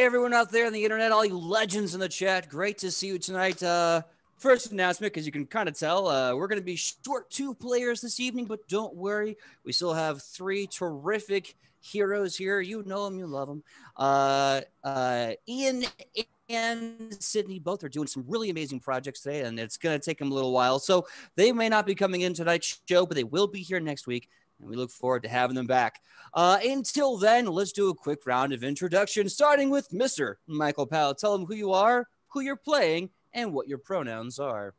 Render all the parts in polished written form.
Hey, everyone out there on the internet, all you legends in the chat. Great to see you tonight. First announcement, because you can kind of tell, we're going to be short 2 players this evening, but don't worry. We still have 3 terrific heroes here. You know them, you love them. Ian and Sidney both are doing some really amazing projects today, and it's going to take them a little while. So they may not be coming in tonight's show, but they will be here next week, and we look forward to having them back. Until then, let's do a quick round of introduction, starting with Mr. Michael Powell. Tell them who you are, who you're playing, and what your pronouns are.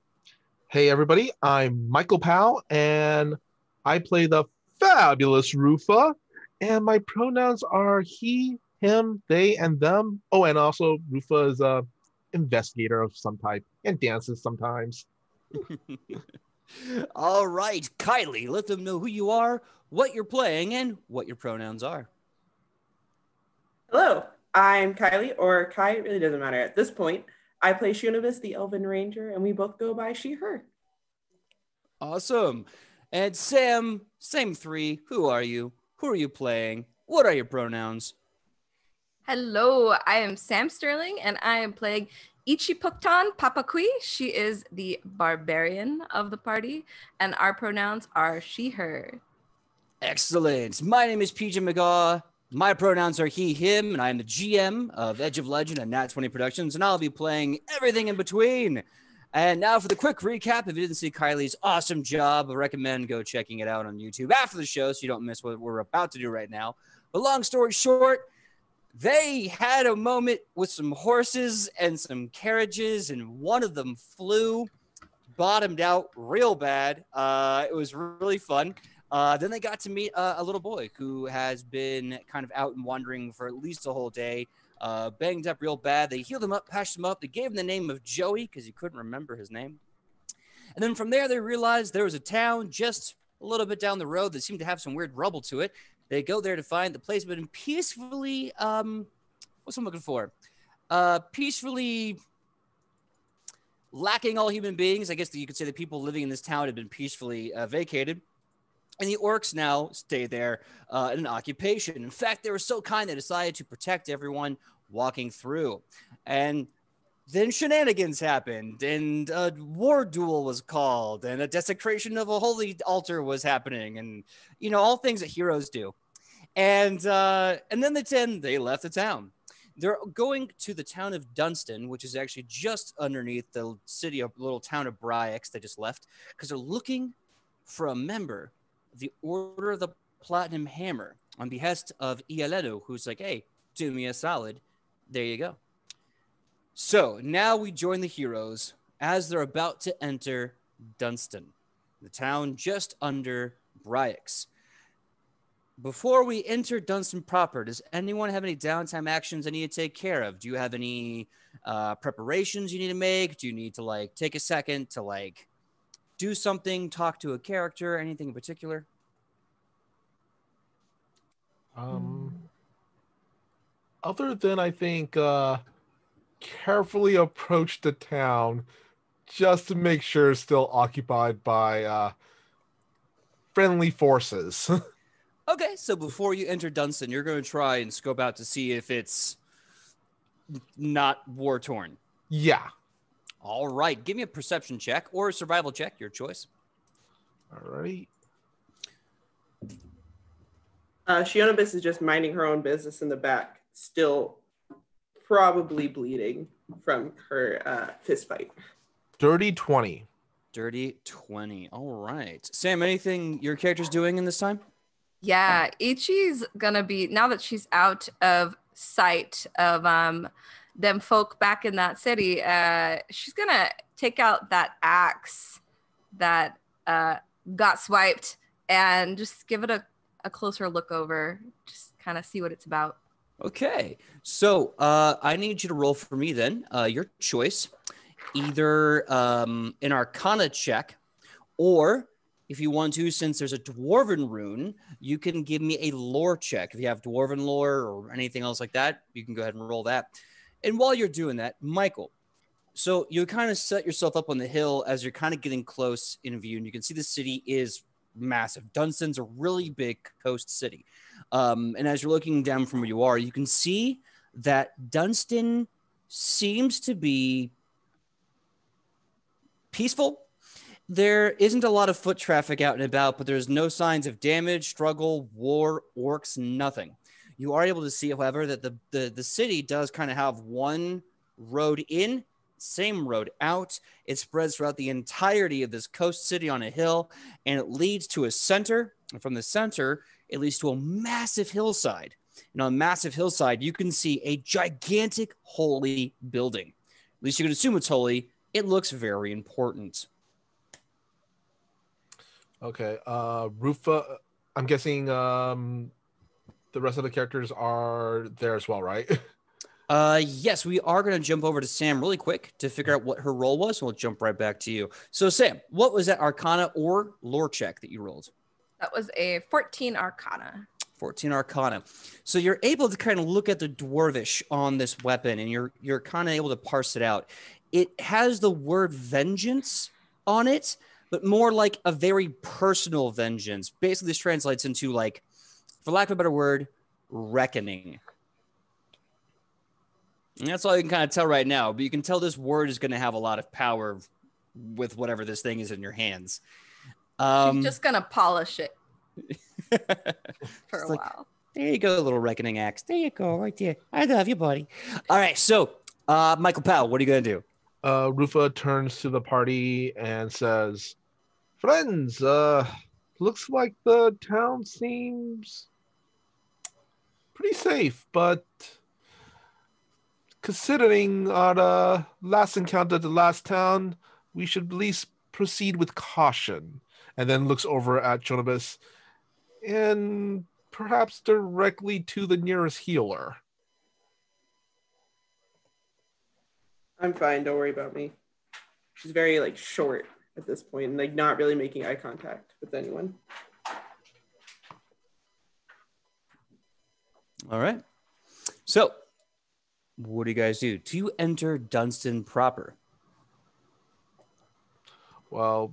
Hey, everybody. I'm Michael Powell, and I play the fabulous Rufa, and my pronouns are he, him, they, and them. Oh, and also Rufa is a investigator of some type and dances sometimes. All right, Kylie, let them know who you are, what you're playing, and what your pronouns are. Hello, I'm Kylie, or Kai, it really doesn't matter at this point. I play Shunibus, the Elven Ranger, and we both go by she, her. Awesome. And Sam, same 3. Who are you? Who are you playing? What are your pronouns? Hello, I am Sam Sterling, and I am playing Ichipuktan Papakui. She is the barbarian of the party, and our pronouns are she, her. Excellent. My name is PJ Megaw. My pronouns are he, him, and I am the GM of Edge of Legend and Nat 20 Productions, and I'll be playing everything in between. And now for the quick recap. If you didn't see Kylie's awesome job, I recommend go checking it out on YouTube after the show so you don't miss what we're about to do right now. But long story short, they had a moment with some horses and some carriages, and one of them flew, bottomed out real bad. It was really fun. Then they got to meet a little boy who has been kind of out and wandering for at least a whole day, banged up real bad. They healed him up, patched him up. They gave him the name of Joey because he couldn't remember his name. And then from there, they realized there was a town just a little bit down the road that seemed to have some weird rubble to it. They go there to find the place, but peacefully, what's I'm looking for? Peacefully lacking all human beings. I guess you could say the people living in this town had been peacefully vacated. And the orcs now stay there in an occupation. In fact, they were so kind they decided to protect everyone walking through. And then shenanigans happened, and a war duel was called, and a desecration of a holy altar was happening, and, you know, all things that heroes do. And then they left the town. They're going to the town of Dunstan, which is actually just underneath the city of little town of Bryx they just left, because they're looking for a member of the Order of the Platinum Hammer on behest of Ialedo, who's like, hey, do me a solid. There you go. So now we join the heroes as they're about to enter Dunstan, the town just under Bryx. Before we enter Dunstan proper, does anyone have any downtime actions I need to take care of? Do you have any preparations you need to make? Do you need to, like, take a second to, like, do something, talk to a character, anything in particular? Other than, I think, carefully approach the town just to make sure it's still occupied by friendly forces. Okay, so before you enter Dunstan, you're going to try and scope out to see if it's not war-torn. Yeah. All right, give me a perception check or a survival check, your choice. All right. Shionibus is just minding her own business in the back, still probably bleeding from her fist fight. Dirty 20. Dirty 20. All right. Sam, anything your character's doing in this time? Yeah, Ichi's gonna be, now that she's out of sight of them folk back in that city, she's gonna take out that axe that got swiped and just give it a closer look over, just kind of see what it's about. Okay, so I need you to roll for me then, your choice, either an Arcana check, or if you want to, since there's a Dwarven rune, you can give me a lore check. If you have Dwarven lore or anything else like that, you can go ahead and roll that. And while you're doing that, Michael, so you kind of set yourself up on the hill as you're kind of getting close in view, and you can see the city is massive. Dunstan's a really big coast city. And as you're looking down from where you are, you can see that Dunstan seems to be peaceful. There isn't a lot of foot traffic out and about, but there's no signs of damage, struggle, war, orcs, nothing. You are able to see, however, that the city does kind of have one road in, same road out. It spreads throughout the entirety of this coast city on a hill, and it leads to a center. And from the center, it leads to a massive hillside. And on a massive hillside, you can see a gigantic holy building. At least you can assume it's holy. It looks very important. Okay, Rufa, I'm guessing the rest of the characters are there as well, right? Yes, we are going to jump over to Sam really quick to figure out what her role was. We'll jump right back to you. So, Sam, what was that Arcana or lore check that you rolled? That was a 14 Arcana. 14 Arcana. So you're able to kind of look at the dwarvish on this weapon, and you're kind of able to parse it out. It has the word vengeance on it, but more like a very personal vengeance. Basically, this translates into, like, for lack of a better word, reckoning. And that's all you can kind of tell right now, but you can tell this word is going to have a lot of power with whatever this thing is in your hands. She's just going to polish it for a like, while. There you go, little reckoning axe. There you go, right there. I love you, buddy. All right, so Michael Powell, what are you going to do? Rufa turns to the party and says, "Friends, looks like the town seems pretty safe, but considering our last encounter at the last town, we should at least proceed with caution." And then looks over at Jonabas and perhaps directly to the nearest healer. I'm fine. Don't worry about me. She's very like short at this point and like not really making eye contact with anyone. All right. So what do you guys do? Do you enter Dunstan proper? Well,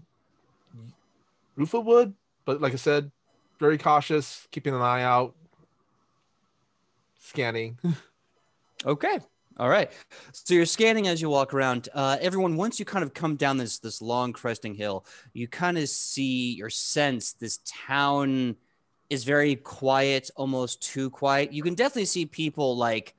Rufa would, but like I said, very cautious, keeping an eye out, scanning. Okay. All right. So you're scanning as you walk around. Everyone, once you kind of come down this long cresting hill, you kind of see or sense this town is very quiet, almost too quiet. You can definitely see people like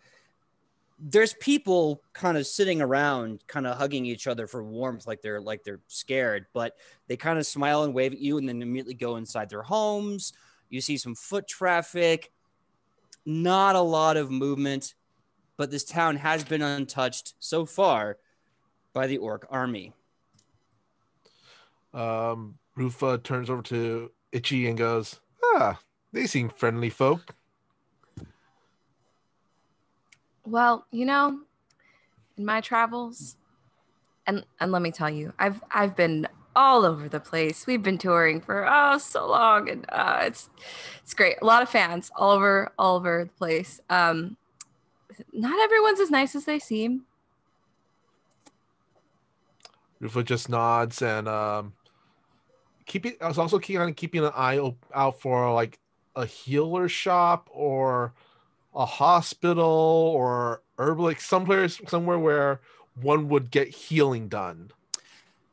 there's people kind of sitting around, kind of hugging each other for warmth, like they're scared, but they kind of smile and wave at you and then immediately go inside their homes. You see some foot traffic, not a lot of movement, but this town has been untouched so far by the orc army. Rufa turns over to Itchy and goes, they seem friendly folk. Well, you know, in my travels, and let me tell you, I've been all over the place. We've been touring for so long, and it's great. A lot of fans all over the place. Not everyone's as nice as they seem. Rufa just nods and I was also keeping an eye out for like a healer shop or a hospital or herbalist, somewhere where one would get healing done.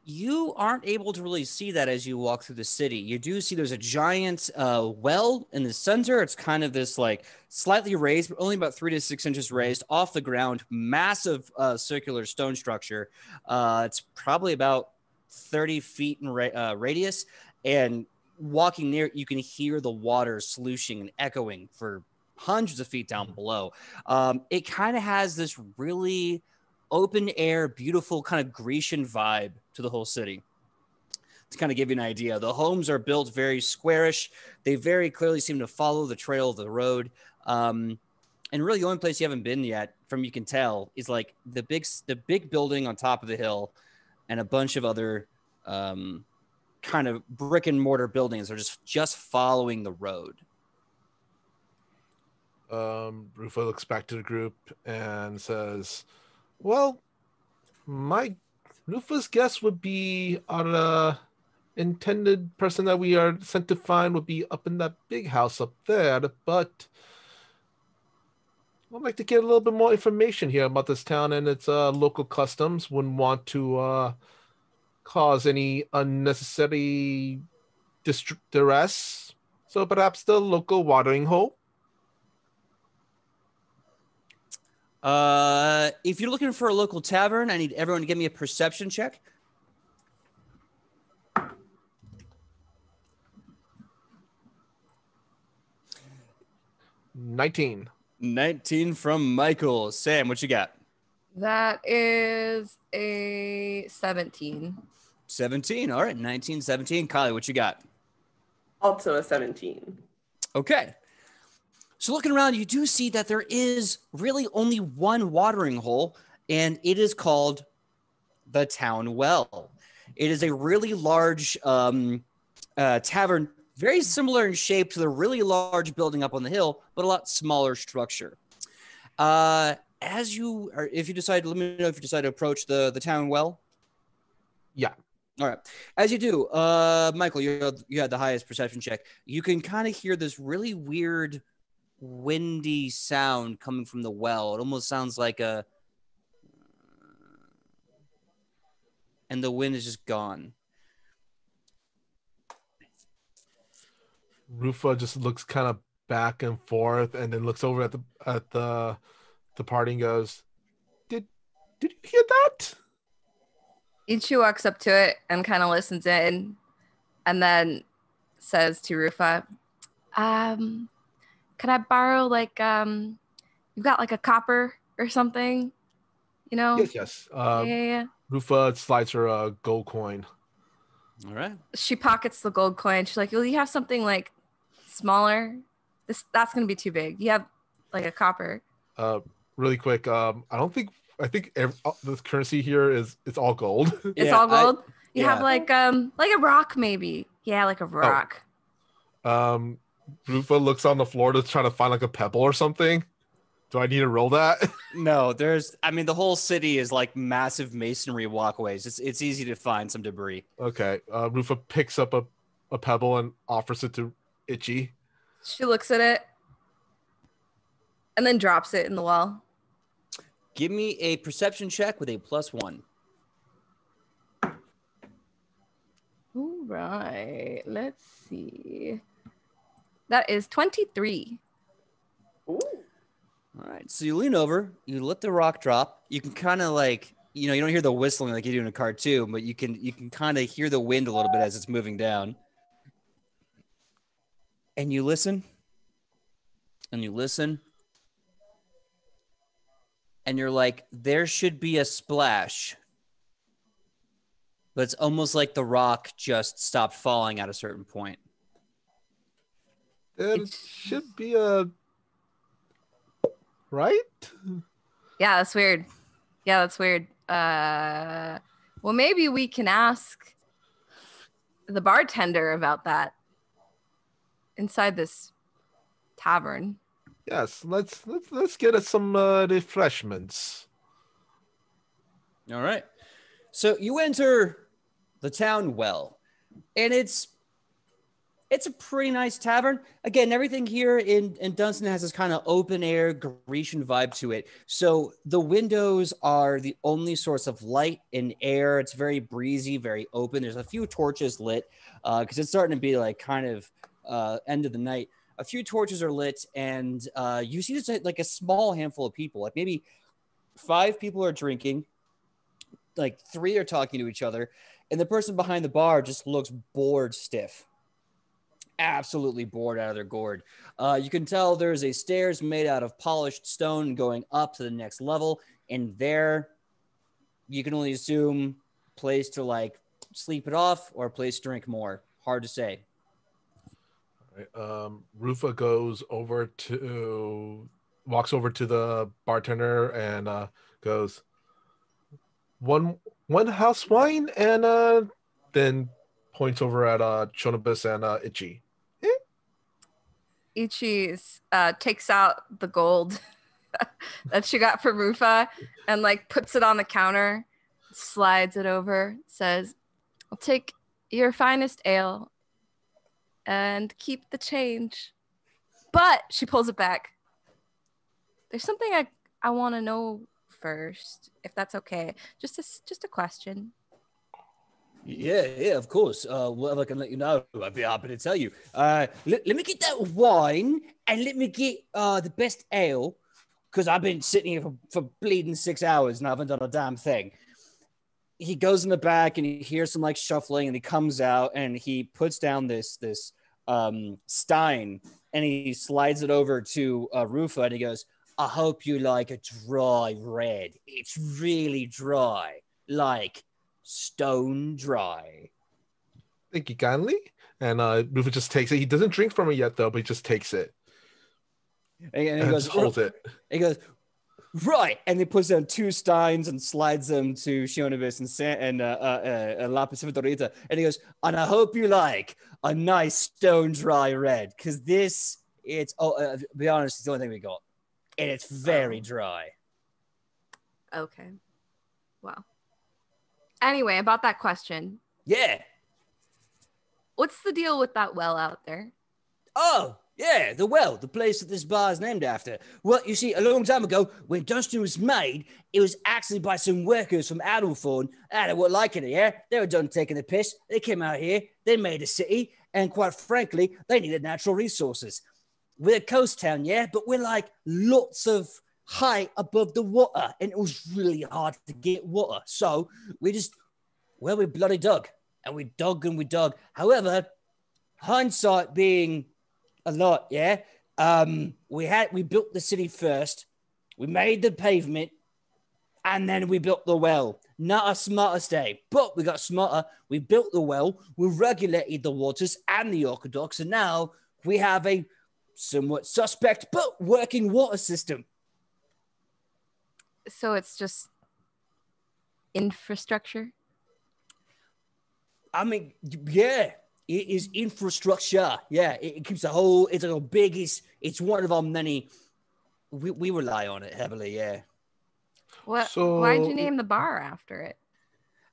You aren't able to really see that as you walk through the city. You do see there's a giant well in the center. It's kind of this like slightly raised, but only about 3 to 6 inches raised off the ground, massive circular stone structure. It's probably about 30 feet in radius, and walking near it, you can hear the water slushing and echoing for hundreds of feet down below. It kind of has this really open air, beautiful kind of Grecian vibe to the whole city. To kind of give you an idea, the homes are built very squarish. They very clearly seem to follow the trail of the road. And really the only place you haven't been yet, from you can tell, is like the big building on top of the hill and a bunch of other kind of brick and mortar buildings are just following the road. Rufa looks back to the group and says, well, my Rufa's guess would be our intended person that we are sent to find would be up in that big house up there, but I'd like to get a little bit more information here about this town and its local customs. Wouldn't want to cause any unnecessary duress. So perhaps the local watering hole. If you're looking for a local tavern, I need everyone to give me a perception check. 19. 19 from Michael. Sam, what you got? That is a 17. 17. All right, 19, 17. Kylie, what you got? Also a 17. Okay. So looking around, you do see that there is really only one watering hole, and it is called the Town Well. It is a really large tavern, very similar in shape to the really large building up on the hill, but a lot smaller structure. As you are, if you decide, let me know if you decide to approach the Town Well. Yeah. All right. As you do, Michael, you had the highest perception check. You can kind of hear this really weird windy sound coming from the well. It almost sounds like and the wind is just gone. Rufa just looks kind of back and forth, and then looks over at the party and goes, "Did you hear that?" Ichi walks up to it and kind of listens in, and then says to Rufa, "Could I borrow you've got like a copper or something, you know?" Yes. Yeah. Rufa slides her a gold coin. All right. She pockets the gold coin. She's like, "Well, you have something like smaller. That's gonna be too big. You have like a copper." Really quick. I think the currency here it's all gold. It's all gold. You have like a rock maybe. Yeah, like a rock. Rufa looks on the floor to try to find like a pebble or something. Do I need to roll that? No, the whole city is like massive masonry walkways. It's easy to find some debris. Okay. Rufa picks up a pebble and offers it to Ichi. She looks at it and then drops it in the well. Give me a perception check with a +1. All right. Let's see. That is 23. Ooh. All right. So you lean over, you let the rock drop. You can kind of you don't hear the whistling like you do in a cartoon, but you can kind of hear the wind a little bit as it's moving down. And you listen. And you listen. And you're like, there should be a splash. But it's almost like the rock just stopped falling at a certain point. There should be a... Right? Yeah, that's weird. Well, maybe we can ask the bartender about that inside this tavern. Yes, let's get us some refreshments. All right. So you enter the Town Well, and it's a pretty nice tavern. Again, everything here in Dunstan has this kind of open air Grecian vibe to it. So the windows are the only source of light and air. It's very breezy, very open. There's a few torches lit because it's starting to be like kind of end of the night. A few torches are lit, and you see just like a small handful of people, like maybe 5 people are drinking, like 3 are talking to each other, and the person behind the bar just looks bored stiff. Absolutely bored out of their gourd. You can tell there's a stairs made out of polished stone going up to the next level, and there you can only assume place to like sleep it off or a place to drink more. Hard to say. Rufa walks over to the bartender and goes, one house wine, and then points over at Chonobis and Ichi. Ichi takes out the gold that she got from Rufa and like puts it on the counter, slides it over, says, "I'll take your finest ale and keep the change." But she pulls it back. There's something I want to know first, if that's okay. Just a question. Yeah, of course. Whatever I can let you know, I'd be happy to tell you. Let me get that wine and let me get the best ale, because I've been sitting here for bleeding 6 hours and I haven't done a damn thing. He goes in the back and he hears some like shuffling and he comes out and he puts down this stein and he slides it over to Rufa and he goes, I hope you like a dry red. It's really dry, like stone dry. Thank you kindly. And Rufus just takes it. He doesn't drink from it yet, though, but he just takes it. And he goes, just holds it. He goes, right. And he puts down 2 steins and slides them to Shionibus and Lapis Vitorita. And he goes, and I hope you like a nice stone dry red, because this, to be honest, it's the only thing we got. And it's very dry. Okay. Wow. Anyway, about that question. Yeah. What's the deal with that well out there? Oh, yeah, the well, the place that this bar is named after. Well, you see, a long time ago, when Dunstan was made, it was actually by some workers from Adelthorn. They weren't liking it, yeah? They were done taking the piss. They came out here, they made a city, and quite frankly, they needed natural resources. We're a coast town, yeah, but we're like lots of height above the water, and it was really hard to get water. So we bloody dug, and we dug and we dug. However, hindsight being a lot, yeah, we built the city first, we made the pavement, and then we built the well. Not a smarter day, but we got smarter. We built the well, we regulated the waters and the aqueducts, and now we have a somewhat suspect but working water system. So it's just infrastructure? I mean, yeah, it is infrastructure. Yeah, it keeps the whole, it's like a big, it's one of our many, we rely on it heavily, yeah. Why'd you name the bar after it?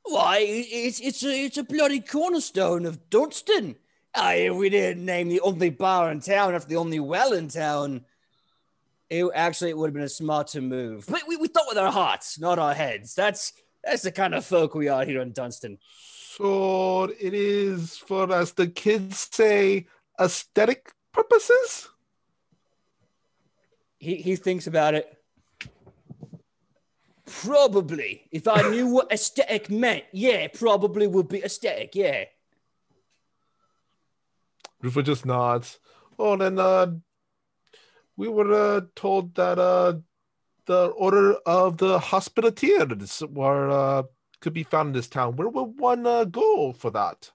Why, it's a bloody cornerstone of Dunstan. We didn't name the only bar in town after the only well in town. It would have been a smarter move. But we thought with our hearts, not our heads. That's the kind of folk we are here in Dunstan. So it is, for, as the kids say, aesthetic purposes? He thinks about it. Probably. If I knew what aesthetic meant, yeah, probably would be aesthetic, yeah. Rufa just nods. Oh, then we were told that the Order of the Hospitaliers could be found in this town. Where would one go for that?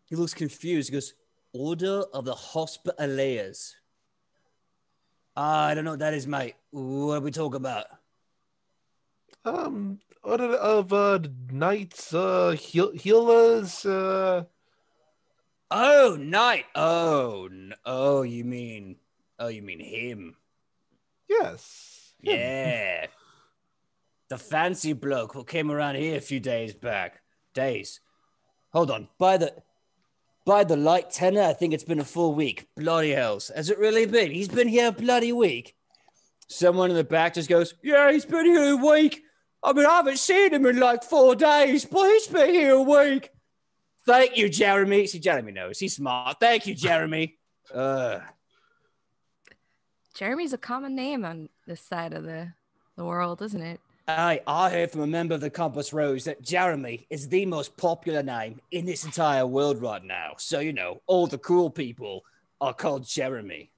He looks confused. He goes, Order of the Hospitaliers. I don't know what that is, mate. What are we talking about? Order of Knights, Healers, Oh, Knight. Oh, you mean him? Yes. Yeah. The fancy bloke who came around here a few days back. Hold on. By the light tenor, I think it's been a full week. Bloody hells. Has it really been? He's been here a bloody week. Someone in the back just goes, yeah, he's been here a week. I mean, I haven't seen him in like 4 days, but he's been here a week. Thank you, Jeremy. See, Jeremy knows. He's smart. Thank you, Jeremy. Jeremy's a common name on this side of the world, isn't it? I heard from a member of the Compass Rose that Jeremy is the most popular name in this entire world right now. So, all the cool people are called Jeremy.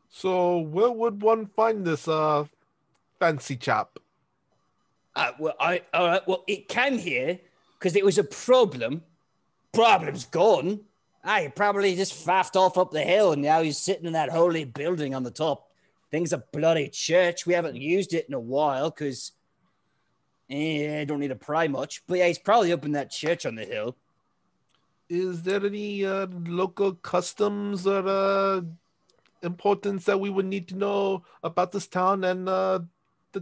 So where would one find this fancy chap? It came here because it was a problem. Problem's gone. He probably just faffed off up the hill, and now he's sitting in that holy building on the top. Thing's a bloody church. We haven't used it in a while because I don't need to pry much. But yeah, he's probably up in that church on the hill. Is there any local customs or importance that we would need to know about this town and the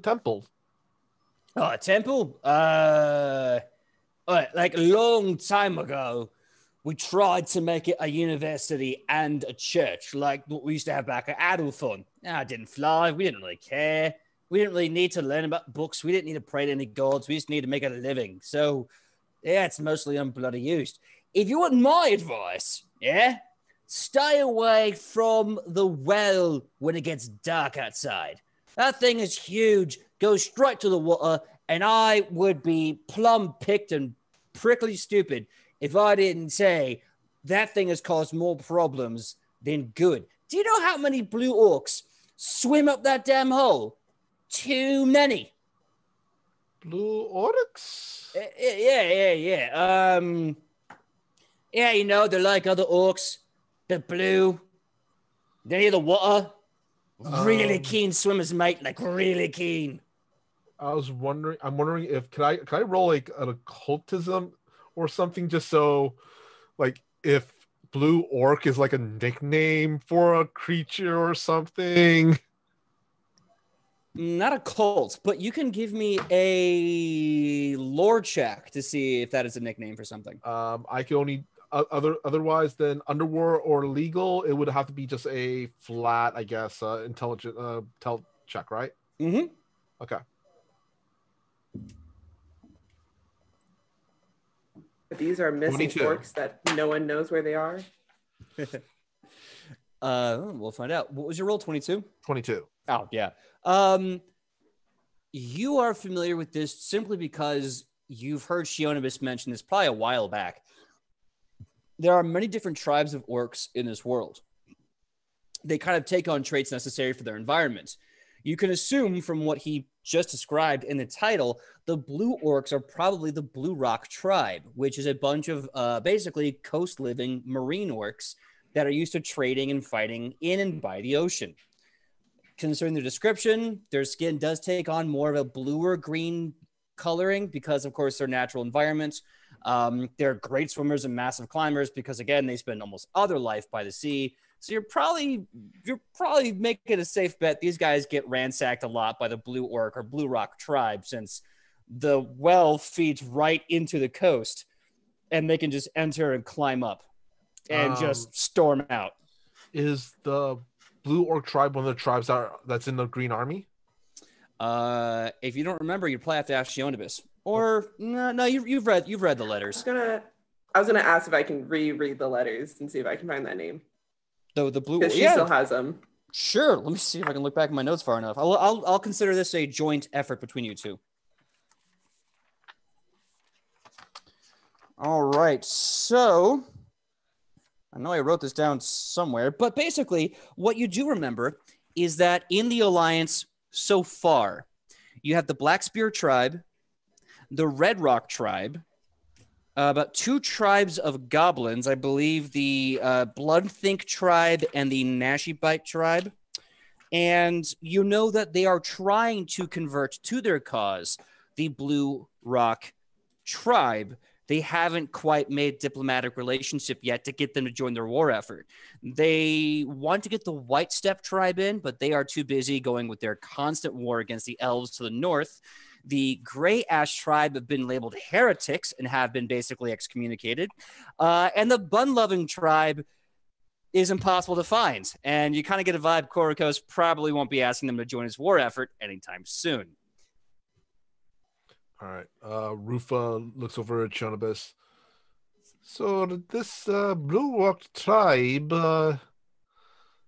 temple? Oh, a temple? Like a long time ago, we tried to make it a university and a church, like what we used to have back at Adolfon. It didn't fly. We didn't really care. We didn't really need to learn about books. We didn't need to pray to any gods. We just need to make a living. So, yeah, it's mostly unbloody used. If you want my advice, stay away from the well when it gets dark outside. That thing is huge, goes straight to the water, and I would be plum picked and prickly stupid if I didn't say that thing has caused more problems than good. Do you know how many blue orcs swim up that damn hole? Too many. Blue orcs? Yeah. You know, they're like other orcs. They're blue. They're near the water. Really keen swimmers, mate. Like, really keen. I'm wondering if can I roll like an occultism or something, just so, like, if blue orc is like a nickname for a creature or something. Not a cult, but you can give me a lore check to see if that is a nickname for something. I can only otherwise than underworld or legal, it would have to be just a flat, I guess, intelligent check, right? Mm-hmm. Okay. These are missing 22. orcs that no one knows where they are. We'll find out. What was your roll? 22? 22. Oh, yeah. You are familiar with this simply because you've heard Shionibus mention this probably a while back. There are many different tribes of orcs in this world. They kind of take on traits necessary for their environment. You can assume from what he just described in the title, the blue orcs are probably the Blue Rock tribe, which is a bunch of basically coast-living marine orcs that are used to trading and fighting in and by the ocean. Concerning their description, their skin does take on more of a bluer green coloring because, of course, their natural environment. They're great swimmers and massive climbers because, again, they spend almost all their life by the sea. So you're probably making a safe bet these guys get ransacked a lot by the Blue Orc or Blue Rock tribe, since the well feeds right into the coast and they can just enter and climb up and just storm out. Is the Blue Orc tribe one of the tribes that's in the Green Army? If you don't remember, you'd probably have to ask Shionibus. Or no, you've read the letters. I was gonna ask if I can reread the letters and see if I can find that name. The blue, because she still has them. Sure, let me see if I can look back in my notes far enough. I'll consider this a joint effort between you two. All right, so I know I wrote this down somewhere, but basically what you do remember is that in the Alliance so far, you have the Black Spear tribe, the Red Rock tribe, about 2 tribes of goblins, I believe the Bloodthink tribe and the Nashibite tribe. And you know that they are trying to convert to their cause the Blue Rock tribe. They haven't quite made diplomatic relationship yet to get them to join their war effort. They want to get the White Steppe tribe in, but they are too busy going with their constant war against the elves to the north. The Grey Ash tribe have been labeled heretics and have been basically excommunicated. And the Bun-loving tribe is impossible to find. And you kind of get a vibe Korikos probably won't be asking them to join his war effort anytime soon. All right. Rufa looks over at Shionibus. So this Blue Rock tribe,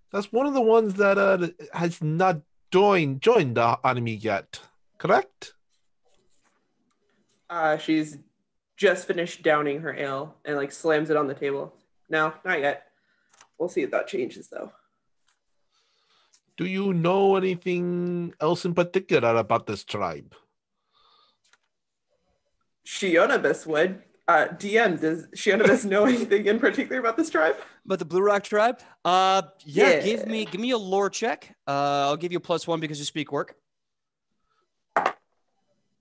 that's one of the ones that has not joined the enemy yet, correct? She's just finished downing her ale and like slams it on the table. No, not yet. We'll see if that changes though. Do you know anything else in particular about this tribe? Shionibus would. DM, does Shionibus know anything in particular about this tribe? But the Blue Rock tribe? Yeah. Give me a lore check. I'll give you a +1 because you speak orc.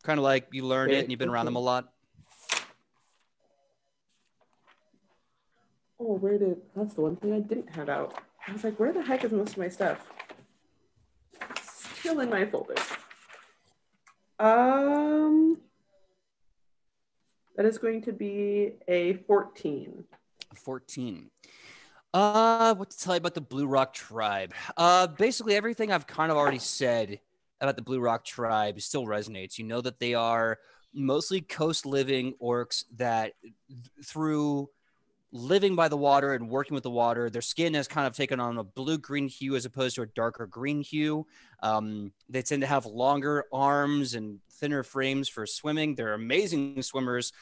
Kind of like you learned it and you've been around them a lot. Oh, that's the one thing I didn't have out. I was like, where the heck is most of my stuff? Still in my folder. That is going to be a 14. 14. What to tell you about the Blue Rock tribe? Basically everything I've kind of already said about the Blue Rock tribe still resonates. You know that they are mostly coast living orcs that through living by the water and working with the water, their skin has kind of taken on a blue-green hue as opposed to a darker green hue. They tend to have longer arms and thinner frames for swimming. They're amazing swimmers.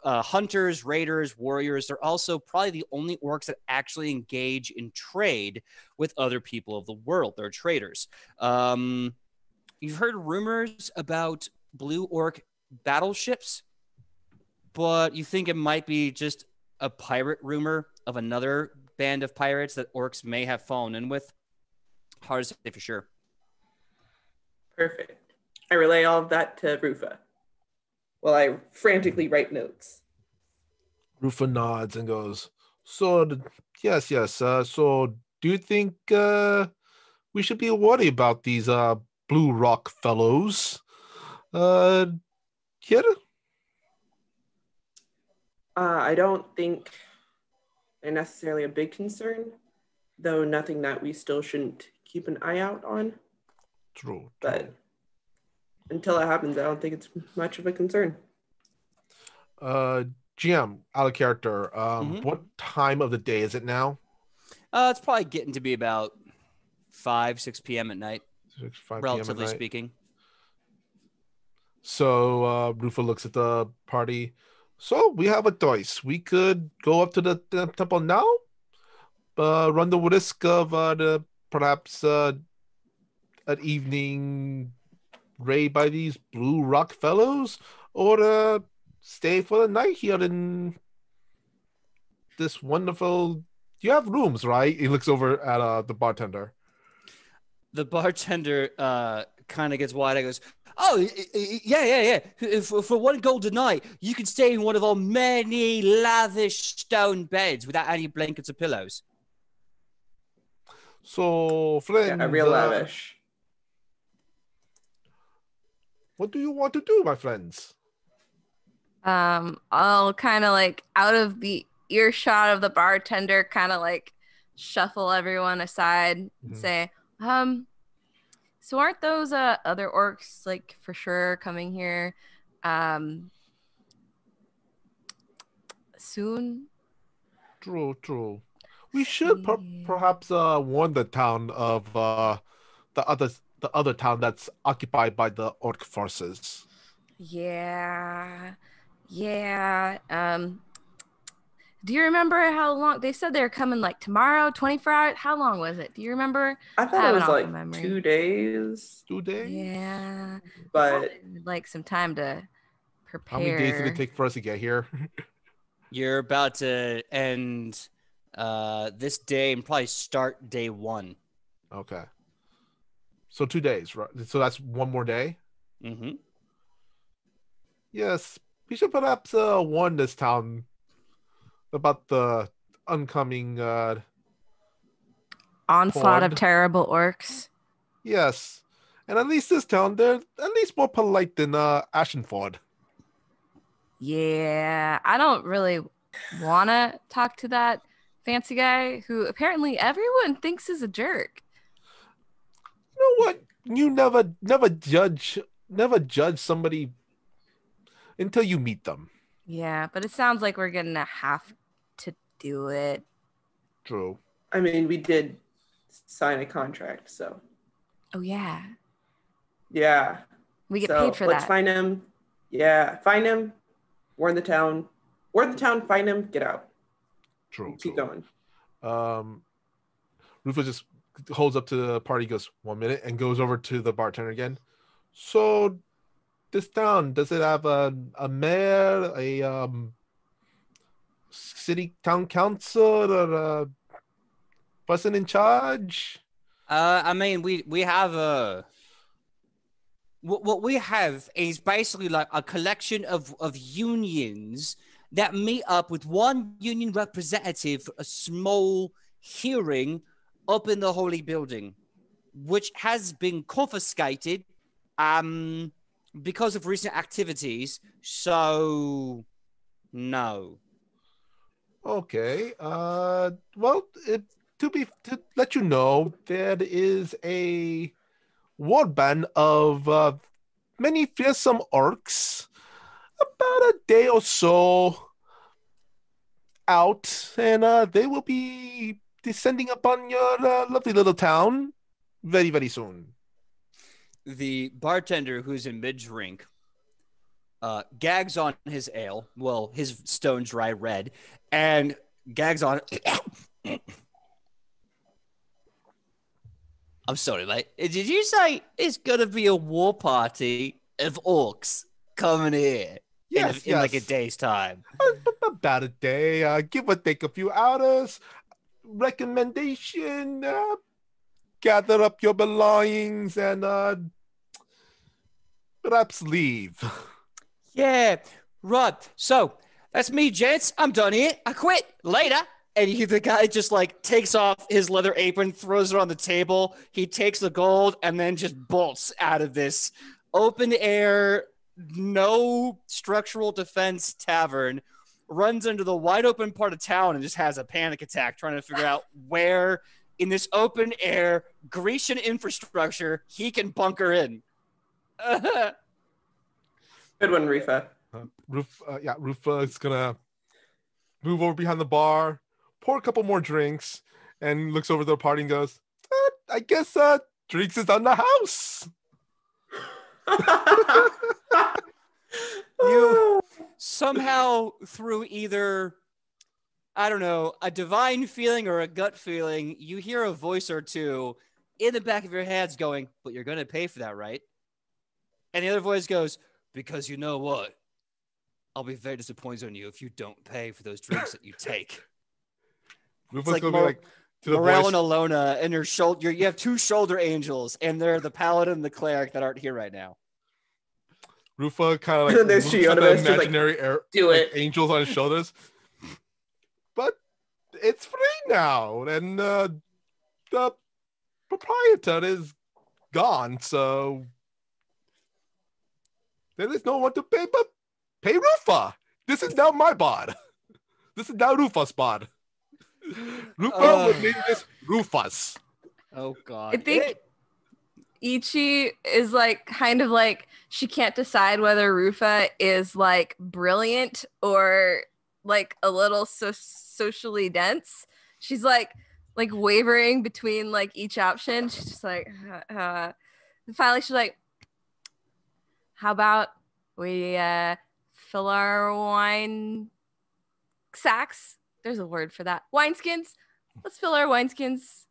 Hunters, raiders, warriors. They're also probably the only orcs that actually engage in trade with other people of the world. They're traders. You've heard rumors about blue orc battleships, but you think it might be just a pirate rumor of another band of pirates that orcs may have fallen in with. Hard to say for sure. Perfect. I relay all of that to Rufa while I frantically write notes. Rufa nods and goes, so, yes. So, do you think we should be worried about these Blue Rock fellows? Here? I don't think they're necessarily a big concern, though nothing that we still shouldn't keep an eye out on. True. But until it happens, I don't think it's much of a concern. GM, out of character, what time of the day is it now? It's probably getting to be about 6 p.m. at night, 5 relatively p.m. at night. speaking. So Rufa looks at the party. So we have a choice. We could go up to the temple now, run the risk of perhaps an evening raid by these Blue Rock fellows, or stay for the night here in this wonderful. You have rooms, right? He looks over at the bartender. The bartender kind of gets wide. I goes, oh, yeah. For 1 gold a night, you can stay in one of our many lavish stone beds without any blankets or pillows. So, friends, Yeah, real lavish. What do you want to do, my friends? I'll kind of like out of the earshot of the bartender, kind of like shuffle everyone aside and say, so aren't those other orcs like for sure coming here soon? True. We should perhaps warn the town of the other town that's occupied by the orc forces. Yeah. Do you remember how long they said they're coming? Like tomorrow, 24 hours? How long was it? Do you remember? I thought it was like 2 days. 2 days? Yeah. But like some time to prepare. How many days did it take for us to get here? You're about to end this day and probably start day 1. Okay. So 2 days, right? So that's one more day? Mm-hmm. Yes. We should perhaps warn this town about the oncoming onslaught of terrible orcs. Yes. And at least this town, they're at least more polite than Ashenford. Yeah. I don't really want to talk to that fancy guy who apparently everyone thinks is a jerk. You know what? You never judge somebody until you meet them. Yeah, but it sounds like we're gonna have to do it. True. I mean, we did sign a contract, so. Oh yeah. Yeah. We get paid for that. Let's find him. Yeah, find him. Warn the town. Find him. Get out. True. Keep going. Rufus just holds up to the party, goes 1 minute, and goes over to the bartender again. So, this town, does it have a mayor, a city town council, or a person in charge? I mean, we have a. What we have is basically like a collection of unions that meet up with one union representative for a small hearing up in the holy building, which has been confiscated because of recent activities. So, no. Okay. Well, to let you know, there is a warband of many fearsome orcs about a day or so out, and they will be descending upon your lovely little town very, very soon. The bartender, who's in mid-drink, gags on his ale, well, his stone dry red, and gags on it. I'm sorry, mate. Did you say it's gonna be a war party of orcs coming here Yes, in like a yes. day's time? About a day, give or take a few hours. Recommendation: gather up your belongings and perhaps leave. Yeah, right. So that's me, gents. I'm done here. I quit. Later. And the guy just like takes off his leather apron, throws it on the table. He takes the gold and then just bolts out of this open air, no structural defense tavern, runs into the wide open part of town and just has a panic attack trying to figure out where in this open air Grecian infrastructure he can bunker in. Good one, Rifa. Rufa is gonna move over behind the bar, pour a couple more drinks, and looks over the party and goes, I guess drinks is on the house. You somehow, through either, I don't know, a divine feeling or a gut feeling, you hear a voice or two in the back of your heads going, but you're going to pay for that, right? And the other voice goes, because you know what? I'll be very disappointed in you if you don't pay for those drinks that you take. Rufa's like gonna be like to the Morel voice. and Alona, and your shoulder. You have two shoulder angels, and they're the paladin and the cleric that aren't here right now. Rufa kind of like There's looks at the Shionovis, just like, imaginary do it. angels on his shoulders. But it's free now, and the proprietor is gone, so there is no one to pay but pay Rufa. This is now my bod. This is now Rufa's bod. Rufa would name this Rufus. Oh God! I think Ichi is like kind of like she can't decide whether Rufa is like brilliant or like a little socially dense. She's like wavering between like each option. She's just like, and finally she's like, how about we fill our wine sacks? There's a word for that. Wineskins. Let's fill our wineskins.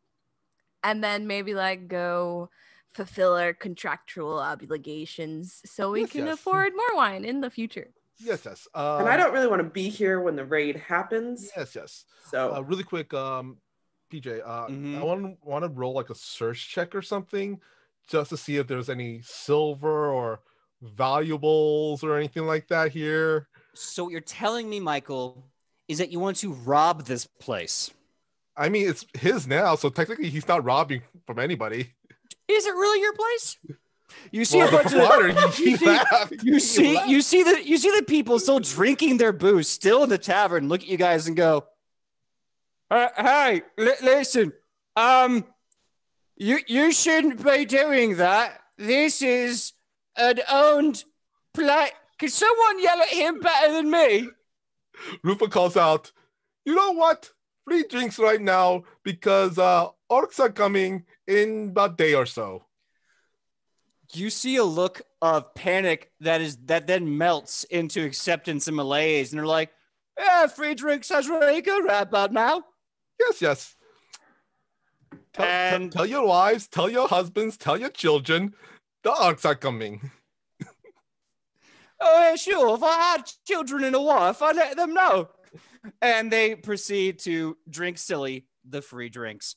And then maybe like go fulfill our contractual obligations so we can afford more wine in the future. Yes. And I don't really want to be here when the raid happens. Yes. So really quick, PJ, I want to roll like a search check or something just to see if there's any silver or valuables or anything like that here. So what you're telling me, Michael, is that you want to rob this place? I mean, it's his now, so technically he's not robbing from anybody. Is it really your place? You see a bunch of you see the people still drinking their booze, still in the tavern. Look at you guys and go, "Hey, listen, you shouldn't be doing that. This is an owned place. Can someone yell at him better than me?" Rufa calls out, "You know what? Free drinks right now because orcs are coming in about a day or so." You see a look of panic that then melts into acceptance and malaise, and they're like, "Yeah, free drinks sounds really good right about now." Yes. Tell your wives, tell your husbands, tell your children, the orcs are coming. Oh, yeah, sure. If I had children and a wife, I'd let them know. And they proceed to drink silly the free drinks.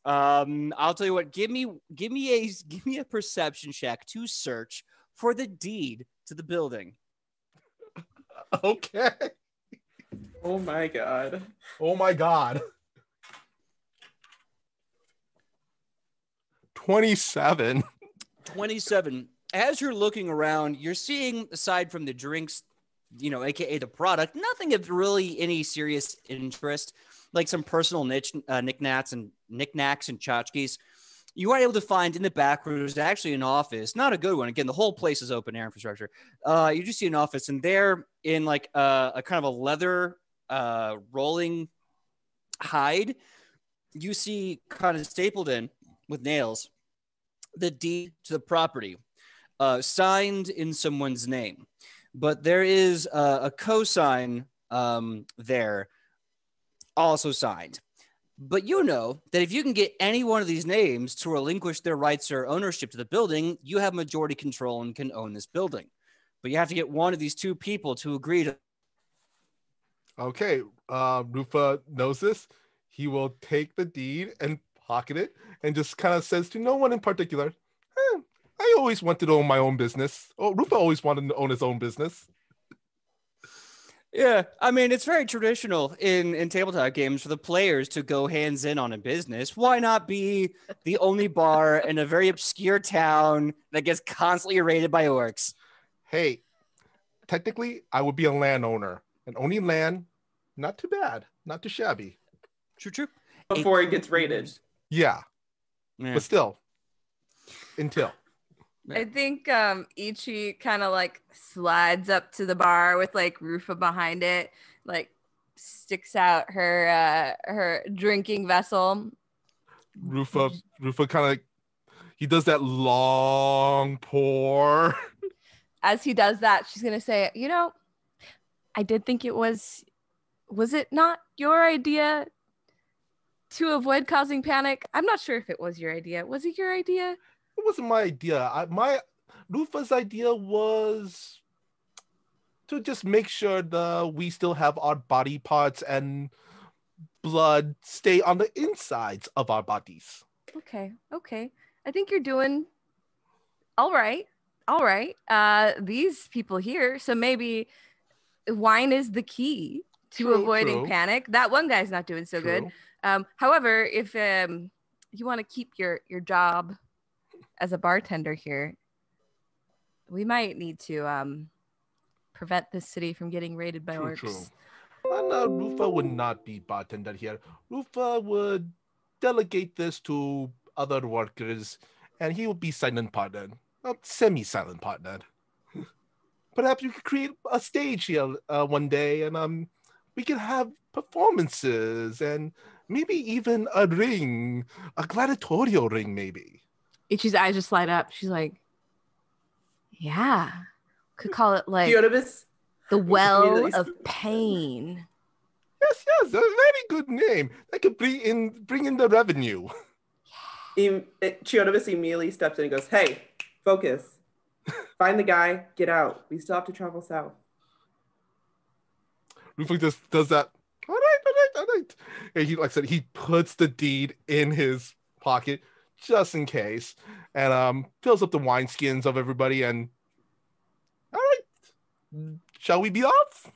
I'll tell you what. Give me a perception check to search for the deed to the building. Okay. Oh my god. 27. 27. As you're looking around, you're seeing, aside from the drinks AKA the product, nothing of really any serious interest, like some personal knickknacks and tchotchkes. You are able to find in the back where there's actually an office, not a good one. Again, the whole place is open air infrastructure. You just see an office, and there in like a kind of a leather rolling hide, you see kind of stapled in with nails the deed to the property, signed in someone's name. But there is a cosign there also signed. But you know that if you can get any one of these names to relinquish their rights or ownership to the building, you have majority control and can own this building. But you have to get one of these two people to agree to. Okay, Rufa knows this. He will take the deed and pocket it and just kind of says to no one in particular, I always wanted to own my own business. Oh, Rufa always wanted to own his own business. Yeah, I mean, it's very traditional in tabletop games for the players to go hands in on a business. Why not be the only bar in a very obscure town that gets constantly raided by orcs? Hey, technically, I would be a landowner and owning land, not too bad, not too shabby. True. Before it gets raided. Yeah, but still, until. I think Ichi kind of like slides up to the bar with like Rufa behind it, like sticks out her drinking vessel. Rufa kind of he does that long pour. As he does that, she's gonna say, I did think was it not your idea to avoid causing panic? I'm not sure if it was your idea. Was it your idea? It wasn't my idea. Rufa's idea was to just make sure that we still have our body parts and blood stay on the insides of our bodies. Okay. I think you're doing all right. These people here, so maybe wine is the key to avoiding panic. That one guy's not doing so good. However, if you want to keep your job as a bartender here, we might need to prevent this city from getting raided by orcs. True. And Rufa would not be bartender here. Rufa would delegate this to other workers, and he would be silent partner, a semi-silent partner. Perhaps you could create a stage here one day, and we could have performances, and maybe even a ring, a gladiatorial ring, maybe. Ichi's eyes just light up. She's like, yeah, could call it like the Well of Pain. Yes, a very good name. That could bring in the revenue. Chionobis immediately steps in and goes, hey, focus. Find the guy, get out. We still have to travel south. Rufa just does that. All right. And he, like I said, he puts the deed in his pocket just in case, and fills up the wineskins of everybody. And all right, shall we be off?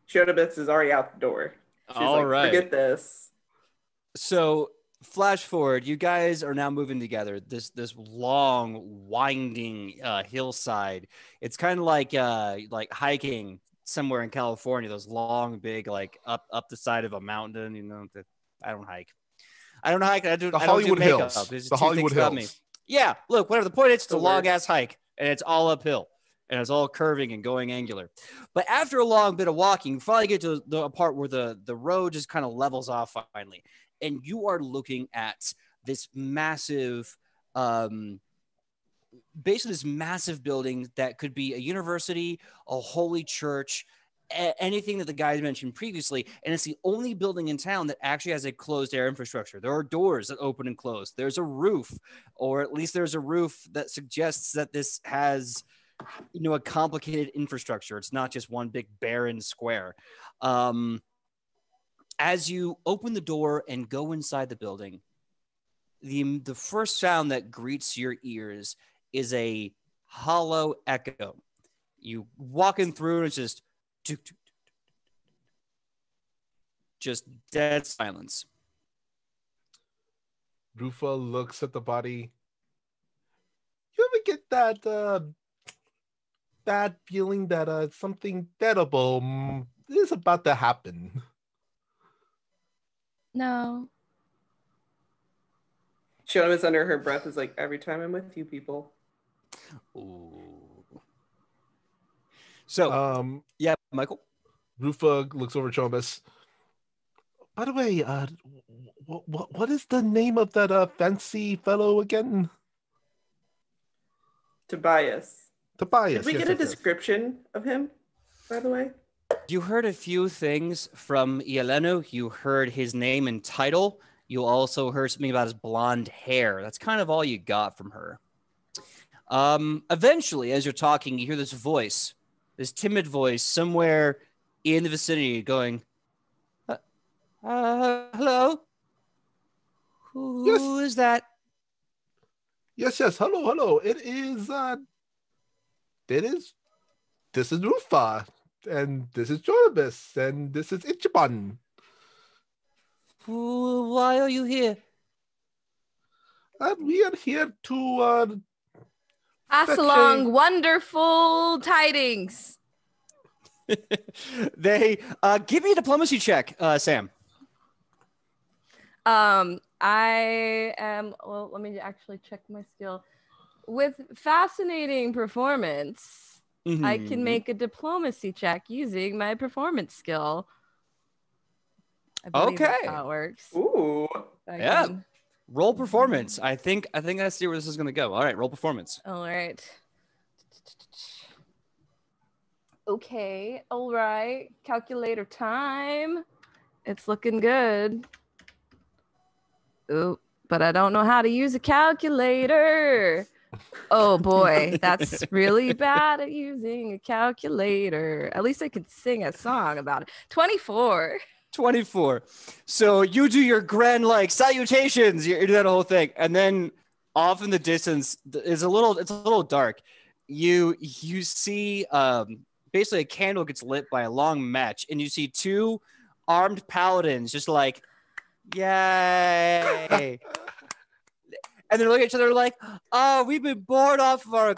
Chionobis is already out the door. She's all right. Forget this. So flash forward, you guys are now moving together. This long, winding hillside. It's kind of like hiking somewhere in California. Those long, big, like up the side of a mountain. I don't hike. I do Hollywood makeup. Hills. The Hollywood Hills. Yeah, look, whatever. The point is, it's a long ass hike, and it's all uphill, and it's all curving and going angular. But after a long bit of walking, you finally get to the part where the road just kind of levels off finally. And you are looking at this massive, basically this massive building that could be a university, a holy church, anything that the guys mentioned previously. And it's the only building in town that actually has a closed air infrastructure. There are doors that open and close. There's a roof, or at least there's a roof that suggests that this has, a complicated infrastructure. It's not just one big barren square. As you open the door and go inside the building, the first sound that greets your ears is a hollow echo. You walking through and it's just dead silence. Rufa looks at the body. You ever get that bad feeling that something terrible is about to happen. No. Shiona's under her breath is like, every time I'm with you people. Ooh. So, yeah, Michael. Rufa looks over at Chobus. By the way, what is the name of that fancy fellow again? Tobias. Tobias. Did we get a description of him, by the way? You heard a few things from Yeleno. You heard his name and title. You also heard something about his blonde hair. That's kind of all you got from her. Eventually, as you're talking, you hear this voice, this timid voice somewhere in the vicinity going, hello? Who is that? Yes. Hello. This is Rufa, and this is Joribus, and this is Ichiban. Why are you here? We are here to pass along wonderful tidings. They give me a diplomacy check, Sam. I am. Well, let me actually check my skill. With fascinating performance, I can make a diplomacy check using my performance skill. I believe that's how it works. Ooh. Yeah. Roll performance. I think I see where this is going to go. All right, roll performance. All right. Okay. All right. Calculator time. It's looking good. Ooh, but I don't know how to use a calculator. Oh boy, that's really bad at using a calculator. At least I could sing a song about it. 24. 24. So you do your grand salutations. You do that whole thing, and then off in the distance it's a little dark. You see basically a candle gets lit by a long match, and you see two armed paladins just like, yay. And they're looking at each other like, oh, we've been bored off of our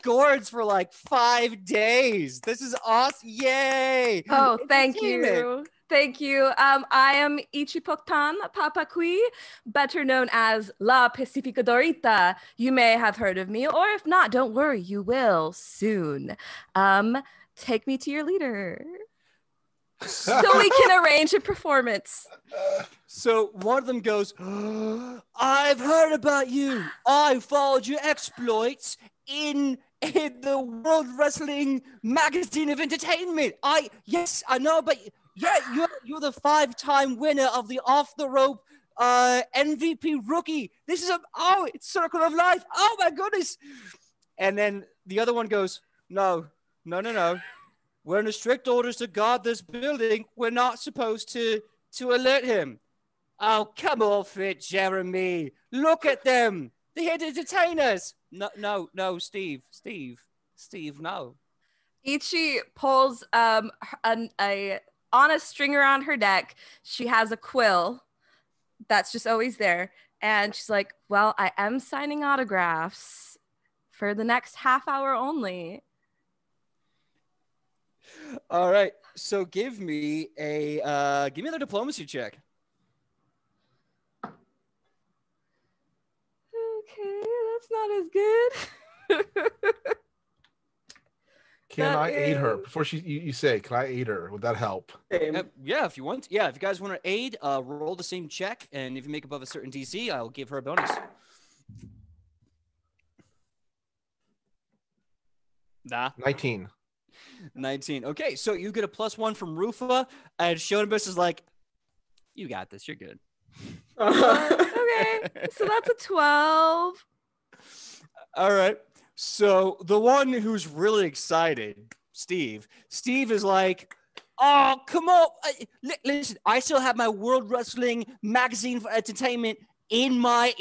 gourds for 5 days. This is awesome. Yay. Oh, thank you. Thank you. I am Ichipoktan Papakui, better known as La Pacificadorita. You may have heard of me, or if not, don't worry, you will soon. Take me to your leader so we can arrange a performance. So one of them goes, I've heard about you. I followed your exploits in the World Wrestling Magazine of Entertainment. Yes, I know, but yeah, you're the 5-time winner of the Off the Rope MVP rookie. This is it's Circle of Life. Oh my goodness. And then the other one goes, no. We're under strict orders to guard this building. We're not supposed to alert him. Oh, come off it, Jeremy. Look at them. They're here to entertain us. No, Steve, no. Ichi pulls on a string around her neck. She has a quill that's just always there. And she's like, well, I am signing autographs for the next half hour only. All right. So give me another diplomacy check. Okay, that's not as good. Can I aid her before you say? Can I aid her? Would that help? Yeah, if you want. Yeah, if you guys want to aid, roll the same check, and if you make above a certain DC, I'll give her a bonus. Nah. 19. 19. Okay, so you get a +1 from Rufa, and Shonibus is like, you got this. You're good. Okay, so that's a 12. All right. So the one who's really excited, Steve is like, oh, come on. Listen, I still have my World Wrestling Magazine for Entertainment in my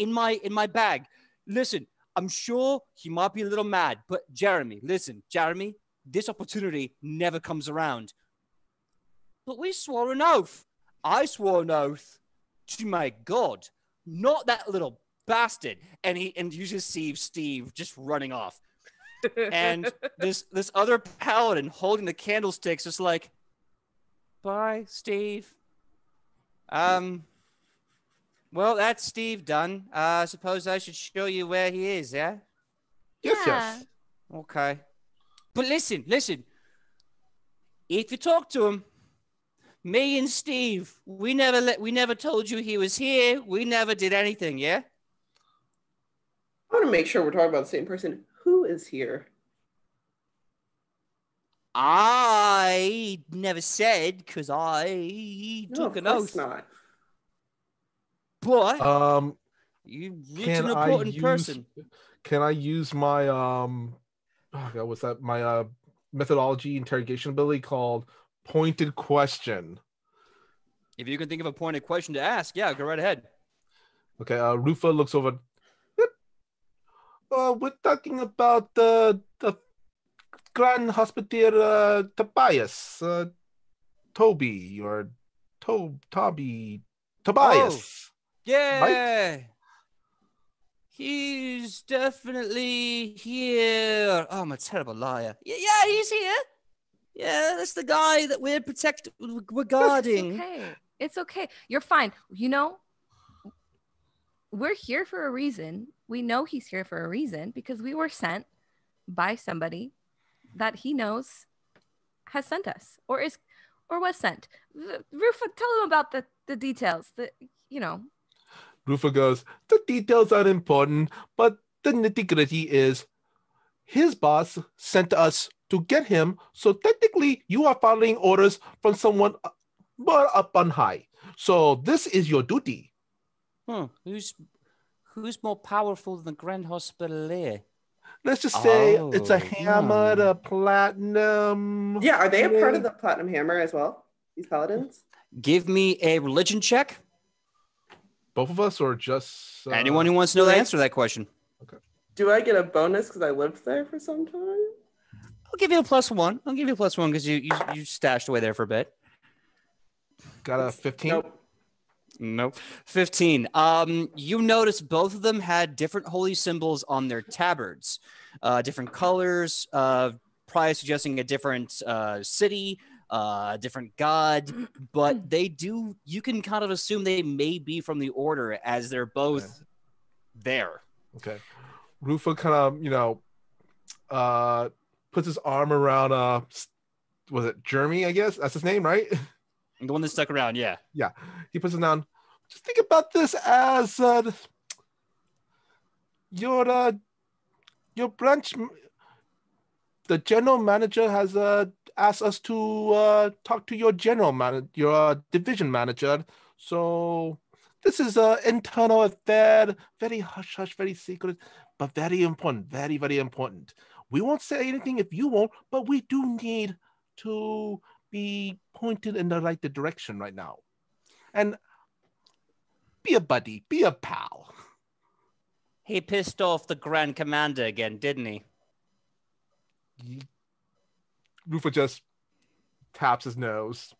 bag. Listen, I'm sure he might be a little mad, but Jeremy, this opportunity never comes around. But we swore an oath. I swore an oath to my God, not that little bastard. And you just see Steve just running off. And this other paladin holding the candlesticks is like, bye, Steve. Well, that's Steve done. I suppose I should show you where he is, yeah? Yes. Okay. But listen. If you talk to him, me and Steve, we never told you he was here. We never did anything, yeah? I want to make sure we're talking about the same person. Who is here? I never said because I took an oath. Not. But you're an important person. Can I use my what's that? My methodology interrogation ability called pointed question. If you can think of a pointed question to ask, yeah, go right ahead. Okay, Rufa looks over. We're talking about the Grand Hospitaller Tobias. Tobias. Oh, yeah. Right? He's definitely here. Oh, I'm a terrible liar. Yeah, he's here. Yeah, that's the guy that we're guarding. It's okay. You're fine. You know, we're here for a reason. We know he's here for a reason because we were sent by somebody that he knows has sent us or was sent. Rufa, tell him about the details. Rufa goes, the details aren't important, but the nitty-gritty is his boss sent us to get him, so technically you are following orders from someone more up on high. So this is your duty. Who's more powerful than the Grand Hospitaller? Let's just say it's a hammer, a platinum. Yeah, are they a part of the platinum hammer as well? These paladins? Give me a religion check. Both of us, or just anyone who wants to know the answer to that question? Okay. Do I get a bonus because I lived there for some time? I'll give you a +1. I'll give you a +1 because you stashed away there for a bit. Got a 15? Nope. 15. You notice both of them had different holy symbols on their tabards, different colors, probably suggesting a different city, different god, but you can kind of assume they may be from the order as they're both there. Okay. Rufa kind of, puts his arm around, was it Jeremy, I guess? That's his name, right? The one that stuck around, yeah. Yeah. He puts it down. Just think about this as your branch, the general manager has asked us to talk to your your division manager. So this is an internal affair, very hush-hush, very secret, but very important, very, very important. We won't say anything if you won't, but we do need to be pointed in the right direction right now. And be a buddy, be a pal. He pissed off the Grand Commander again, didn't he? Rufa just taps his nose.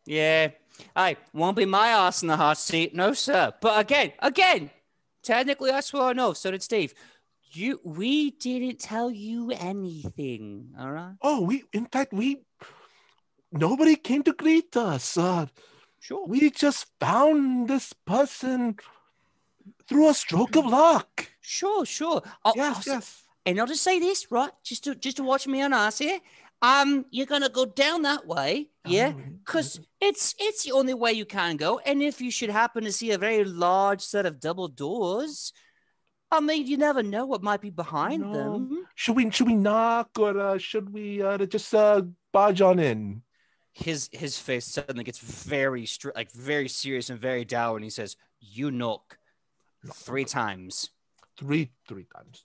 Yeah. I won't be my ass in the hot seat, no sir. But again, technically I swore an oath, so did Steve. We didn't tell you anything, all right? Oh, nobody came to greet us. Sure. We just found this person through a stroke of luck. Sure. Yes. And I'll just say this, right? Just to watch me on ass here. You're gonna go down that way, yeah? Because it's the only way you can go. And if you should happen to see a very large set of double doors, I mean, you never know what might be behind them. Should we knock, or should we just barge on in? His face suddenly gets very very serious and very dour, and he says, "You knock 3 times." Three times.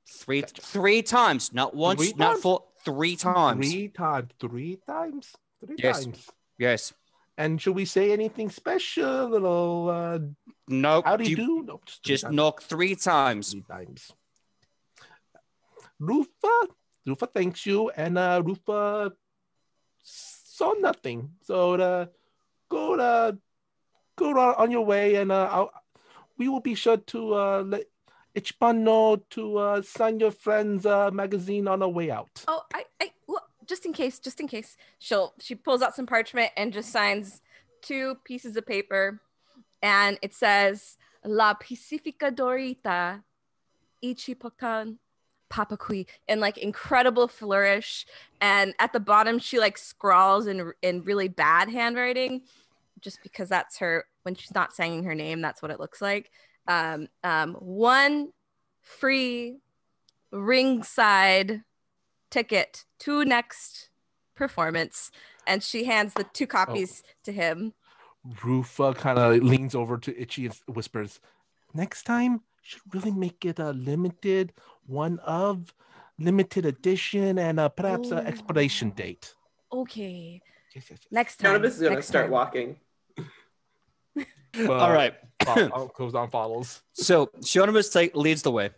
Three times, not once, not 4, 3 times. 3 times. 3 times. 3 yes. times. Yes. And should we say anything special? Little nope. How do you do? Nope, just knock 3 times. 3 times. Rufa thanks you, and Rufa saw nothing. So go on your way, and we will be sure to Ichibano to sign your friend's magazine on the way out. Oh, well, just in case. She pulls out some parchment and just signs 2 pieces of paper, and it says La Pacifica Dorita Ichipokan Papakui in like incredible flourish. And at the bottom, she like scrawls in really bad handwriting, just because that's her when she's not saying her name. That's what it looks like. 1 free ringside ticket to next performance, and she hands the 2 copies to him. Rufa kind of leans over to Itchy and whispers, "Next time, should really make it a limited edition and perhaps an expiration date." Okay. Yes. Next time. Barnabas is going to start walking. All right. Goes on follows. So Shionamus leads the way.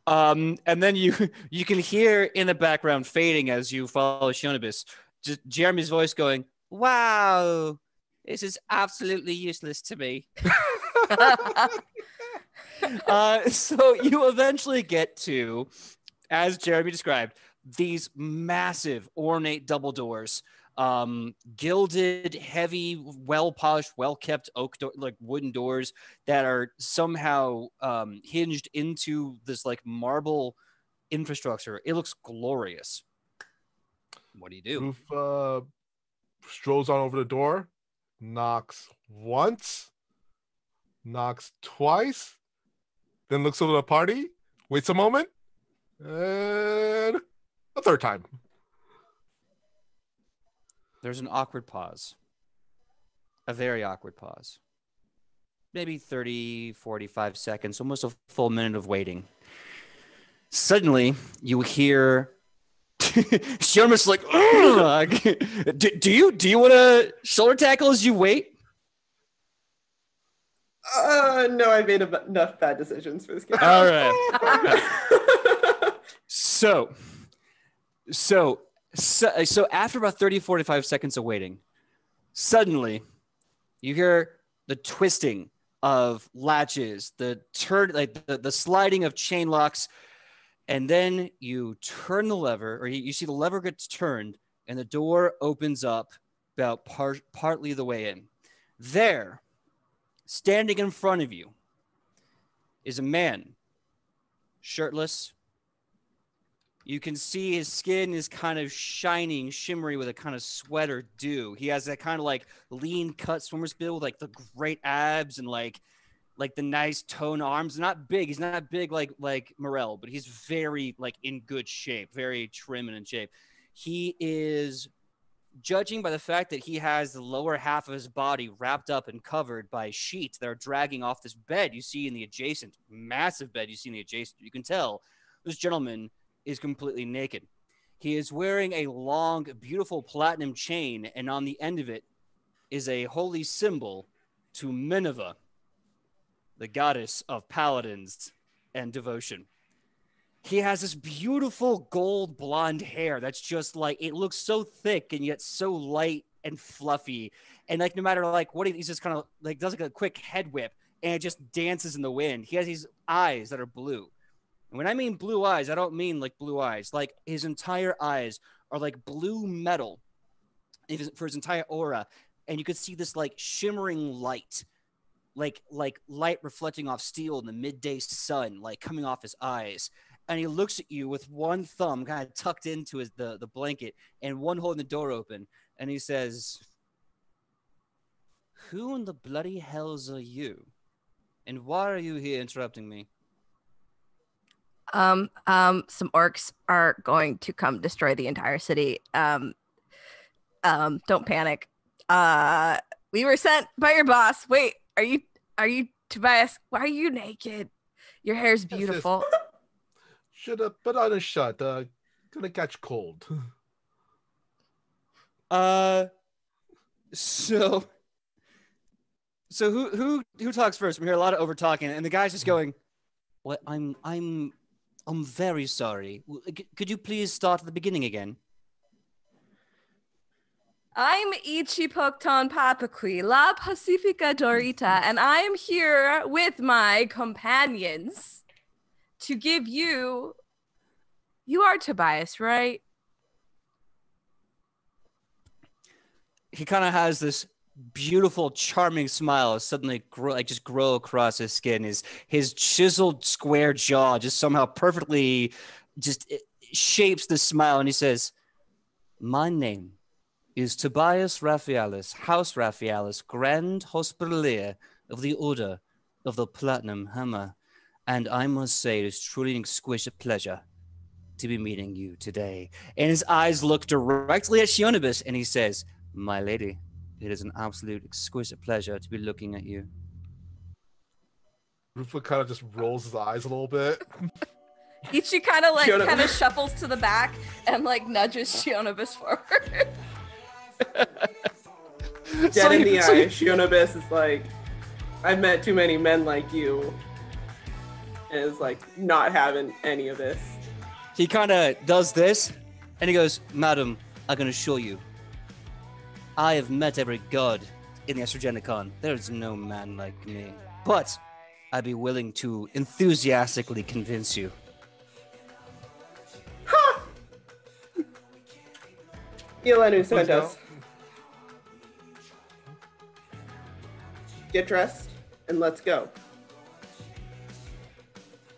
And then you can hear in the background fading as you follow Shionabis, just Jeremy's voice going, "Wow, this is absolutely useless to me." So you eventually get to, as Jeremy described, these massive ornate double doors, gilded, heavy, well-polished, well-kept oak door, like wooden doors that are somehow hinged into this like marble infrastructure. It looks glorious. What do you do? Roof strolls on over the door, knocks once, knocks twice, then looks over the party, waits a moment, and a third time. There's an awkward pause. A very awkward pause. Maybe 30, 45 seconds, almost a full minute of waiting. Suddenly, you hear Sherman's like, do you want to shoulder tackle as you wait? No, I made enough bad decisions for this game. All right. So after about 30, 45 seconds of waiting, suddenly you hear the twisting of latches, the sliding of chain locks, and then you turn the lever, or you see the lever gets turned, and the door opens up about partly the way in. There, standing in front of you, is a man, shirtless. You can see his skin is kind of shining, shimmery with a kind of sweat or dew. He has that kind of like lean cut swimmer's build with like the great abs and like the nice toned arms. Not big. He's not big like Morel, but he's very like in good shape, very trim and in shape. He is, judging by the fact that he has the lower half of his body wrapped up and covered by sheets that are dragging off this bed you see in the adjacent, massive bed you see in the adjacent. You can tell this gentleman is completely naked. He is wearing a long, beautiful platinum chain, and on the end of it is a holy symbol to Minerva, the goddess of paladins and devotion. He has this beautiful gold blonde hair that's just like, it looks so thick and yet so light and fluffy. And like, no matter like what, he's just kind of like does like a quick head whip and it just dances in the wind. He has these eyes that are blue. And when I mean blue eyes, I don't mean like blue eyes. Like his entire eyes are like blue metal for his entire aura. And you could see this like shimmering light, like light reflecting off steel in the midday sun, like coming off his eyes. And he looks at you with one thumb kind of tucked into the blanket and one holding the door open. And he says, "Who in the bloody hells are you? And why are you here interrupting me?" Some orcs are going to come destroy the entire city. Don't panic. We were sent by your boss. Wait, are you Tobias? Why are you naked? Your hair's beautiful. Should have put on a shot. Gonna catch cold. So who talks first? We hear a lot of over talking, and the guy's just going, "Well, I'm very sorry. Could you please start at the beginning again?" I'm Ichipokton Papakui, La Pacifica Dorita, and I'm here with my companions to give you. You are Tobias, right? He kind of has this beautiful, charming smile suddenly grow across his skin. His chiseled square jaw just somehow perfectly shapes the smile, and he says, "My name is Tobias Raphaelis, House Raphaelis, Grand Hospitalier of the Order of the Platinum Hammer, and I must say it is truly an exquisite pleasure to be meeting you today." And his eyes look directly at Shionibus, and he says, "My lady, it is an absolute exquisite pleasure to be looking at you." Rufa kind of just rolls his eyes a little bit. Ichi kind of shuffles to the back and like nudges Shionibus forward. Dead in the eye, Shionibus is like, "I've met too many men like you," and is like not having any of this. He kind of does this, and he goes, "Madam, I can assure you, I have met every god in the Astrogenicon. There is no man like me. But I'd be willing to enthusiastically convince you." Iolanu sent us. Get dressed and let's go.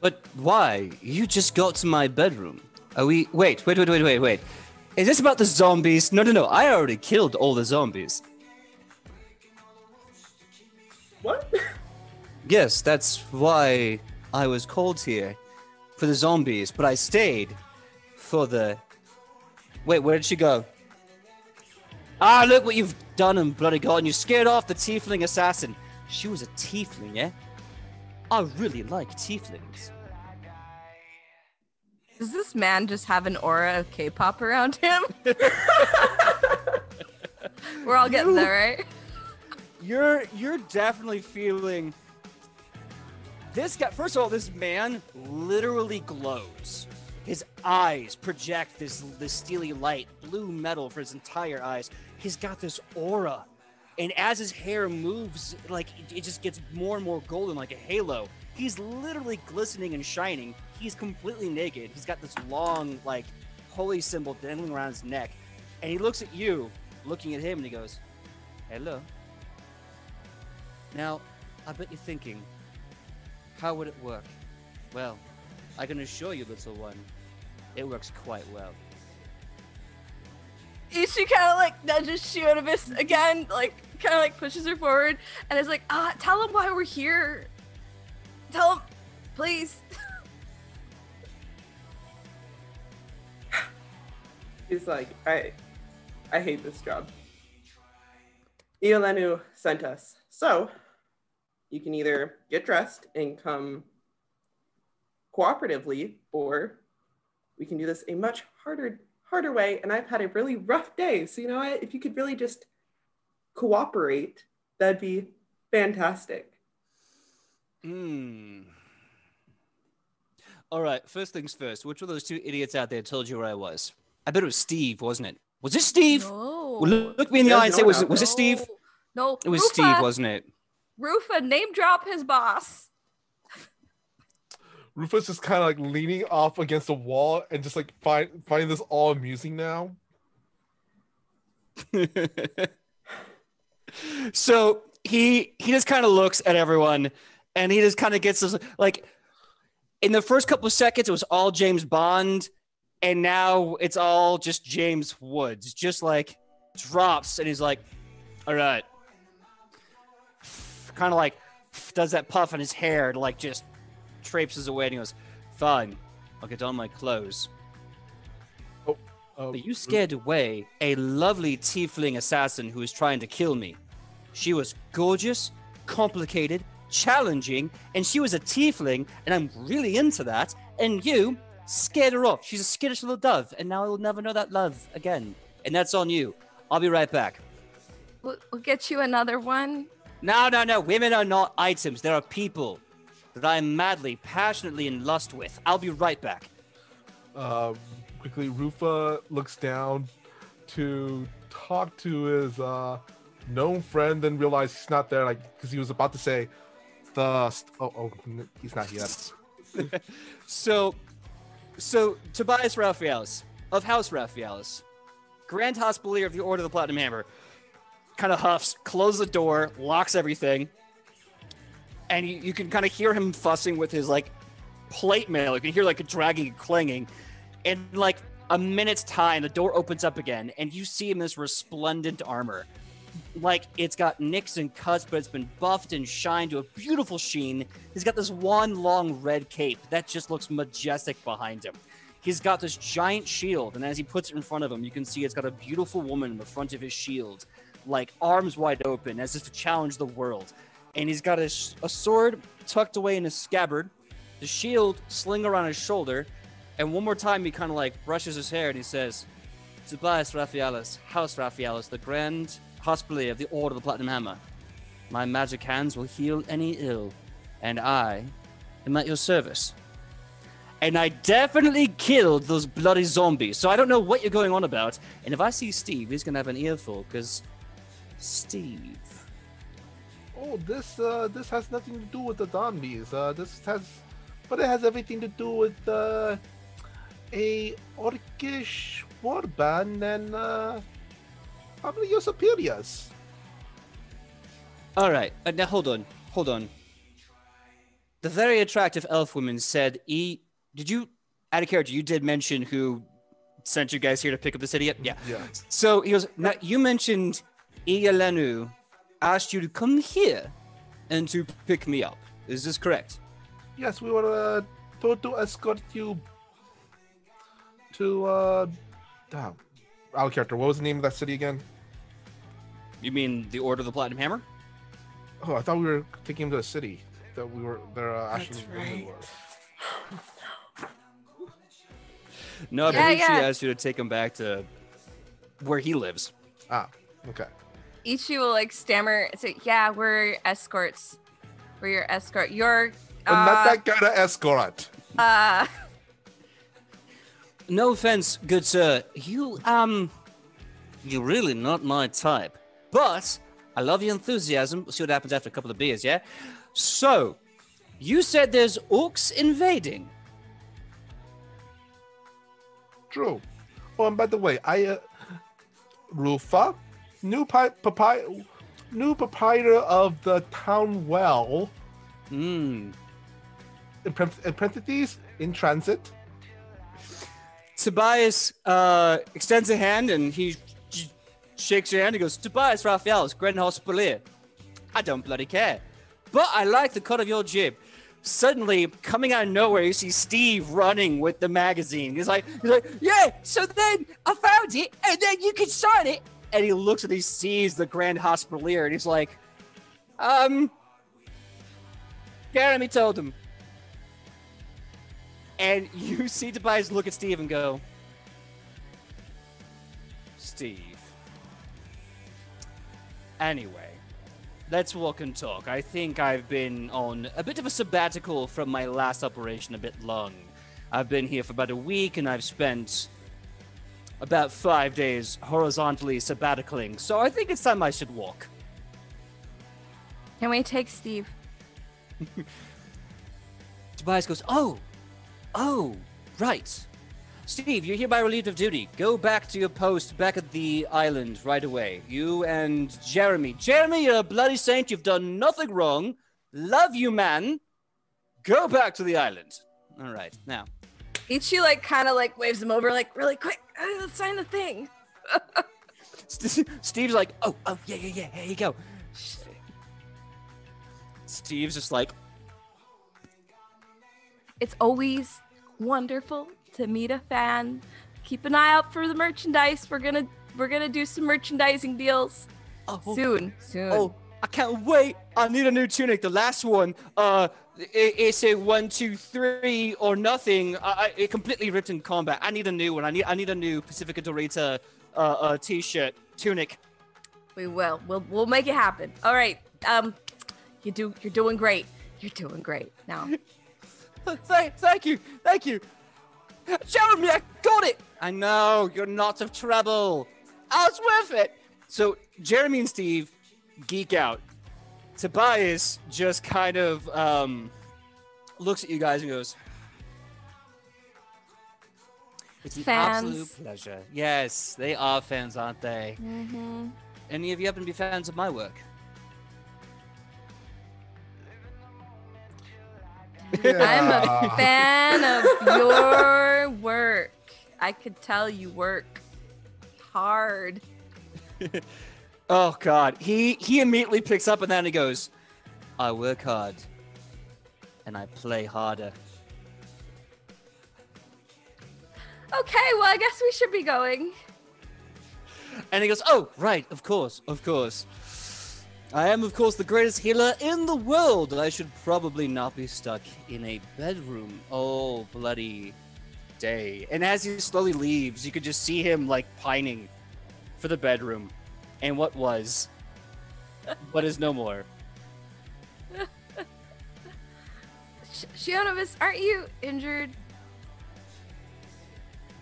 "But why? You just got to my bedroom. Are we... Wait. Is this about the zombies?" No. I already killed all the zombies." What? "Yes, that's why I was called here. For the zombies. But I stayed for the... Wait, where did she go? Ah, look what you've done and bloody god. You scared off the tiefling assassin. She was a tiefling, yeah? I really like tieflings." Does this man just have an aura of K-pop around him? We're all getting there, right? You're definitely feeling this guy. First of all, this man literally glows. His eyes project this steely light, blue metal for his entire eyes. He's got this aura. And as his hair moves, like it just gets more and more golden like a halo. He's literally glistening and shining. He's completely naked. He's got this long, like, holy symbol dangling around his neck. And he looks at you, looking at him, and he goes, "Hello. Now, I bet you're thinking, how would it work? Well, I can assure you, little one, it works quite well." Ishi kind of like nudges Shionibus again, like kind of like pushes her forward, and is like, "Tell him why we're here. Tell him, please." He's like, I hate this job. Iolanu sent us. So you can either get dressed and come cooperatively, or we can do this a much harder way. And I've had a really rough day. So you know what? If you could really just cooperate, that'd be fantastic. All right, first things first. Which of those two idiots out there told you where I was? I bet it was Steve, wasn't it? Was it Steve? No. Well, look me in the eye and say, was it Steve? No. It was Rufa, Steve, wasn't it? Rufa, name drop his boss. Rufa's just kind of like leaning off against the wall and just like finding this all amusing now. So he just kind of looks at everyone, and he just kind of gets this, like, in the first couple of seconds, it was all James Bond, and now it's all just James Woods, just like drops, and he's like, "All right," kind of like does that puff in his hair, like just traipses away, and he goes, "Fine, I'll get on my clothes." But you scared away a lovely tiefling assassin who was trying to kill me. She was gorgeous, complicated, challenging, and she was a tiefling, and I'm really into that. And you scared her off. She's a skittish little dove, and now I will never know that love again. And that's on you. I'll be right back. We'll get you another one. No. Women are not items. They are people that I am madly, passionately in lust with. I'll be right back. Quickly, Rufa looks down to talk to his known friend, then realize he's not there, like, because he was about to say he's not here. So Tobias Raphaelis of House Raphaelis, Grand Hospitalier of the Order of the Platinum Hammer, kind of huffs, closes the door, locks everything, and you can kind of hear him fussing with his like plate mail. You can hear like a dragging and clanging. In like a minute's time, the door opens up again, and you see him in this resplendent armor. Like, it's got nicks and cuts, but it's been buffed and shined to a beautiful sheen. He's got this one long red cape that just looks majestic behind him. He's got this giant shield, and as he puts it in front of him, you can see it's got a beautiful woman in the front of his shield, like arms wide open, as if to challenge the world. And he's got a sword tucked away in his scabbard, the shield sling around his shoulder, and one more time he kind of like brushes his hair and he says, Tobias Raphaelis, House Raphaelis, the Grand Hospitalier of the Order of the Platinum Hammer. My magic hands will heal any ill, and I am at your service. And I definitely killed those bloody zombies, so I don't know what you're going on about. And if I see Steve, he's gonna have an earful, because Steve. Oh, this has nothing to do with the zombies. But it has everything to do with a orcish warband and probably your superiors. All right, now hold on. The very attractive elf woman said, did you, out of character, you did mention who sent you guys here to pick up the city? Yeah. So he goes, now you mentioned Iyalenu asked you to come here and to pick me up. Is this correct? Yes, we were told to escort you to out of character. What was the name of that city again? You mean the Order of the Platinum Hammer? Oh, I thought we were taking him to the city. That we were there. Actually, right. No, but she asked you to take him back to where he lives. Ah, okay. Ichi will like stammer and say, yeah, we're escorts. We're your escort. You're I'm not that kind of escort. No offense, good sir. You're really not my type. But I love your enthusiasm. We'll see what happens after a couple of beers, yeah? So, you said there's orcs invading. True. Oh, and by the way, Rufa, new proprietor of the town well. In parentheses, in transit. Tobias extends a hand and he shakes your hand. He goes, Tobias Raphaelis, Grand Hospitalier. I don't bloody care. But I like the cut of your jib. Suddenly, coming out of nowhere, you see Steve running with the magazine. He's like, yeah, so then I found it, and then you can sign it. And he looks and he sees the Grand Hospitalier, and he's like, Jeremy told him. And you see Tobias look at Steve and go, Steve. Anyway, let's walk and talk. I think I've been on a bit of a sabbatical from my last operation a bit long. I've been here for about a week and I've spent about 5 days horizontally sabbaticaling. So I think it's time I should walk. Can we take Steve? Tobias goes, oh, right. Steve, you're hereby relieved of duty. Go back to your post back at the island right away. You and Jeremy. Jeremy, you're a bloody saint. You've done nothing wrong. Love you, man. Go back to the island. All right, now. Ichi kind of waves him over really quick. Let's sign the thing. Steve's like, oh, yeah, here you go. Steve's just like, it's always wonderful to meet a fan. Keep an eye out for the merchandise. We're gonna do some merchandising deals soon. Oh, I can't wait. I need a new tunic. The last one, it's a 1, 2, 3 or nothing. It completely ripped in combat. I need a new one. I need a new Pacifica Dorita t-shirt tunic. We will. We'll make it happen. All right. You're doing great. You're doing great now. Thank you. Jeremy, I got it. I know, you're not of trouble. I was worth it. So Jeremy and Steve geek out. Tobias just kind of looks at you guys and goes, It's an Fans. absolute pleasure. Yes, they are fans, aren't they? Mm-hmm. Any of you happen to be fans of my work? I'm a fan of your work. I could tell you work hard. Oh God, he immediately picks up on that and he goes, "I work hard, and I play harder." Okay, well, I guess we should be going. And he goes, "Oh, right, of course. I am, of course, the greatest healer in the world. I should probably not be stuck in a bedroom. Oh, bloody day." And as he slowly leaves, you could just see him, like, pining for the bedroom. And what was, but is no more. Shionovis, aren't you injured?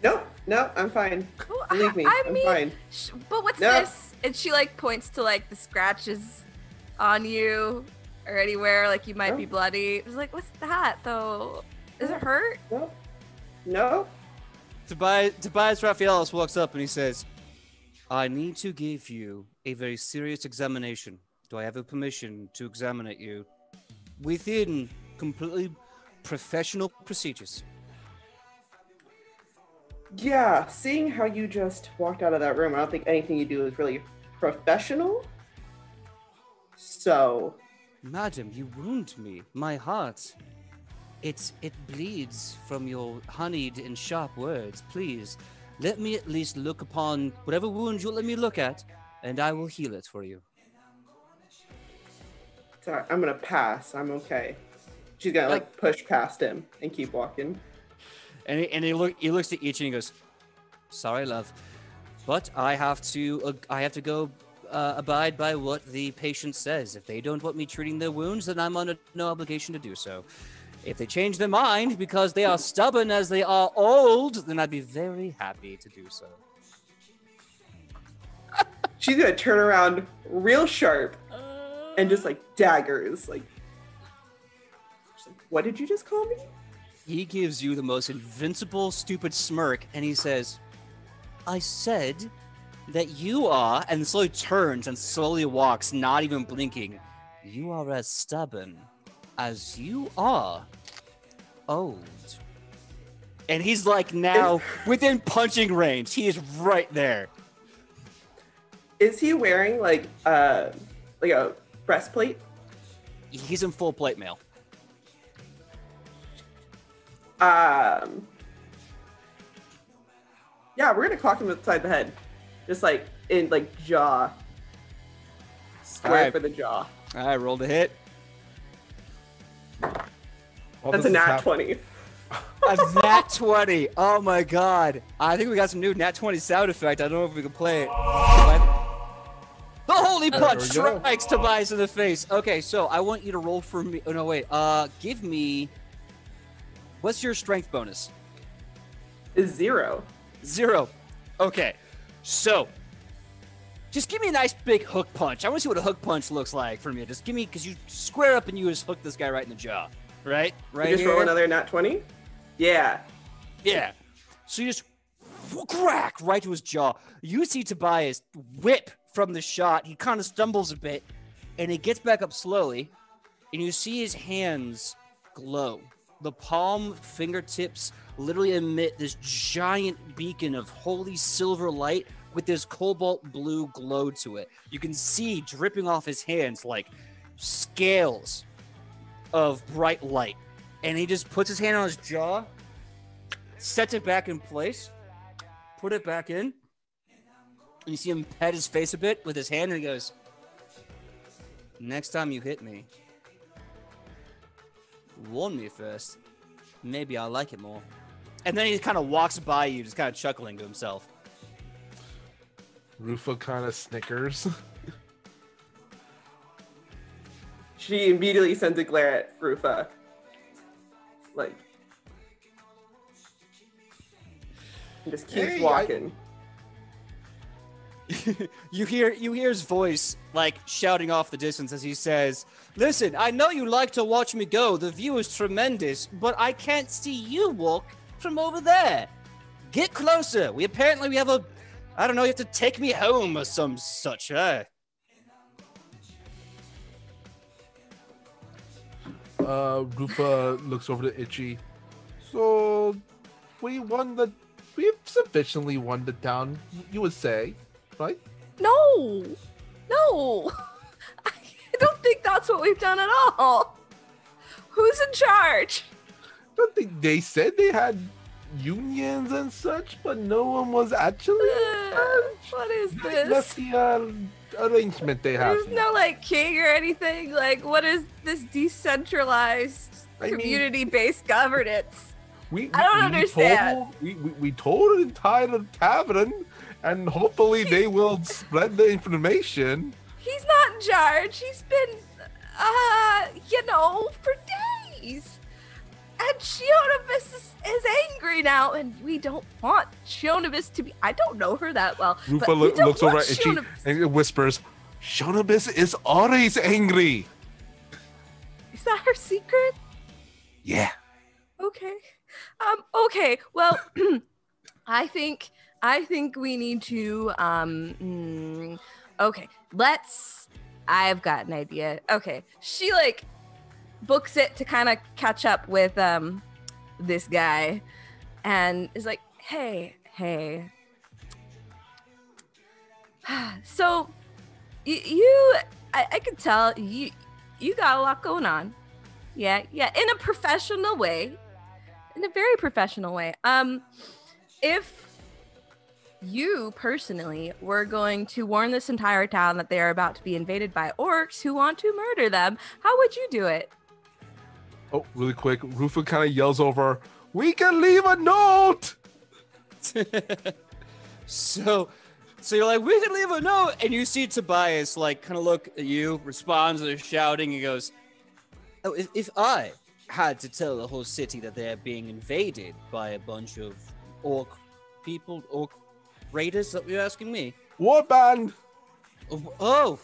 Nope, I'm fine. Well, Believe me, I'm fine. But what's No. this? And she like points to like the scratches on you or anywhere like you might be bloody. It's like, what's that though? Does it hurt? No. Tobias Raphaelis walks up and he says, "I need to give you a very serious examination. Do I have a permission to examine you within completely professional procedures?" Yeah, seeing how you just walked out of that room, I don't think anything you do is really professional. So, "Madam, you wound me. My heart. It bleeds from your honeyed and sharp words. Please, let me at least look upon whatever wound you'll let me look at, and I will heal it for you." sorry, I'm gonna pass. I'm okay. She's gonna like push past him and keep walking. And he looks at each and he goes, "Sorry, love, but I have to go abide by what the patient says. If they don't want me treating their wounds, then I'm under no obligation to do so. If they change their mind because they are stubborn as they are old, then I'd be very happy to do so." She's gonna turn around real sharp and just like daggers. Like, what did you just call me? He gives you the most invincible, stupid smirk, and he says, "I said that you are," and slowly turns and slowly walks, not even blinking. "You are as stubborn as you are old." And he's like now within punching range. He is right there. Is he wearing like a breastplate? He's in full plate mail. Yeah, we're gonna clock him upside the head, just like in like jaw, square Alright. for the jaw. I rolled a hit. That's a nat 20. A nat 20. Oh my god. I think we got some new nat 20 sound effect. I don't know if we can play it. The holy punch There we go. strikes Tobias in the face. Okay, so I want you to roll for me. Oh no, wait. Give me. What's your strength bonus? Is 0. 0. Okay, so just give me a nice big hook punch. I want to see what a hook punch looks like from you. Just give me, because you square up and you just hook this guy right in the jaw. Right You just here. roll another nat 20. Yeah. Yeah. So you just crack right to his jaw. You see Tobias whip from the shot. He kind of stumbles a bit, and he gets back up slowly, and you see his hands glow. The palm fingertips literally emit this giant beacon of holy silver light with this cobalt blue glow to it. You can see dripping off his hands like scales of bright light. And he just puts his hand on his jaw, sets it back in place, put it back in, and you see him pet his face a bit with his hand, and he goes, "Next time you hit me, warn me first. Maybe I'll like it more." And then he kind of walks by you, just kind of chuckling to himself. Rufa kind of snickers. She immediately sends a glare at Rufa. Like, and just keeps Hey, walking. You hear his voice like shouting off the distance as he says, "Listen, I know you like to watch me go. The view is tremendous, but I can't see you walk from over there. Get closer. We have a, I don't know, you have to take me home or some such. Rufa looks over to Itchy. So we've sufficiently won the town, you would say, right? No. I don't think that's what we've done at all. Who's in charge? I don't think they said they had unions and such, but no one was actually in charge. What is That's this? the arrangement they have. There's no like king or anything. Like, what is this decentralized community-based governance? I don't understand. We told the entire tavern, and hopefully they will spread the information. He's not in charge. He's been, for days. And Shionibus is angry now, and we don't want Shionibus to be. I don't know her that well. Rufa looks over at Itchy and whispers, "Shionibus is always angry." Is that her secret? Yeah. Okay. Okay. Well, I think we need to. Okay. I've got an idea. Okay. She books it to kind of catch up with this guy, and is like, hey. So I can tell you got a lot going on. Yeah, in a professional way. In a very professional way. If you personally were going to warn this entire town that they are about to be invaded by orcs who want to murder them, how would you do it? Oh, really quick, Rufa kind of yells over, "We can leave a note!" So you're like, "We can leave a note," and you see Tobias kind of look at you, responds to the shouting, and goes, "Oh, if I had to tell the whole city that they're being invaded by a bunch of orc people, orc raiders, that you're asking me?" Warband! Oh,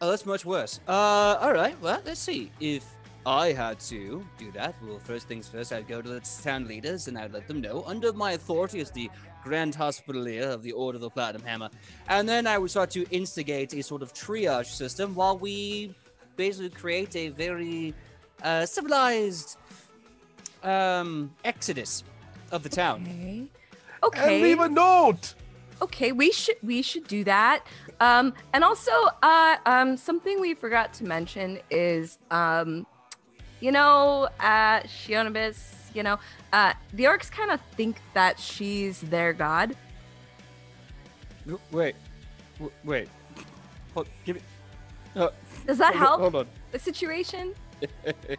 that's much worse. All right, well, let's see. If I had to do that, well, first things first, I'd go to the town leaders and I'd let them know, under my authority as the Grand Hospitalier of the Order of the Platinum Hammer, and then I would start to instigate a sort of triage system while we basically create a very civilized exodus of the town. Okay. And leave a note. Okay, we should do that. And also, something we forgot to mention is, Shionibus, the orcs kind of think that she's their god. Wait. Hold, give me. Does that help? Hold on. The situation?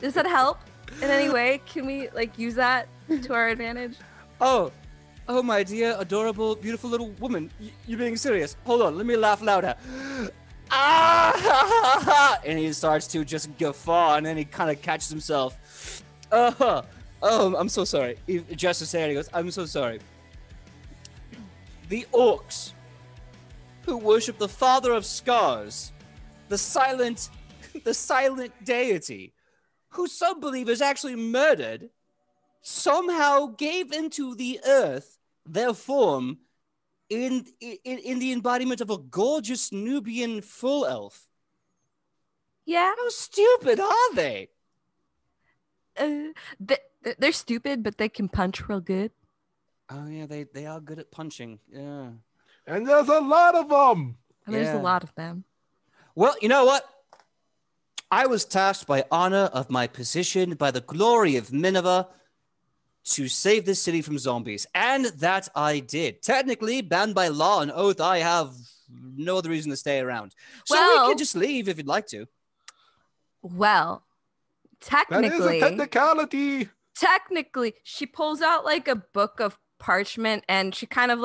Does that help in any way? Can we use that to our advantage? Oh, my dear, adorable, beautiful little woman. You're being serious. Hold on, let me laugh louder. And he starts to just guffaw, and then he kind of catches himself. Oh, I'm so sorry. Just to say it, he goes, "I'm so sorry." The orcs who worship the father of scars, the silent deity, who some believers actually murdered, somehow gave into the earth their form in the embodiment of a gorgeous Nubian full elf. Yeah. How stupid are they? They're stupid, but they can punch real good. Oh yeah, they are good at punching. Yeah. And there's a lot of them. And there's a lot of them. Well, you know what? I was tasked by honor of my position, by the glory of Minerva, to save this city from zombies. And that I did. Technically, bound by law and oath, I have no other reason to stay around. So we can just leave if you'd like to. Well, technically... That is a technicality. Technically, she pulls out a book of parchment and she kind of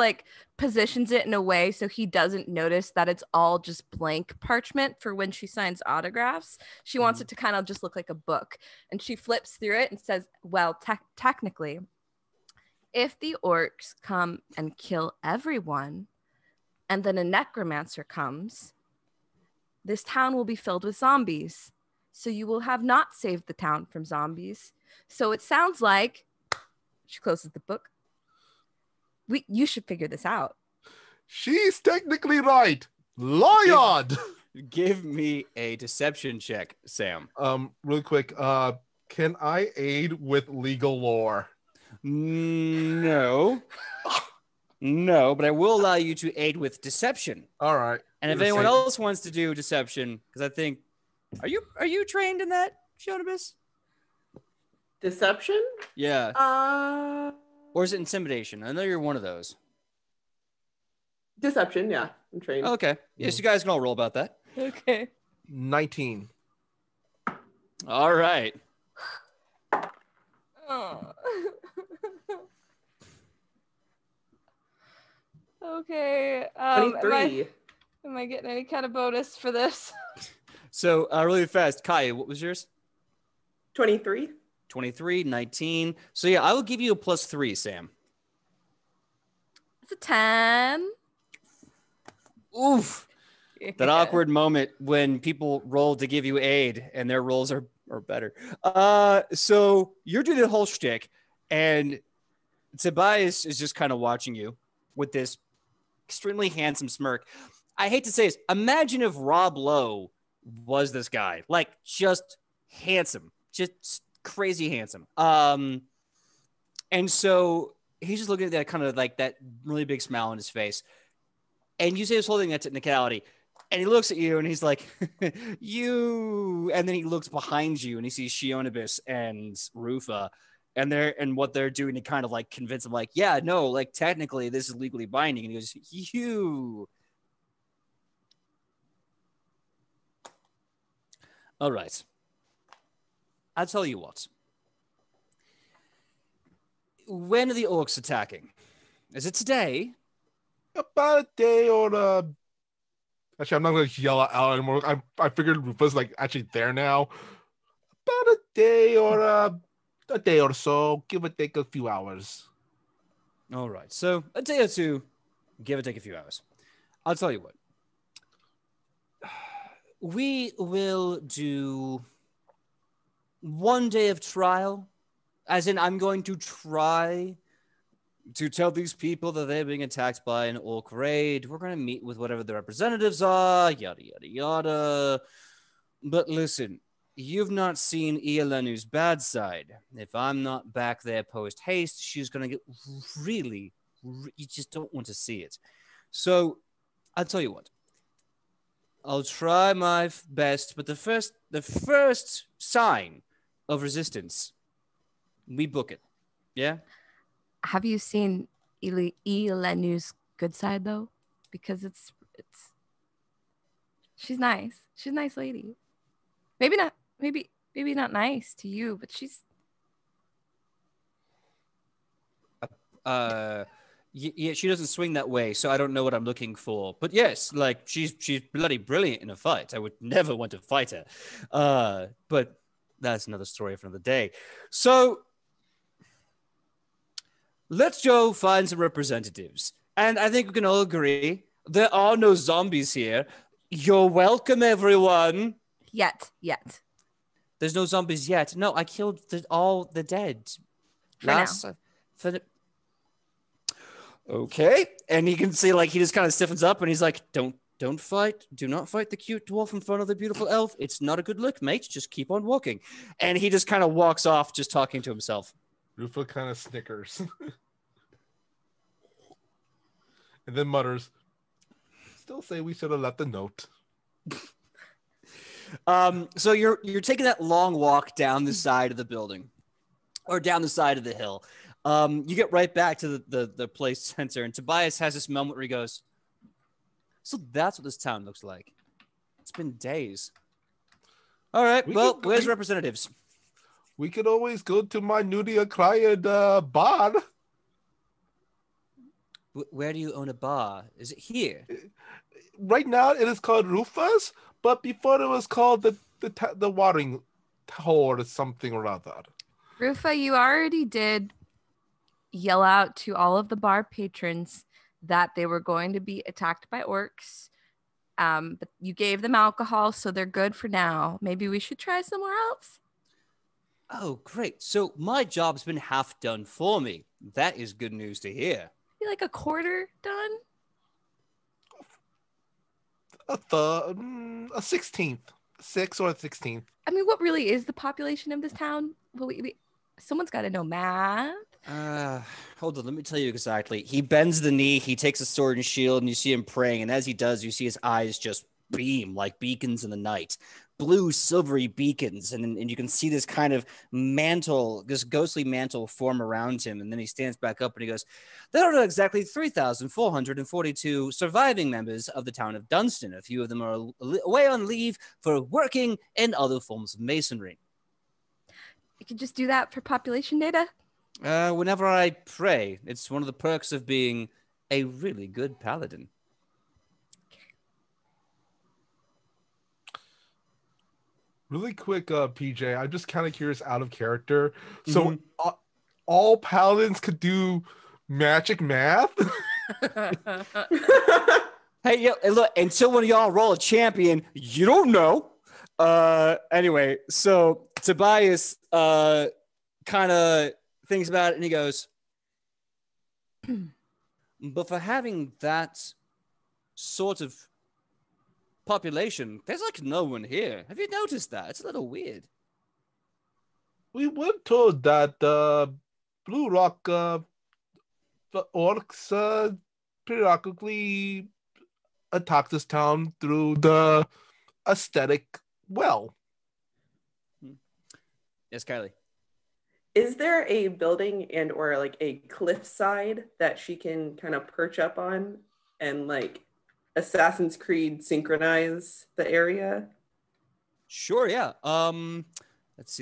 positions it in a way so he doesn't notice that it's all just blank parchment for when she signs autographs. She wants it to kind of just look like a book, and she flips through it and says, well, technically, if the orcs come and kill everyone and then a necromancer comes, this town will be filled with zombies. So you will have not saved the town from zombies. So it sounds like, she closes the book, You should figure this out. She's technically right. Lion! Give me a deception check, Sam. Really quick, can I aid with legal lore? No. No, but I will allow you to aid with deception. All right. And if anyone else wants to do deception, because I think, are you trained in that, Shonibus? Deception? Yeah. Or is it intimidation? I know you're one of those. Deception, yeah. I'm trained. Okay. Yes, you guys can all roll about that. Okay. 19. All right. Oh. Okay. 23. Am I getting any kind of bonus for this? So really fast, Kai, what was yours? 23. 23, 19. So yeah, I will give you a +3, Sam. It's a 10. Oof. Yeah. That awkward moment when people roll to give you aid and their rolls are better. So you're doing the whole shtick, and Tobias is just kind of watching you with this extremely handsome smirk. I hate to say this. Imagine if Rob Lowe was this guy, like just handsome, just crazy handsome. And so he's just looking at that kind of like that really big smile on his face. And you say this whole thing, that technicality. And he looks at you and he's like, you. And then he looks behind you and he sees Shionibus and Rufa. And what they're doing to kind of like convince him, like, yeah, no, like technically this is legally binding. And he goes, you. All right. I'll tell you what. When are the orcs attacking? Is it today? About a day or Actually, I'm not going to yell out anymore. I figured Rufa's like actually there now. About a day or a day or so. Give or take a few hours. All right. So a day or two, give or take a few hours. I'll tell you what. We will do one day of trial. As in, I'm going to try to tell these people that they're being attacked by an orc raid. We're going to meet with whatever the representatives are, yada, yada, yada. But listen, you've not seen Ielenu's bad side. If I'm not back there post-haste, she's going to get really, you just don't want to see it. So, I'll tell you what. I'll try my best, but the first sign of resistance, we book it. Yeah? Have you seen Ielenu's good side though? Because it's she's nice. She's a nice lady. Maybe not nice to you, but she's yeah, she doesn't swing that way, so I don't know what I'm looking for. But yes, like she's bloody brilliant in a fight. I would never want to fight her. But that's another story for another day. So let's go find some representatives. And I think we can all agree there are no zombies here. You're welcome, everyone. Yet. There's no zombies yet. No, I killed all the dead. Okay. And you can see, like, he just kind of stiffens up and he's like, don't fight. Do not fight the cute dwarf in front of the beautiful elf. It's not a good look, mate. Just keep on walking. And he just kind of walks off, just talking to himself. Rufa kind of snickers. And then mutters, still say we should have left a note. So you're taking that long walk down the side of the building or down the side of the hill. You get right back to the place center, and Tobias has this moment where he goes, so that's what this town looks like. It's been days. All right, where's representatives? We could always go to my newly acquired bar. Where do you own a bar? Is it here? Right now, it is called Rufa's, but before it was called the watering hole or something or other. Rufa, you already did yell out to all of the bar patrons that they were going to be attacked by orcs. But you gave them alcohol, so they're good for now. Maybe we should try somewhere else. Oh, great. So my job's been half done for me. That is good news to hear. maybe like a quarter done. A 16th, 6 or 16th. I mean, what really is the population of this town? Well, someone's got to know math. Hold on, let me tell you exactly. He bends the knee, he takes a sword and shield, and you see him praying, and as he does, you see his eyes just beam like beacons in the night. Blue, silvery beacons, and you can see this kind of mantle, this ghostly mantle form around him, and then he stands back up and he goes, there are exactly 3,442 surviving members of the town of Dunstan. A few of them are away on leave for working in other forms of masonry. You could just do that for population data? Whenever I pray, it's one of the perks of being a really good paladin. Really quick, PJ, I'm just kind of curious out of character. So all paladins could do magic math? Hey, yeah, look, until one of y'all roll a champion, you don't know. Anyway, so Tobias kind of thinks about it and he goes, but for having that sort of population, there's like no one here. Have you noticed that? It's a little weird. We were told that Blue Rock, the orcs periodically attack this town through the aesthetic well. Yes, Kylie. Is there a building and or like a cliffside that she can kind of perch up on and like Assassin's Creed synchronize the area? Sure, yeah. Let's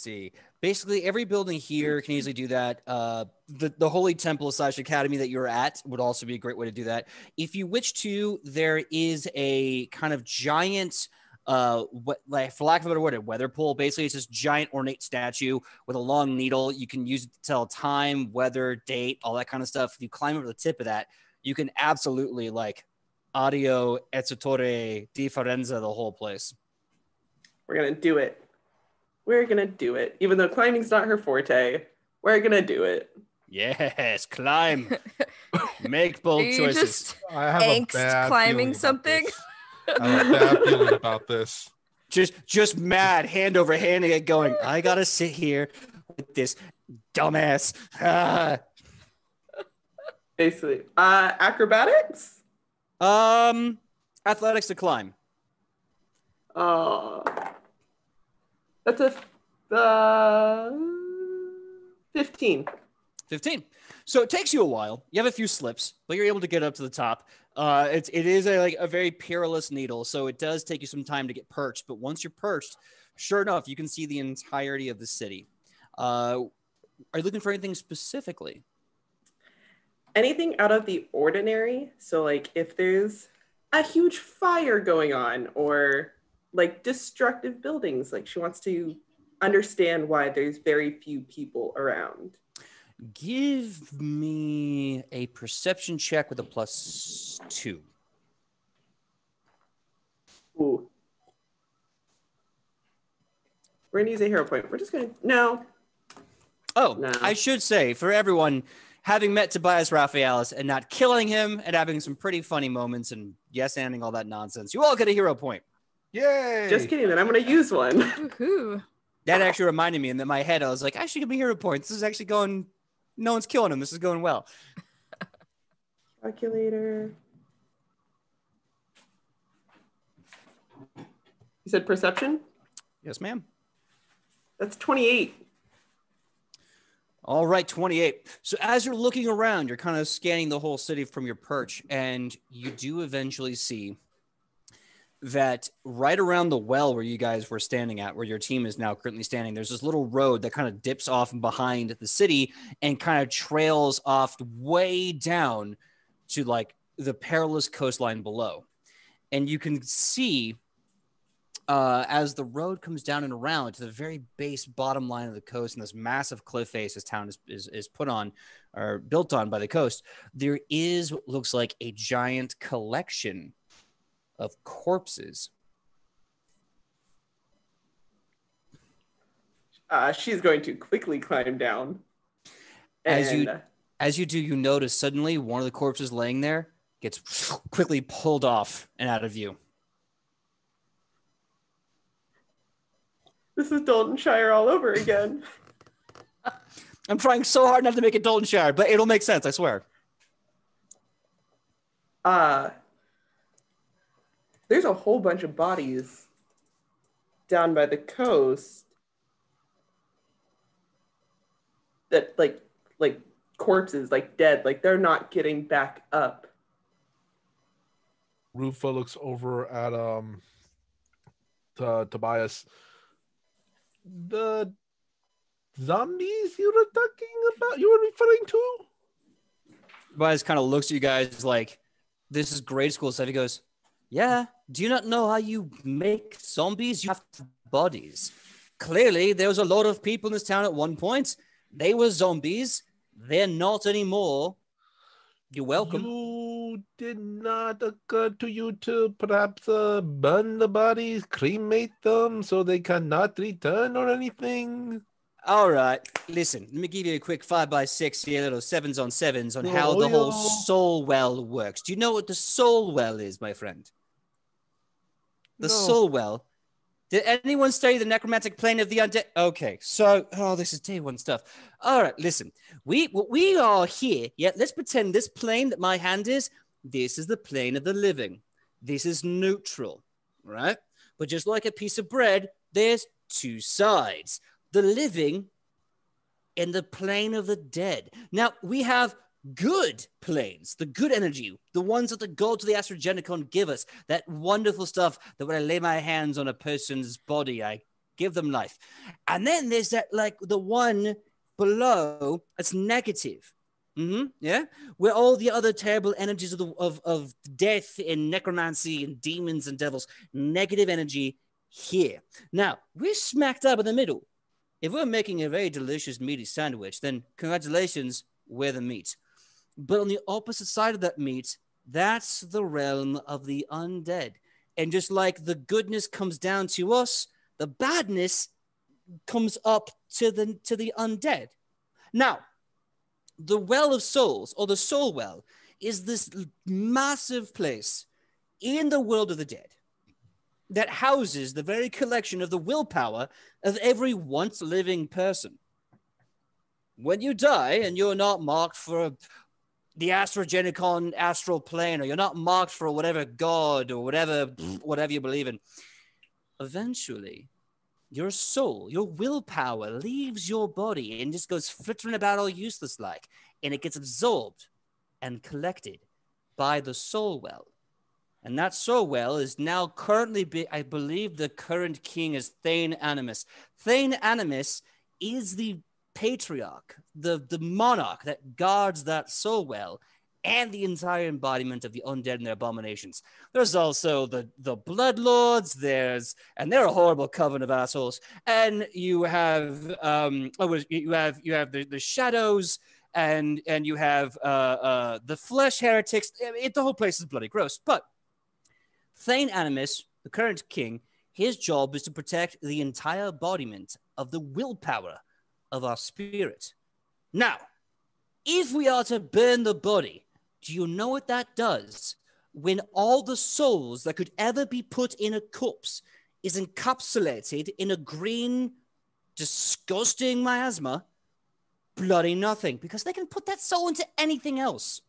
see. Basically, every building here can easily do that. The Holy Temple / Academy that you're at would also be a great way to do that. If you wish to, there is a kind of giant, like for lack of a better word, a weather pole. Basically, it's this giant ornate statue with a long needle. You can use it to tell time, weather, date, all that kind of stuff. If you climb over the tip of that, you can absolutely like audio ezzatore differenza the whole place. We're gonna do it. We're gonna do it. Even though climbing's not her forte, we're gonna do it. Yes, climb. Make bold choices. I have a bad climbing something. I have a bad feeling about this. Just mad, hand over hand, and get going. I gotta sit here with this dumbass. Basically, acrobatics. Athletics to climb. That's a 15. 15. So it takes you a while. You have a few slips, but you're able to get up to the top. It is a very perilous needle, so it does take you some time to get perched. But once you're perched, sure enough, you can see the entirety of the city. Are you looking for anything specifically? Anything out of the ordinary. So like if there's a huge fire going on or like destructive buildings, like she wants to understand why there's very few people around. Give me a perception check with a +2. Ooh. We're gonna use a hero point. We're just gonna, no. Oh, no. I should say for everyone, having met Tobias Raphaelis and not killing him and having some pretty funny moments and yes-anding all that nonsense, you all get a hero point. Yay! Just kidding, then I'm going to use one. Woohoo. That actually reminded me, and in my head, I was like, I should give me a hero point. This is actually going, no one's killing him. This is going well. Calculator. You said perception? Yes, ma'am. That's 28. All right, 28. So as you're looking around, you're kind of scanning the whole city from your perch, and you do eventually see that right around the well where you guys were standing at, where your team is now currently standing, there's this little road that kind of dips off behind the city and kind of trails off way down to like the perilous coastline below. And you can see as the road comes down and around to the very base bottom line of the coast and this massive cliff face this town is put on or built on by the coast, there is what looks like a giant collection of corpses. She's going to quickly climb down. As you As you do, you notice suddenly one of the corpses laying there gets quickly pulled off and out of view. This is Daltonshire all over again. I'm trying so hard not to make it Daltonshire, but it'll make sense, I swear. There's a whole bunch of bodies down by the coast that like corpses, like dead, like they're not getting back up. Rufa looks over at Tobias. The zombies you were talking about, you were referring to? Tobias kind of looks at you guys like, this is grade school stuff. He goes, yeah, do you not know how you make zombies? You have bodies. Clearly, there was a lot of people in this town at one point. They were zombies. They're not anymore. You're welcome. You did not occur to you to perhaps burn the bodies, cremate them so they cannot return or anything? All right, listen, let me give you a quick 5x6 here, little 7s on 7s on how the whole soul well works. Do you know what the soul well is, my friend? The soul well. Did anyone study the necromantic plane of the undead? Okay, so, this is day one stuff. All right, listen, we are here, yeah, let's pretend this plane that my hand is, this is the plane of the living. This is neutral, right? But just like a piece of bread, there's two sides. The living and the plane of the dead. Now, we have good planes, the good energy, the ones that the gods of the Astrogenicon give us, that wonderful stuff that when I lay my hands on a person's body, I give them life. And then there's that, like, the one below that's negative. Yeah, where all the other terrible energies of death and necromancy and demons and devils, negative energy here. Now, we're smacked up in the middle. If we're making a very delicious meaty sandwich, then congratulations, we're the meat. But on the opposite side of that meat, that's the realm of the undead. And just like the goodness comes down to us, the badness comes up to the undead. Now, the Well of Souls, or the Soul Well, is this massive place in the world of the dead that houses the very collection of the willpower of every once living person. When you die and you're not marked for the Astrogenicon astral plane, or you're not marked for whatever god or whatever you believe in, eventually your soul, your willpower leaves your body and just goes flittering about all useless like, and it gets absorbed and collected by the Soul Well. And that Soul Well is now currently, I believe the current king is Thane Animus. Thane Animus is the patriarch, the monarch that guards that Soul Well and the entire embodiment of the undead and their abominations. There's also the Bloodlords, and they're a horrible coven of assholes. And you have the Shadows, and you have the Flesh Heretics. The whole place is bloody gross. But Thane Animus, the current king, his job is to protect the entire embodiment of the willpower of our spirit. Now, if we are to burn the body, do you know what that does when all the souls that could ever be put in a corpse is encapsulated in a green, disgusting miasma? Bloody nothing, because they can put that soul into anything else.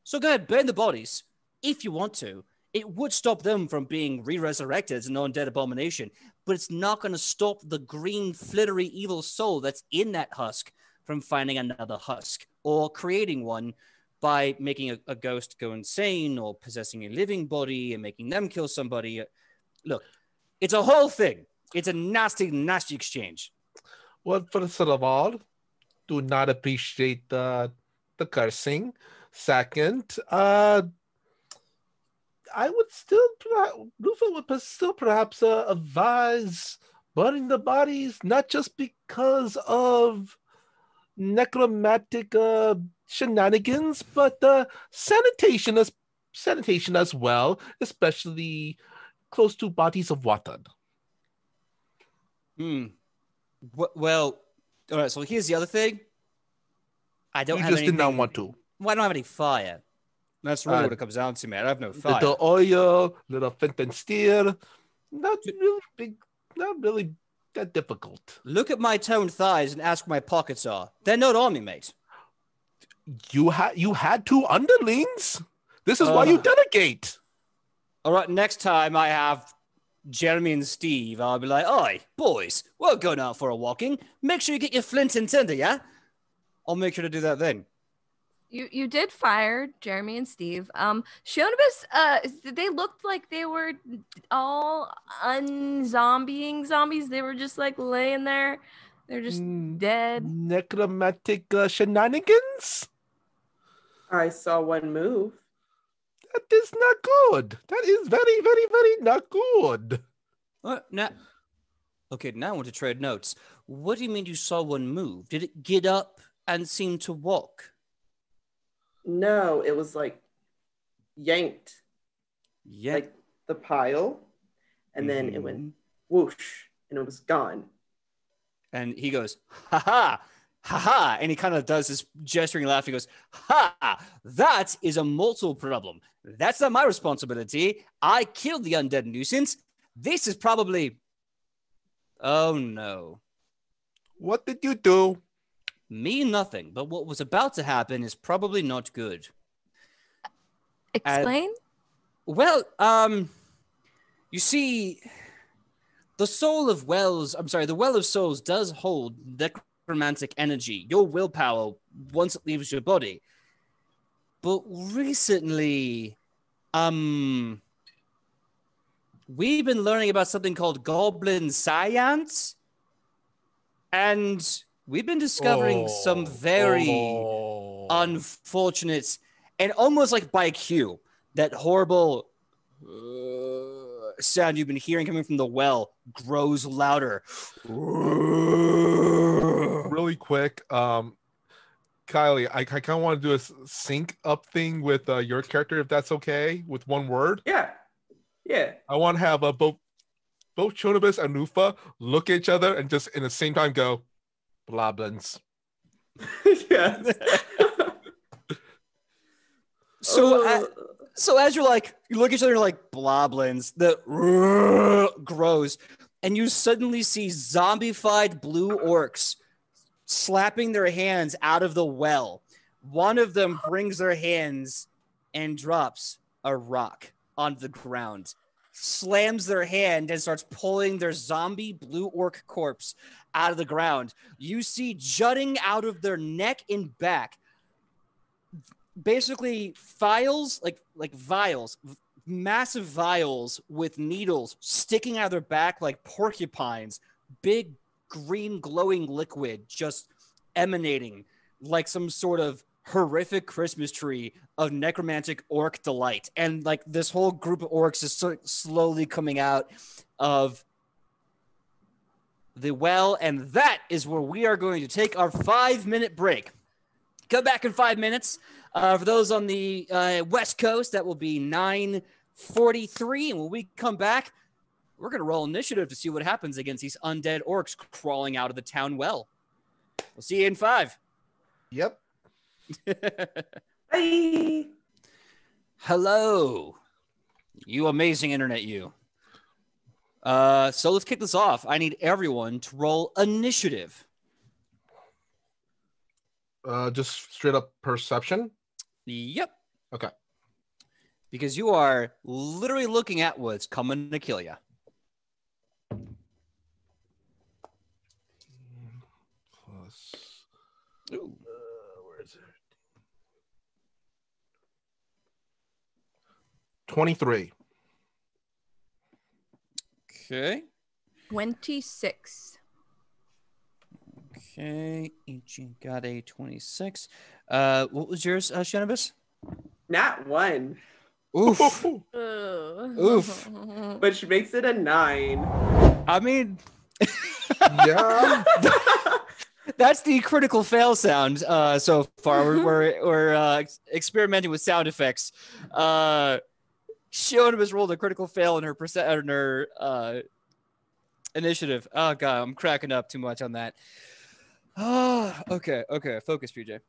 So go ahead, burn the bodies if you want to. It would stop them from being re-resurrected as an undead abomination, but it's not going to stop the green, flittery, evil soul that's in that husk from finding another husk or creating one by making a ghost go insane or possessing a living body and making them kill somebody. Look, it's a whole thing. It's a nasty, nasty exchange. Well, first of all, do not appreciate the cursing. Second, I would still, Rufa would still perhaps advise burning the bodies, not just because of necromantic shenanigans, but sanitation as well, especially close to bodies of water. Well, all right, so here's the other thing. I don't You have just anything. did not want to. Well, I don't have any fire. That's really what it comes down to, man. I have no fire. Little oil, little flint and steel. Not really big. Not really that difficult. Look at my toned thighs and ask where my pockets are. They're not on me, mate. You had 2 underlings. This is why you delegate. All right, next time I have Jeremy and Steve, I'll be like, "Oi, boys, we're going out for a walking. Make sure you get your flint and tinder, yeah?" I'll make sure to do that then. You did fire Jeremy and Steve. Shonibus, they looked like they were all unzombieing zombies. They were just like laying there. They're just dead. Necromantic shenanigans? I saw one move. That is not good. That is very, very, very not good. Now I want to trade notes. What do you mean you saw one move? Did it get up and seem to walk? No, it was like yanked. Yeah. Like the pile. And then it went whoosh and it was gone. And he goes, "Ha ha, ha ha." And he kind of does this gesturing laugh. He goes, "Ha, that is a mortal problem. That's not my responsibility. I killed the undead nuisance. This is probably..." Oh no. What did you do? Me, nothing. But what was about to happen is probably not good. Explain? Well, you see, the Well of Souls does hold necromantic energy, your willpower, once it leaves your body. But recently, we've been learning about something called goblin science, and we've been discovering some very unfortunate and almost like by cue, that horrible sound you've been hearing coming from the well grows louder. Really quick, Kylie, I kind of want to do a sync up thing with your character, if that's okay, with one word. Yeah. I want to have both Chonibus and Nufa look at each other and just in the same time go, "Bloblins." Yes. So as you're like, you look at each other, you're like, "Bloblins," the grows, and you suddenly see zombified blue orcs slapping their hands out of the well. One of them brings their hands and drops a rock on the ground, slams their hand and starts pulling their zombie blue orc corpse out of the ground. You see jutting out of their neck and back, basically vials, like vials, massive vials with needles sticking out of their back like porcupines, big green glowing liquid just emanating like some sort of horrific Christmas tree of necromantic orc delight. And like this whole group of orcs is slowly coming out of the well, and that is where we are going to take our 5-minute break. Come back in 5 minutes. For those on the West Coast, that will be 9:43. And when we come back, we're going to roll initiative to see what happens against these undead orcs crawling out of the town well. We'll see you in 5. Yep. Bye. Hello, you amazing internet, you. So let's kick this off. I need everyone to roll initiative. Just straight up perception? Yep. Okay. Because you are literally looking at what's coming to kill you. Plus. Ooh. Where is it? 23. Okay. 26. Okay. Each got a 26. What was yours, Shenibus? Not 1. Oof. Oof. Which makes it a 9. I mean, Yeah. that's the critical fail sound so far. We're experimenting with sound effects. Shenibus rolled a critical fail in her initiative. Oh god, I'm cracking up too much on that. Okay. Focus, PJ.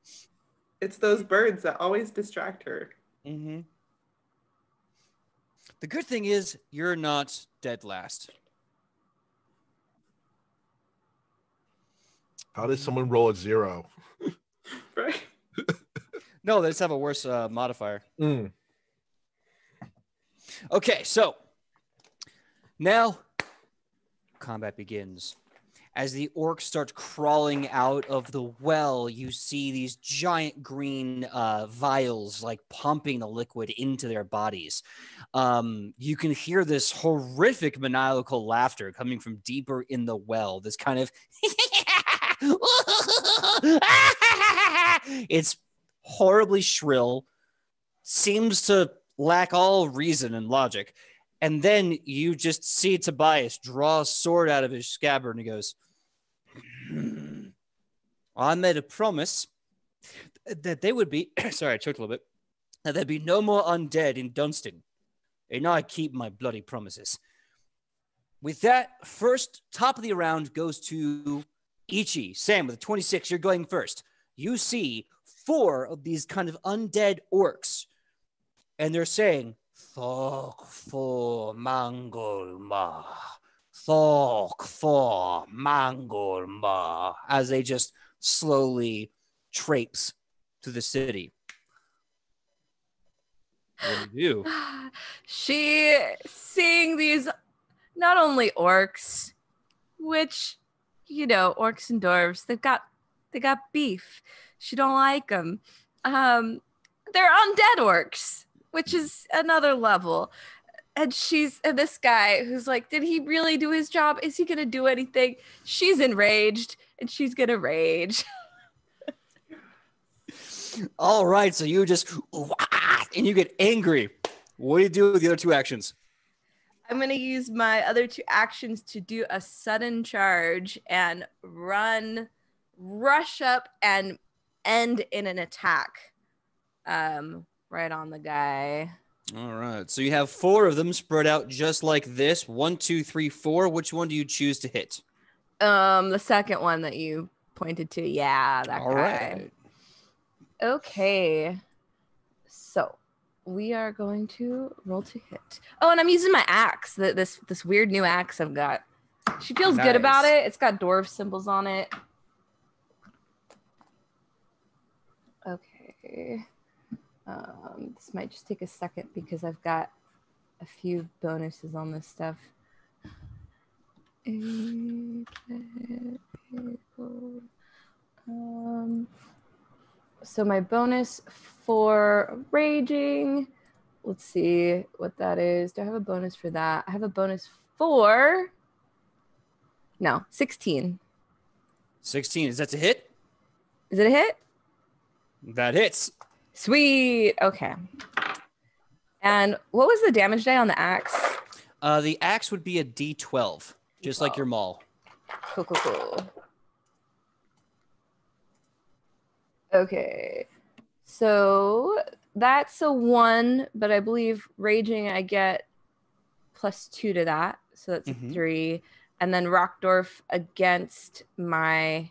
It's those birds that always distract her. Mm-hmm. The good thing is you're not dead last. How did someone roll a 0? Right? No, they just have a worse modifier. Mm. Okay, so now combat begins. As the orc starts crawling out of the well, you see these giant green vials like pumping the liquid into their bodies. You can hear this horrific maniacal laughter coming from deeper in the well. This kind of it's horribly shrill, seems to lack all reason and logic. And then you just see Tobias draw a sword out of his scabbard and he goes, I made a promise that they would be, sorry, I choked a little bit, that there'd be no more undead in Dunstan. And I keep my bloody promises. With that, first top of the round goes to Ichi. Sam, with a 26, you're going first. You see 4 of these kind of undead orcs, and they're saying, Thok for Mangolma. Thok for Mangolma. As they just slowly traipse to the city. What do you do? She seeing these not only orcs, which, you know, orcs and dwarves, they got beef. She don't like them. They're undead orcs, which is another level. And this guy who's like, did he really do his job? Is he gonna do anything? She's enraged, and she's gonna rage. All right, so you just and you get angry. What do you do with the other 2 actions? I'm going to use my other 2 actions to do a sudden charge and rush up and end in an attack right on the guy. All right, so you have 4 of them spread out just like this. 1, 2, 3, 4. Which one do you choose to hit? The second one that you pointed to. Yeah, that All guy. right. Okay. So we are going to roll to hit. Oh, and I'm using my axe. This weird new axe I've got. She feels good about Nice. it. It's got dwarf symbols on it. Okay. This might just take a second because I've got a few bonuses on this stuff. So my bonus for raging, let's see what that is. Do I have a bonus for that? I have a bonus for, 16. 16. Is that a hit? Is it a hit? That hits. Sweet. Okay. And what was the damage die on the axe? The axe would be a D12, just like your maul. Cool. Okay. So that's a 1, but I believe raging I get +2 to that. So that's a 3. And then Rockdorf against orcs.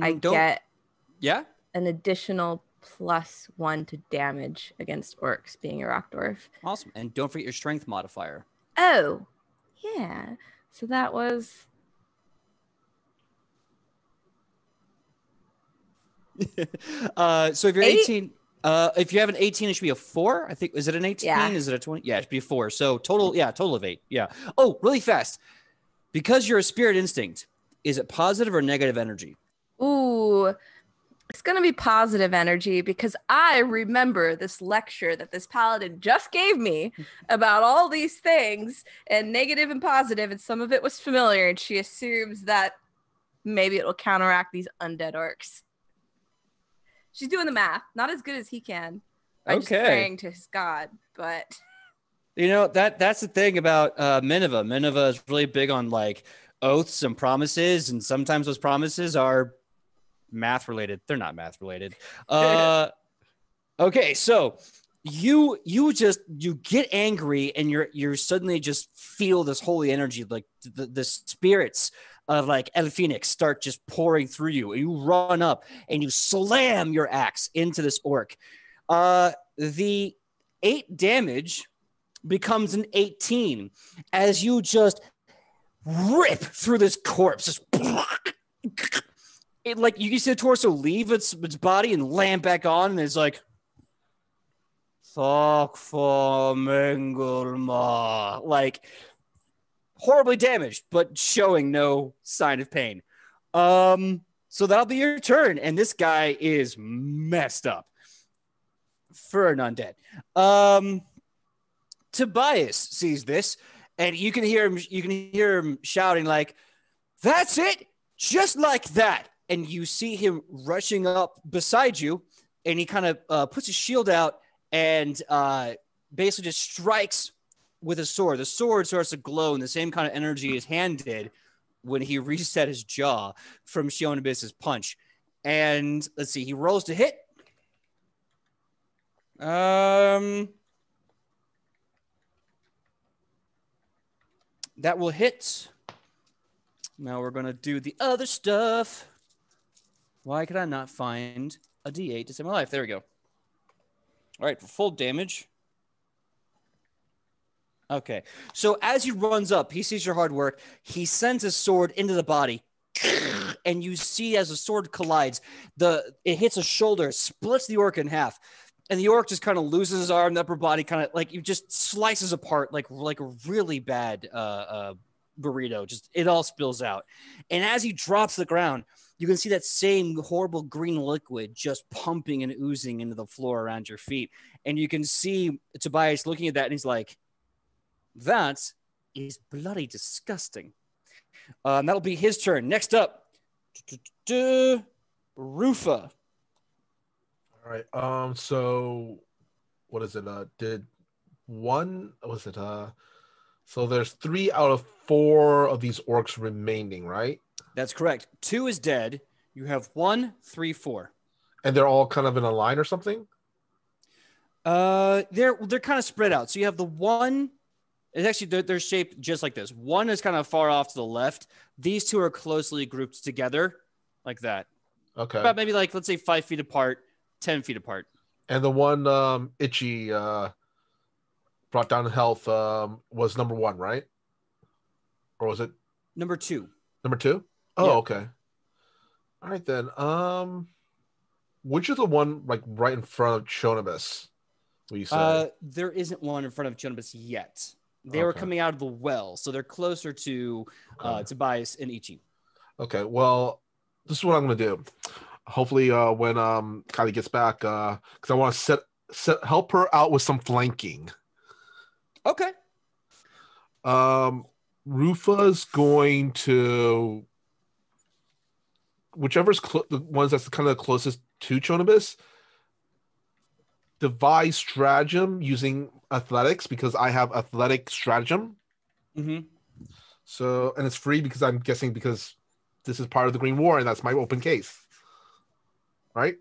I get an additional +1 to damage against orcs being a Rockdorf. Awesome. And don't forget your strength modifier. Oh, yeah. So that was... So if you're 18, if you have an 18, it should be a 4. I think, is it an 18? Yeah. Is it a 20? Yeah, it should be a 4. So total of 8. Yeah. Oh, really fast. Because you're a spirit instinct, is it positive or negative energy? Ooh, it's going to be positive energy because I remember this lecture that this paladin just gave me about all these things and negative and positive, and some of it was familiar, and she assumes that maybe it will counteract these undead orcs. She's doing the math, not as good as he can by just praying to his god, but... You know, that's the thing about Megaw. Megaw is really big on like oaths and promises, and sometimes those promises are math related. They're not math related. Okay, so you get angry, and you're suddenly just feel this holy energy, like the spirits of like El Phoenix start just pouring through you. And you run up and you slam your axe into this orc. The 8 damage becomes an 18 as you just rip through this corpse. Just it, like you can see the torso leave its body and land back on, and it's like, fuck for Mengelma. Like, horribly damaged, but showing no sign of pain. So that'll be your turn, and this guy is messed up for an undead. Tobias sees this, and you can hear him shouting like, "That's it, just like that!" And you see him rushing up beside you, and he kind of puts his shield out and basically just strikes with a sword. The sword starts to glow in the same kind of energy his hand did when he reset his jaw from Shionabis's punch. And let's see, he rolls to hit. That will hit. Now we're going to do the other stuff. Why could I not find a D8 to save my life? There we go. All right, for full damage. Okay, so as he runs up, he sees your hard work. He sends his sword into the body, and you see as the sword collides, it hits a shoulder, splits the orc in half, and the orc just kind of loses his arm, the upper body kind of like you just slices apart like a really bad burrito. Just it all spills out, and as he drops to the ground, you can see that same horrible green liquid just pumping and oozing into the floor around your feet, and you can see Tobias looking at that, and he's like, "That is bloody disgusting." That'll be his turn. Next up, Rufa. All right. So what is it? So there's 3 out of 4 of these orcs remaining, right? That's correct. 2 is dead. You have 1, 3, 4. And they're all kind of in a line or something? They're kind of spread out. So you have the one. It's actually they're shaped just like this. One is kind of far off to the left. These 2 are closely grouped together, like that. Okay. About maybe like let's say 5 feet apart, 10 feet apart. And the one Itchy brought down health was number 1, right? Or was it number 2? Number 2? Oh, yeah. Okay. All right then. Which is the one like right in front of Chonibus? Will you say? There isn't one in front of Chonibus yet. They were coming out of the well, so they're closer to Tobias and Ichi. Okay, well, this is what I'm going to do. Hopefully, when Kylie gets back, because I want to help her out with some flanking. Okay. Rufa's going to whichever's the ones that's kind of closest to Chonibus. Devise stratagem using athletics because I have athletic stratagem. Mm-hmm. So, and it's free because I'm guessing because this is part of the Green War and that's my open case. Right?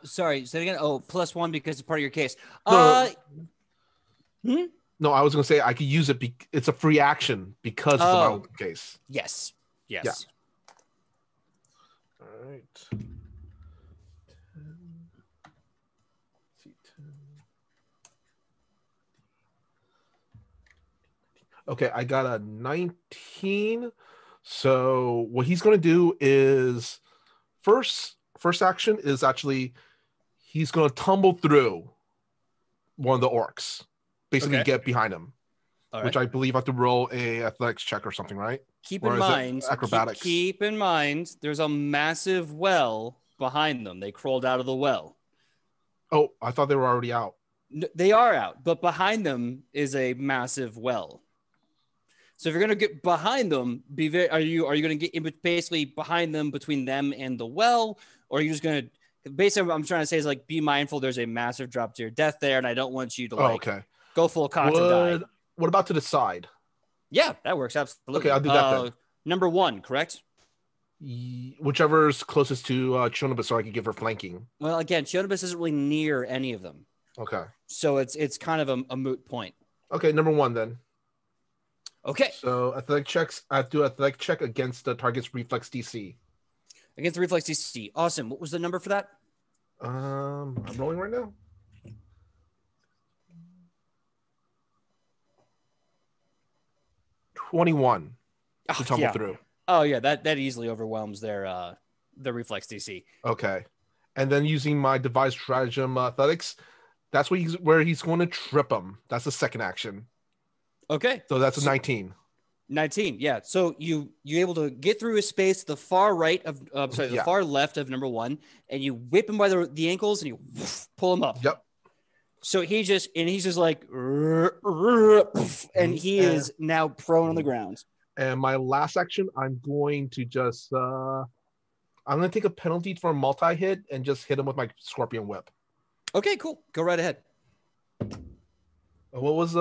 Sorry, say it again. Oh, +1 because it's part of your case. No, I was going to say I could use it. It's a free action because it's my open case. Yes. Yeah. All right. Okay, I got a 19. So what he's going to do is first action is actually he's going to tumble through one of the orcs, basically get behind him, which I believe I have to roll a athletics check or something, right? Keep in mind, acrobatics. Keep in mind, there's a massive well behind them. They crawled out of the well. Oh, I thought they were already out. No, they are out, but behind them is a massive well. So if you're gonna get behind them, are you gonna get basically behind them, between them and the well, or are you just gonna? Basically, what I'm trying to say is like be mindful. There's a massive drop to your death there, and I don't want you to go full cock and die. What about to the side? Yeah, that works absolutely. Okay, I'll do that then. Number 1, correct? Whichever's closest to Chonibus, so I can give her flanking. Well, again, Chonibus isn't really near any of them. Okay. So it's kind of a moot point. Okay, number 1 then. Okay. So athletic checks. I do athletic check against the target's reflex DC. Against the reflex DC. Awesome. What was the number for that? I'm rolling right now. $21 to tumble through. Oh yeah, that easily overwhelms their reflex DC. Okay, and then using my devised stratagem athletics, that's where he's going to trip him. That's the second action. Okay, so that's a 19. 19, yeah. So you're able to get through his space to the far right of the far left of number 1, and you whip him by the ankles and you pull him up. Yep. So he's just like, and he is now prone on the ground. And my last action, I'm going to just I'm going to take a penalty for a multi-hit and just hit him with my Scorpion Whip. Okay, cool. Go right ahead. What was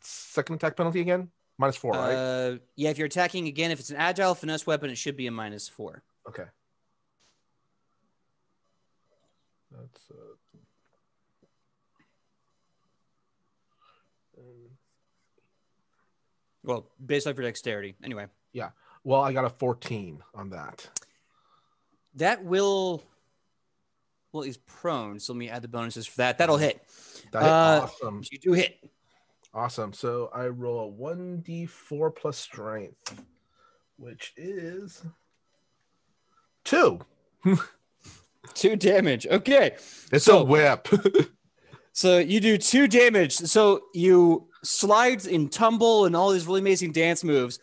second attack penalty again? -4, right? Yeah, if you're attacking again, if it's an agile finesse weapon, it should be a -4. Okay. That's well, based off your dexterity. Anyway. Yeah. Well, I got a 14 on that. That will. Well, he's prone, so let me add the bonuses for that. That'll hit. Awesome. You do hit. Awesome. So I roll a 1d4 plus strength, which is 2. 2 damage. Okay. It's a whip. So you do 2 damage. So you slide and tumble and all these really amazing dance moves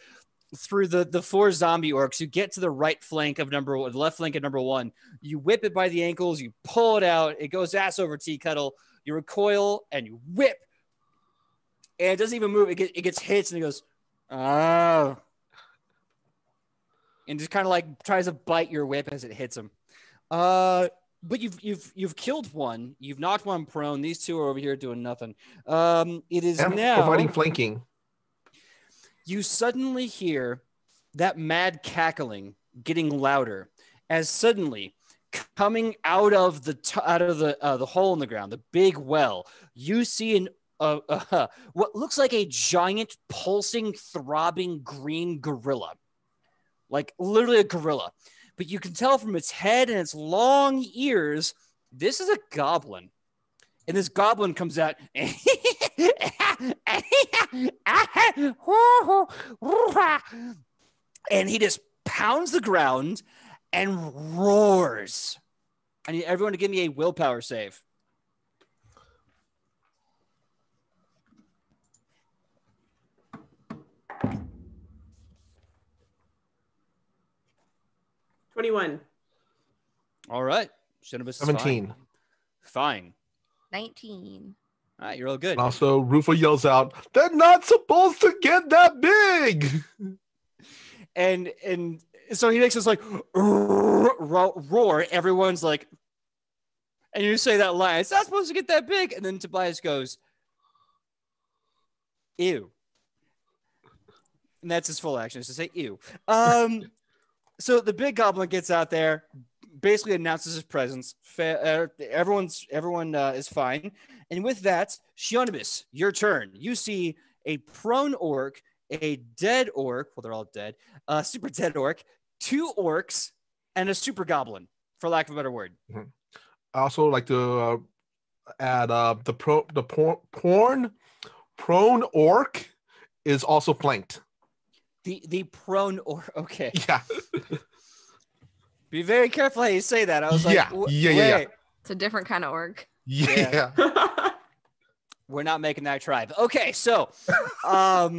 through the 4 zombie orcs. You get to the right flank of the left flank of number 1. You whip it by the ankles. You pull it out. It goes ass over tea kettle. You recoil and you whip. And it doesn't even move. It gets hits and it goes, oh. And just kind of like tries to bite your whip as it hits him. But you've killed one. You've knocked one prone. These 2 are over here doing nothing. It is now providing flanking. You suddenly hear that mad cackling getting louder as suddenly coming out of the hole in the ground, the big well, you see what looks like a giant pulsing, throbbing green gorilla, like literally a gorilla. But you can tell from its head and its long ears, this is a goblin. And this goblin comes out and he just pounds the ground and roars. I need everyone to give me a willpower save. $21. All right. 17. Fine. 19. All right, you're all good. And also, Rufo yells out, "They're not supposed to get that big!" And so he makes this like roar. Everyone's like, and you say that line, "It's not supposed to get that big." And then Tobias goes, "Ew." And that's his full action, is to say "ew." So the big goblin gets out there, basically announces his presence. Everyone is fine. And with that, Shionibus, your turn. You see a prone orc, a dead orc. Well, they're all dead. Super dead orc, 2 orcs, and a super goblin, for lack of a better word. Mm-hmm. I also like to add the prone orc is also flanked. The prone orc. Okay. Yeah. Be very careful how you say that. I was like, yeah. It's a different kind of orc. Yeah. We're not making that tribe. Okay, so I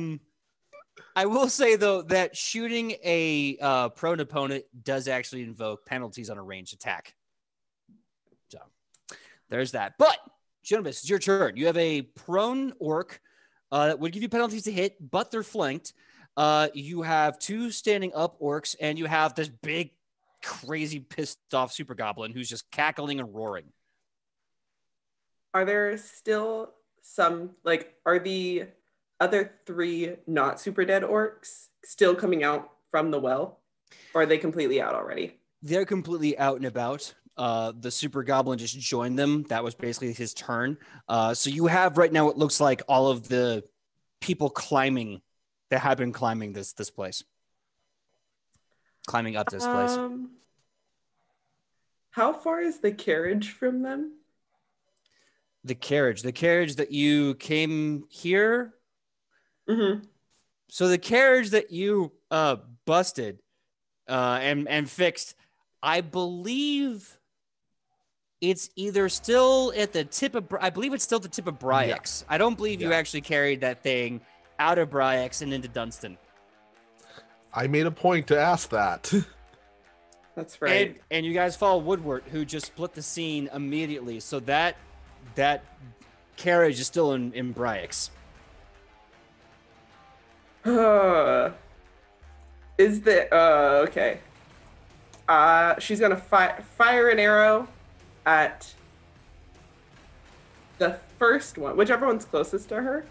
will say, though, that shooting a prone opponent does actually invoke penalties on a ranged attack. So there's that. But, Shionibus, it's your turn. You have a prone orc that would give you penalties to hit, but they're flanked. You have 2 standing up orcs, and you have this big, crazy, pissed off super goblin who's just cackling and roaring. Are there still some, are the other 3 not super dead orcs still coming out from the well? Or are they completely out already? They're completely out and about. The super goblin just joined them. That was basically his turn. So you have right now what looks like all of the people climbing that have been climbing this place, climbing up this place. How far is the carriage from them? The carriage that you came here. Mm-hmm. So the carriage that you busted and fixed, I believe it's either still at the tip of. I believe it's still the tip of Bryax. I don't believe you actually carried that thing out of Bryax and into Dunstan. I made a point to ask that. That's right. And you guys follow Woodward, who just split the scene immediately. So that carriage is still in Bryax. Is the okay? She's gonna fire an arrow at the first one, whichever one's closest to her.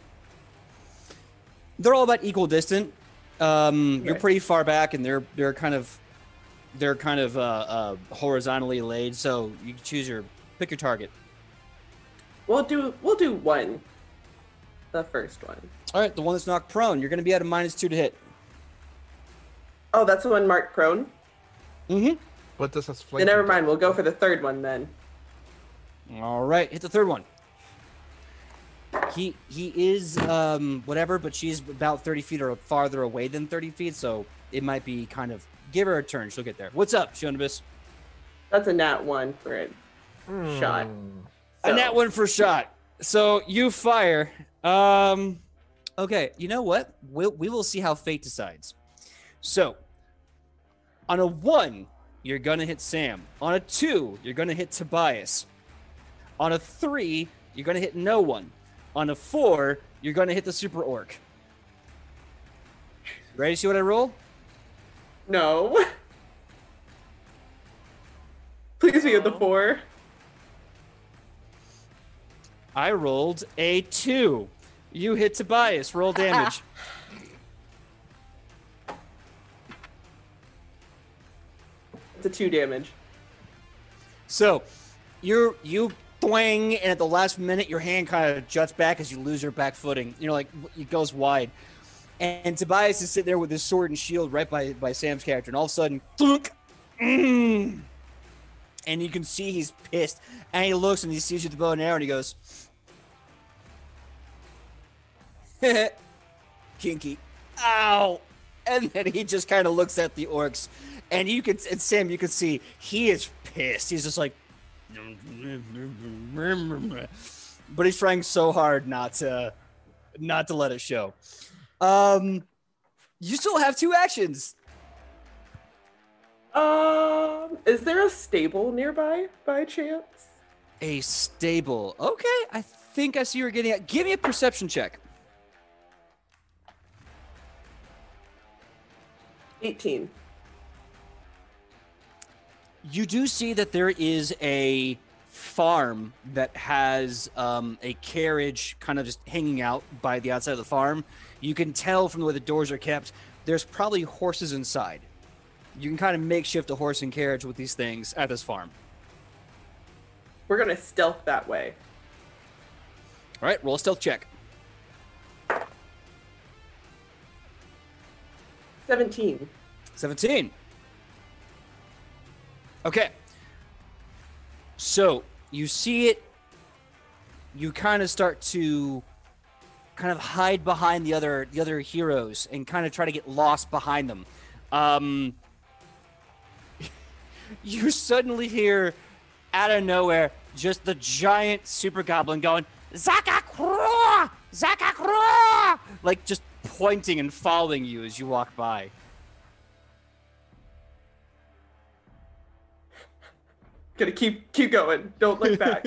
They're all about equal distant. You're pretty far back, and they're kind of horizontally laid. So you can pick your target. We'll do one. The first one. All right, the one that's knocked prone. You're going to be at a -2 to hit. Oh, that's the one marked prone? Mm-hmm. What does this flank? Then never mind. We'll go for the third one then. All right, hit the third one. He is whatever, but she's about 30 feet or farther away than 30 feet, so it might be kind of give her a turn. She'll get there. What's up, Shonibus? That's a nat 1 for a shot. A nat 1 for shot. So you fire. Okay, you know what? We will see how fate decides. So, on a 1, you're going to hit Sam. On a 2, you're going to hit Tobias. On a 3, you're going to hit no one. On a 4, you're going to hit the super orc. Ready to see what I roll? No. Please be at the 4. I rolled a 2. You hit Tobias. Roll damage. It's a 2 damage. So, you thwang, and at the last minute, your hand kind of juts back as you lose your back footing. You know, like, it goes wide. And Tobias is sitting there with his sword and shield right by Sam's character, and all of a sudden, thunk, and you can see he's pissed. And he looks and he sees you with the bow and arrow, and he goes, kinky, ow. And then he just kind of looks at the orcs, and Sam, you can see he is pissed. He's just like, but he's trying so hard not to let it show. You still have 2 actions. Is there a stable nearby by chance? A stable. Okay, I think I see you're getting at. Give me a perception check. 18. You do see that there is a farm that has a carriage kind of just hanging out by the outside of the farm. You can tell from the way the doors are kept, there's probably horses inside. You can kind of makeshift a horse and carriage with these things at this farm. We're going to stealth that way. All right, roll a stealth check. 17. 17. Okay. So you see it. You kind of start to kind of hide behind the other heroes and kind of try to get lost behind them. You suddenly hear out of nowhere just the giant super goblin going, Zakakroa! Zakakroa! Like just pointing and following you as you walk by. Gonna keep going. Don't look back.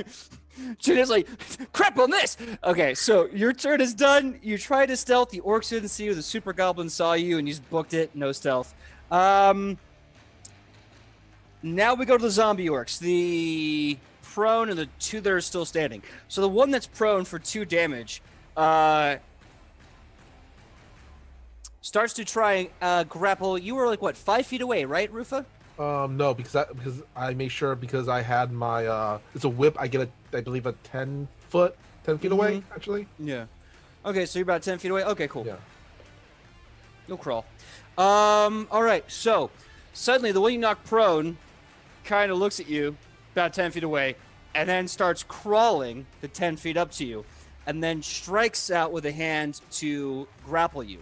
She's like, crap on this. Okay, so your turn is done. You tried to stealth. The orcs didn't see you. The super goblin saw you, and you just booked it. No stealth. Now we go to the zombie orcs. The prone and the 2 that are still standing. So the one that's prone for 2 damage starts to try and grapple. You were like, what, 5 feet away, right, Rufa? No, because I made sure because I had my it's a whip. I get I believe a 10 feet away actually. Yeah. Okay, so you're about 10 feet away. Okay, cool. Yeah. No crawl. All right. So suddenly the one you knock prone kind of looks at you about 10 feet away and then starts crawling the 10 feet up to you and then strikes out with a hand to grapple you.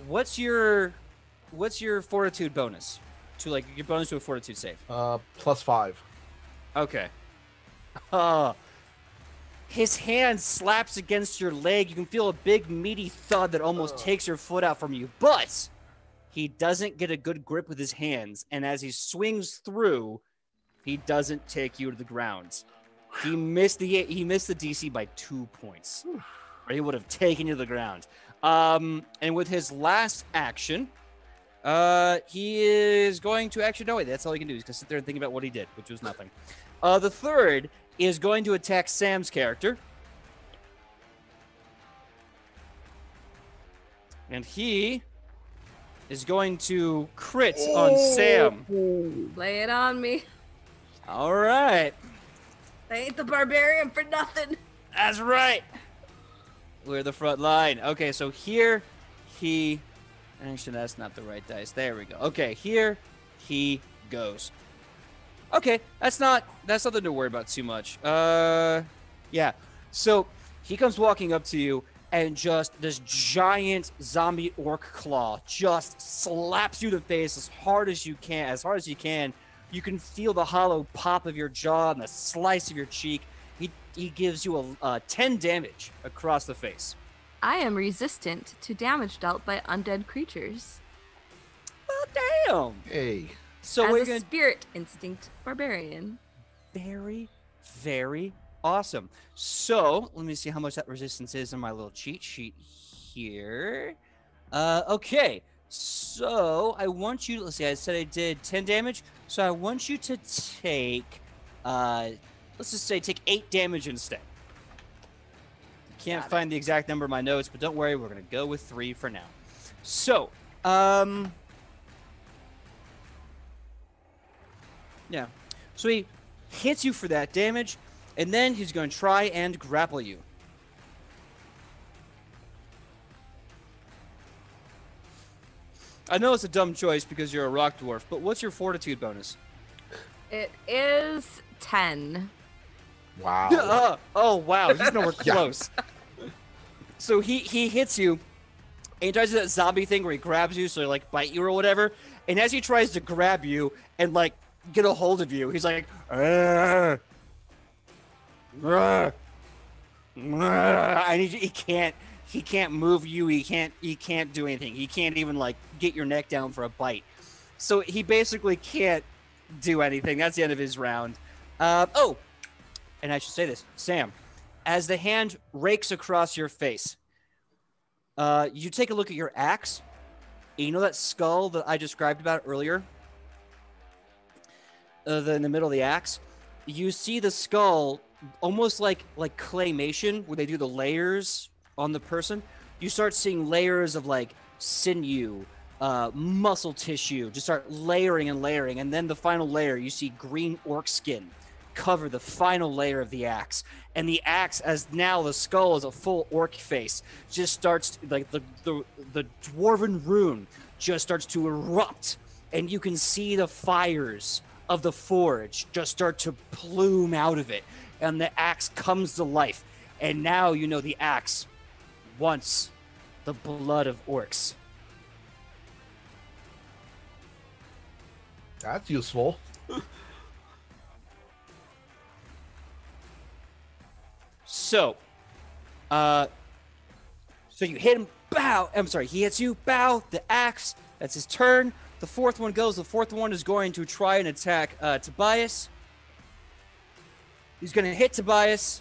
What's your fortitude bonus? To like your bonus to a fortitude save? +5. Okay. His hand slaps against your leg. You can feel a big meaty thud that almost takes your foot out from you. But he doesn't get a good grip with his hands, and as he swings through, he doesn't take you to the ground. He missed the DC by 2 points, or he would have taken you to the ground. And with his last action, he is going to actually no wait. That's all he can do. He's gonna sit there and think about what he did, which was nothing. The third is going to attack Sam's character. And he is going to crit on Sam. Lay it on me. All right. I ain't the barbarian for nothing. That's right. We're the front line. Okay, so here he... Actually, that's not the right dice. There we go. Okay, here he goes. Okay, that's nothing to worry about too much. Yeah. So he comes walking up to you, and just this giant zombie orc claw just slaps you in the face as hard as you can. You can feel the hollow pop of your jaw and the slice of your cheek. He gives you a 10 damage across the face. I am resistant to damage dealt by undead creatures. Oh, damn. Hey. So as a spirit instinct barbarian. Very, very awesome. So let me see how much that resistance is in my little cheat sheet here. Okay. So I want you, let's see, I said I did 10 damage. So I want you to take, let's just say take 8 damage instead. Can't find the exact number in my notes, but don't worry, we're going to go with 3 for now. So, yeah. So he hits you for that damage, and then he's going to try and grapple you. I know it's a dumb choice because you're a rock dwarf, but what's your fortitude bonus? It is 10. Wow. Oh, wow. He's nowhere close. So he hits you, and he tries to do that zombie thing where he grabs you, so he, like, bite you or whatever. And as he tries to grab you and, like, get a hold of you, he's like, and he can't move you. He can't do anything. He can't even, like, get your neck down for a bite. So he basically can't do anything. That's the end of his round. Oh, and I should say this, Sam. As the hand rakes across your face, you take a look at your axe. And you know that skull that I described about earlier? In the middle of the axe? You see the skull almost like claymation, where they do the layers on the person. You start seeing layers of, like, sinew, muscle tissue, just start layering and layering. And then the final layer, you see green orc skin cover the final layer of the axe, and the axe, as now the skull is a full orc face, just starts like the dwarven rune just starts to erupt, and you can see the fires of the forge just start to plume out of it, and the axe comes to life, and now you know the axe wants the blood of orcs. That's useful. So you hit him, bow. I'm sorry, he hits you, bow, the axe. That's his turn. The fourth one goes. The fourth one is going to try and attack Tobias. He's going to hit Tobias.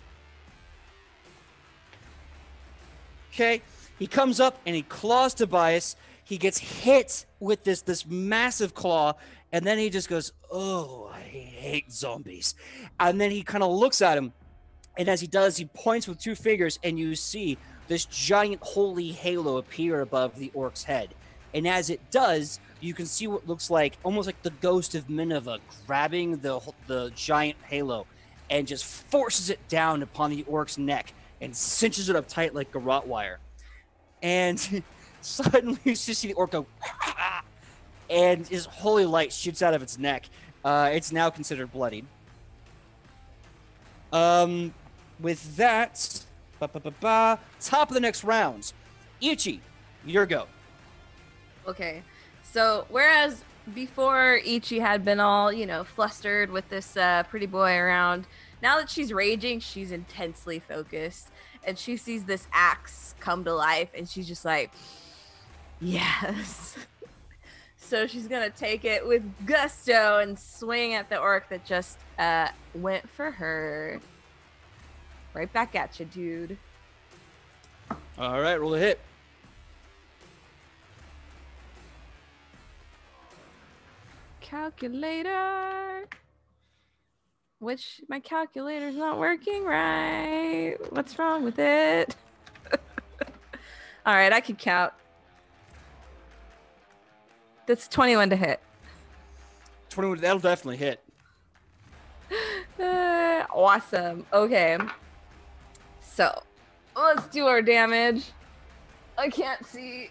Okay. He comes up and he claws Tobias. He gets hit with this massive claw, and then he just goes, "Oh, I hate zombies." And then he kind of looks at him. And as he does, he points with 2 fingers, and you see this giant holy halo appear above the orc's head. And as it does, you can see what looks like almost like the ghost of Minerva grabbing the giant halo and just forces it down upon the orc's neck. and cinches it up tight like garrote wire. And suddenly you just see the orc go, and his holy light shoots out of its neck. It's now considered bloodied. With that, top of the next rounds. Ichi, your go. Okay, so whereas before Ichi had been all, flustered with this pretty boy around, now that she's raging, she's intensely focused. And she sees this axe come to life, and she's just like, yes. So she's going to take it with gusto and swing at the orc that just went for her. Right back at you, dude. All right, roll a hit. Calculator. Which my calculator's not working right. What's wrong with it? All right, I can count. That's 21 to hit. 21, that'll definitely hit. Awesome. Okay. So, let's do our damage. I can't see.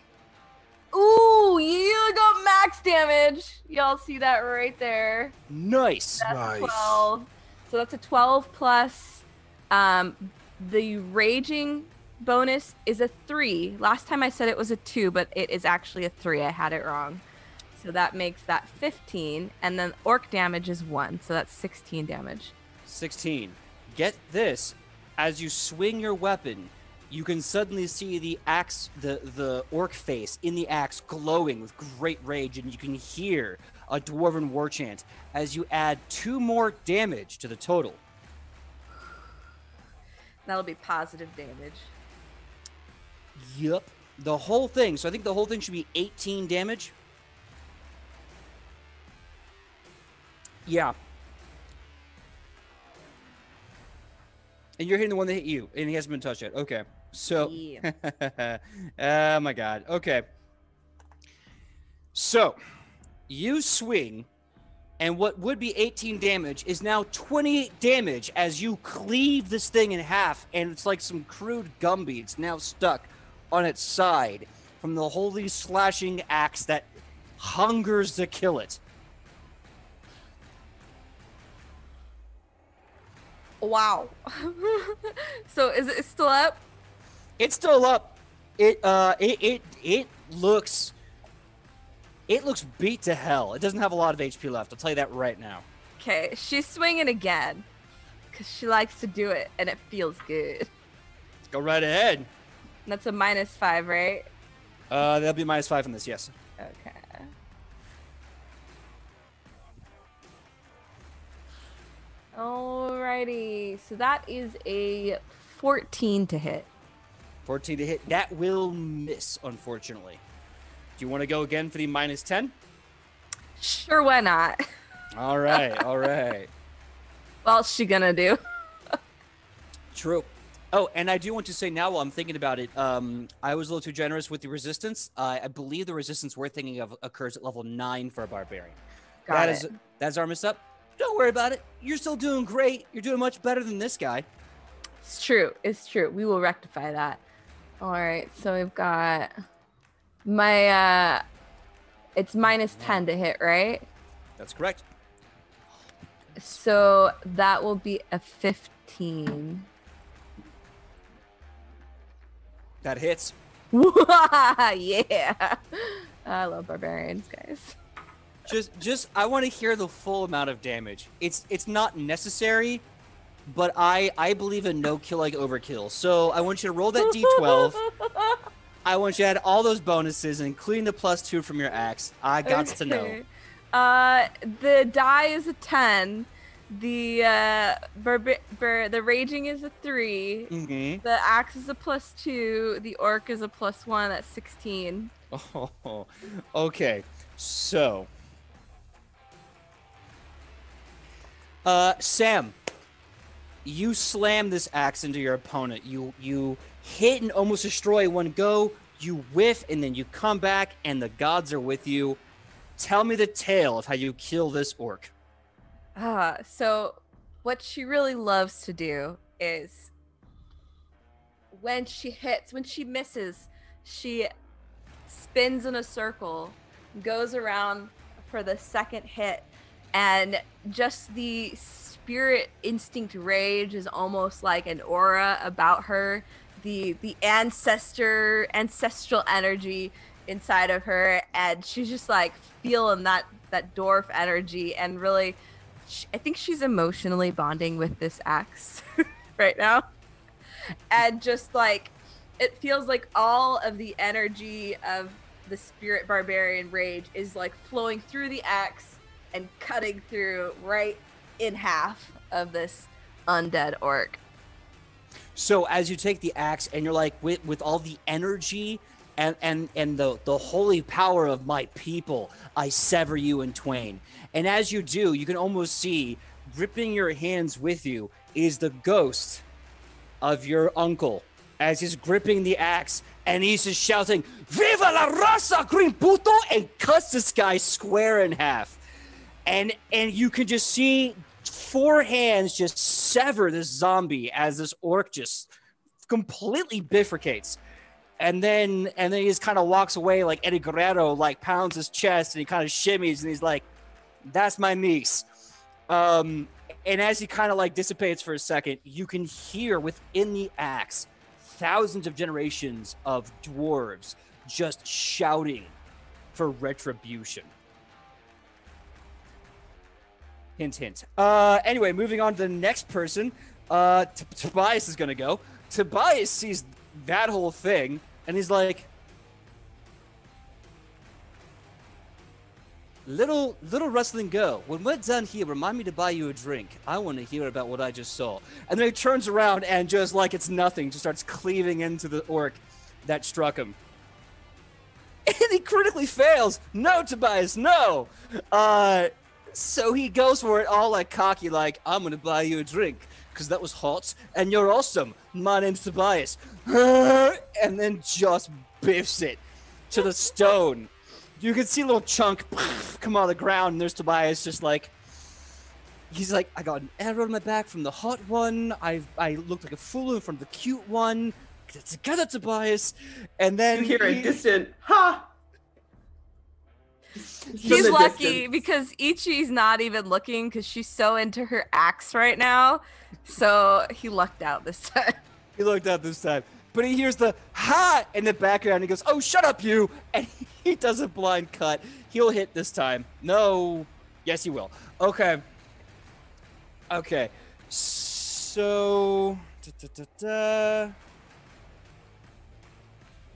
Ooh, you got max damage. Y'all see that right there. Nice. That's Nice. 12. So that's a 12 plus. The raging bonus is a 3. Last time I said it was a 2, but it is actually a 3. I had it wrong. So that makes that 15. And then orc damage is 1. So that's 16 damage. 16. Get this. As you swing your weapon, you can suddenly see the axe, the orc face in the axe glowing with great rage, and you can hear a dwarven war chant as you add 2 more damage to the total. That'll be positive damage. Yup. The whole thing. So I think the whole thing should be 18 damage. Yeah. And you're hitting the one that hit you, and he hasn't been touched yet. Okay. So, Yeah. oh my God. Okay. So, you swing, and what would be 18 damage is now 28 damage as you cleave this thing in half, and it's like some crude Gumby. It's now stuck on its side from the holy slashing axe that hungers to kill it. Wow. So is it still up? It's still up. It looks beat to hell. It doesn't have a lot of HP left. I'll tell you that right now. Okay, she's swinging again because she likes to do it and it feels good. Go right ahead. And that's a -5, right? That'll be -5 from this, yes. Okay. Alrighty, so that is a 14 to hit. 14 to hit. That will miss, unfortunately. Do you want to go again for the -10? Sure, why not? All right, all right. What's she gonna do? True. Oh, and I do want to say now while I'm thinking about it, I was a little too generous with the resistance. I believe the resistance we're thinking of occurs at level 9 for a barbarian. Got it. That's our miss up. Don't worry about it. You're still doing great. You're doing much better than this guy. It's true. It's true. We will rectify that. All right. So we've got my it's -10 to hit, right? That's correct. So that will be a 15. That hits. Yeah. I love barbarians, guys. Just I want to hear the full amount of damage. It's not necessary, but I believe in no kill like overkill. So I want you to roll that D12. I want you to add all those bonuses, including the +2 from your axe. I got to know. The die is a 10. The the raging is a 3. Mm-hmm. The axe is a +2. The orc is a +1. That's 16. Oh, okay. So, Sam, you slam this axe into your opponent. You hit and almost destroy one go. You whiff, and then you come back, and the gods are with you. Tell me the tale of how you kill this orc. So what she really loves to do is when she misses, she spins in a circle, goes around for the second hit, and just the spirit instinct rage is almost like an aura about her. The ancestral energy inside of her, and she's just like feeling that dwarf energy, and really I think she's emotionally bonding with this axe right now. And just like it feels like all of the energy of the spirit barbarian rage is like flowing through the axe and cutting through right in half of this undead orc. So as you take the axe and you're like, with all the energy and the holy power of my people, I sever you in twain. And as you do, you can almost see gripping your hands with you is the ghost of your uncle as he's gripping the axe, and he's just shouting, "Viva la raza, green puto!" and cuts this guy square in half. And you can just see 4 hands just sever this zombie as this orc just completely bifurcates. And then he just kind of walks away like Eddie Guerrero, like pounds his chest and he kind of shimmies and he's like, "That's my niece." And as he kind of like dissipates for a second, you can hear within the axe thousands of generations of dwarves just shouting for retribution. Hint, hint. Anyway, moving on to the next person. Tobias is going to go. Tobias sees that whole thing, and he's like, Little rustling girl, when we're done here, remind me to buy you a drink. I want to hear about what I just saw. And then he turns around and just like it's nothing, just starts cleaving into the orc that struck him. And he critically fails. No, Tobias, no. So he goes for it all like cocky, like, I'm going to buy you a drink because that was hot and you're awesome. My name's Tobias. And then just biffs it to the stone. You can see a little chunk come out of the ground, and there's Tobias just like, he's like, I got an arrow in my back from the hot one. I looked like a fool from the cute one. Get it together, Tobias. And then you hear a distant, ha! He's lucky because Ichi's not even looking because she's so into her axe right now. So he lucked out this time. He lucked out this time. But he hears the ha in the background. And he goes, "Oh, shut up, you!" And he does a blind cut. He'll hit this time. No. Yes, he will. Okay. Okay. So.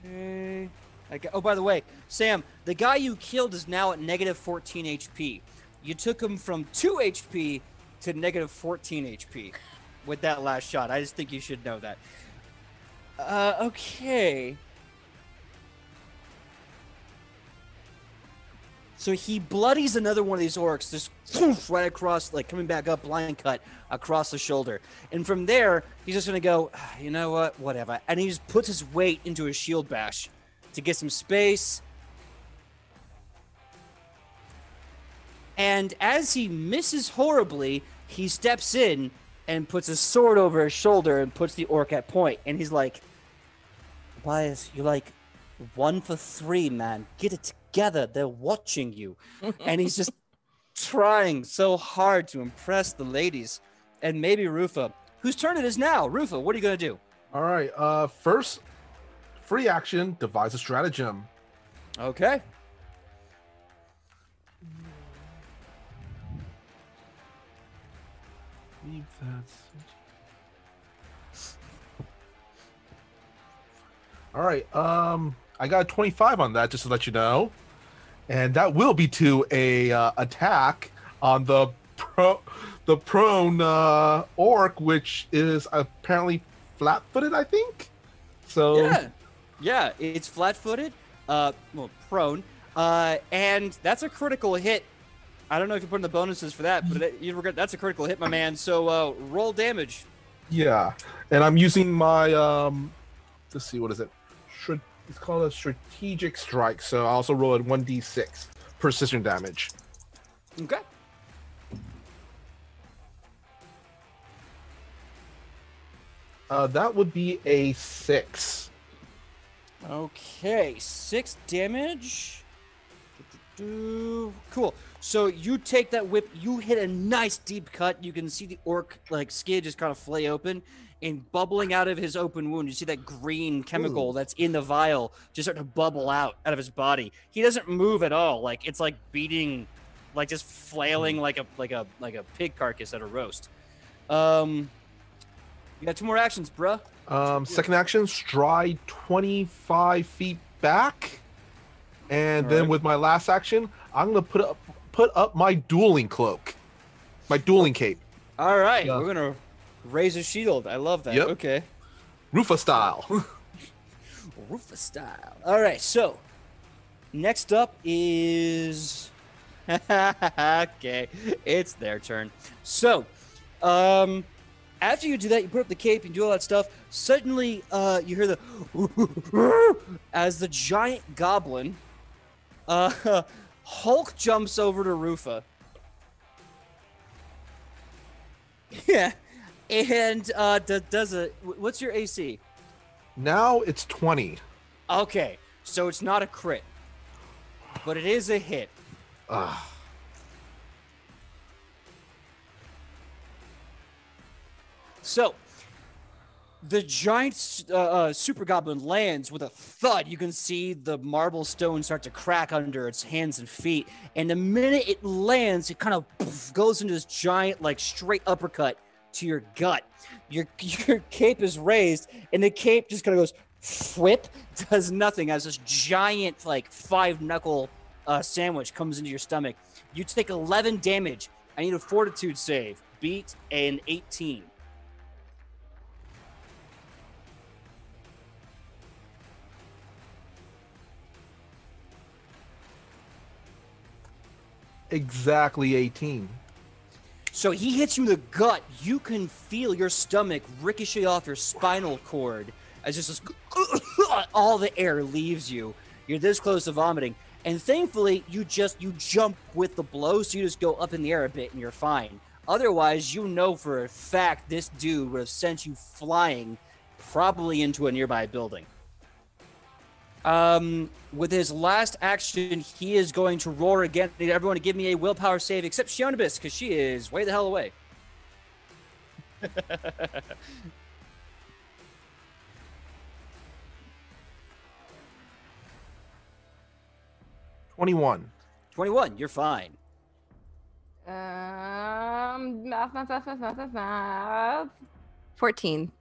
Okay. Oh, by the way, Sam, the guy you killed is now at negative 14 HP. You took him from 2 HP to negative 14 HP with that last shot. I just think you should know that. Okay. So he bloodies another one of these orcs, just right across, like coming back up, blind cut across the shoulder. And from there, he's just going to go, you know what, whatever. And he just puts his weight into a shield bash to get some space. And as he misses horribly, he steps in and puts his sword over his shoulder and puts the orc at point. And he's like, Tobias, you're like 1 for 3, man. Get it together. They're watching you. And he's just trying so hard to impress the ladies. And maybe Rufa, whose turn it is now. Rufa, what are you going to do? All right. First, free action, devise a stratagem. Okay. Leave that. All right. I got a 25 on that, just to let you know, and that will be to a attack on the prone orc, which is apparently flat-footed, I think. So yeah, it's flat-footed, prone, and that's a critical hit. I don't know if you put in the bonuses for that, but that's a critical hit, my man. So roll damage. Yeah, and I'm using my let's see, what is it? It's called a strategic strike. So I also roll at 1d6 precision damage. Okay. That would be a 6. Okay, 6 damage. Cool. So you take that whip, you hit a nice deep cut. You can see the orc like skin just kind of flay open, and bubbling out of his open wound, you see that green chemical that's in the vial just start to bubble out of his body. He doesn't move at all. Like it's like beating, like just flailing like a pig carcass at a roast. You got 2 more actions, bruh. Second action, stride 25 feet back. And then with my last action, I'm going to put up my dueling cloak. My dueling cape. All right. Yeah. We're going to raise a shield. I love that. Yep. Okay. Rufa style. Rufa style. All right. So next up is... okay. It's their turn. So, after you do that, you put up the cape and do all that stuff. Suddenly, you hear the as the giant goblin Hulk jumps over to Rufa. Yeah, and does a what's your AC? Now it's 20. Okay, so it's not a crit, but it is a hit. So, the giant super goblin lands with a thud. You can see the marble stone start to crack under its hands and feet. And the minute it lands, it kind of goes into this giant, like, straight uppercut to your gut. Your cape is raised, and the cape just kind of goes whip, does nothing as this giant, like, 5-knuckle sandwich comes into your stomach. You take 11 damage. I need a fortitude save. Beat an 18. Exactly 18. So he hits you in the gut. You can feel your stomach ricochet off your spinal cord as just all the air leaves you. You're this close to vomiting. And thankfully, you jump with the blow, so you just go up in the air a bit and you're fine. Otherwise, you know for a fact this dude would have sent you flying probably into a nearby building. With his last action, he is going to roar again. I need everyone to give me a willpower save, except Shionibus, because she is way the hell away. 21. 21, you're fine. 14.